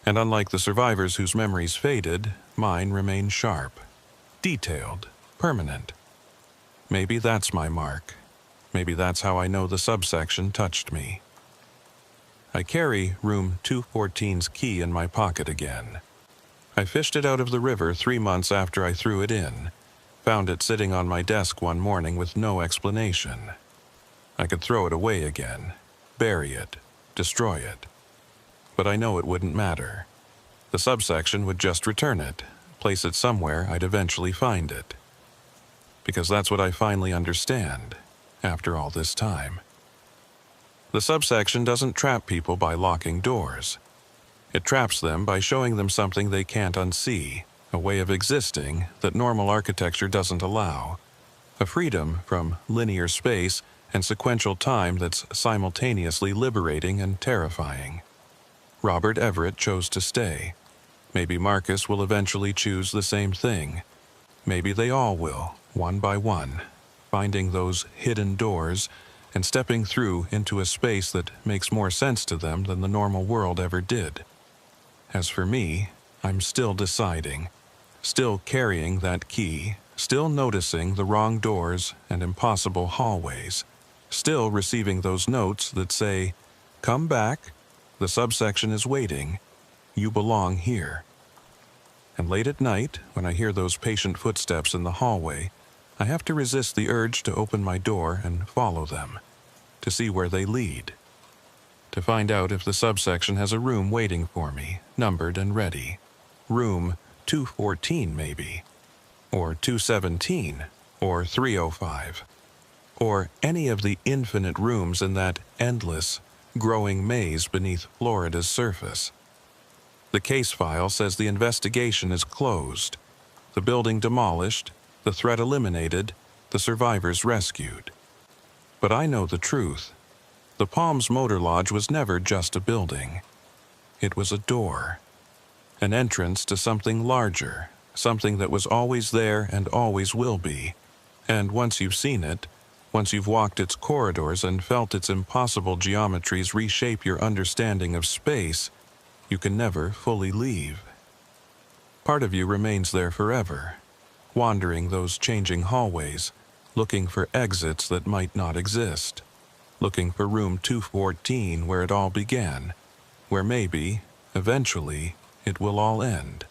And unlike the survivors whose memories faded, mine remain sharp, detailed, permanent. Maybe that's my mark. Maybe that's how I know the subsection touched me. I carry room 214's key in my pocket again. I fished it out of the river 3 months after I threw it in, found it sitting on my desk one morning with no explanation. I could throw it away again, bury it, destroy it. But I know it wouldn't matter. The subsection would just return it, place it somewhere I'd eventually find it. Because that's what I finally understand, after all this time. The subsection doesn't trap people by locking doors. It traps them by showing them something they can't unsee, a way of existing that normal architecture doesn't allow, a freedom from linear space and sequential time that's simultaneously liberating and terrifying. Robert Everett chose to stay. Maybe Marcus will eventually choose the same thing. Maybe they all will, one by one, finding those hidden doors and stepping through into a space that makes more sense to them than the normal world ever did. As for me, I'm still deciding, still carrying that key, still noticing the wrong doors and impossible hallways, still receiving those notes that say, "Come back, the subsection is waiting, you belong here." And late at night, when I hear those patient footsteps in the hallway, I have to resist the urge to open my door and follow them, to see where they lead, to find out if the subsection has a room waiting for me, numbered and ready. Room 214 maybe, or 217, or 305, or any of the infinite rooms in that endless, growing maze beneath Florida's surface. The case file says the investigation is closed, the building demolished, the threat eliminated, the survivors rescued. But I know the truth. The Palms Motor Lodge was never just a building. It was a door, an entrance to something larger, something that was always there and always will be. And once you've seen it, once you've walked its corridors and felt its impossible geometries reshape your understanding of space, you can never fully leave. Part of you remains there forever, wandering those changing hallways, looking for exits that might not exist, looking for room 214 where it all began, where maybe, eventually, it will all end.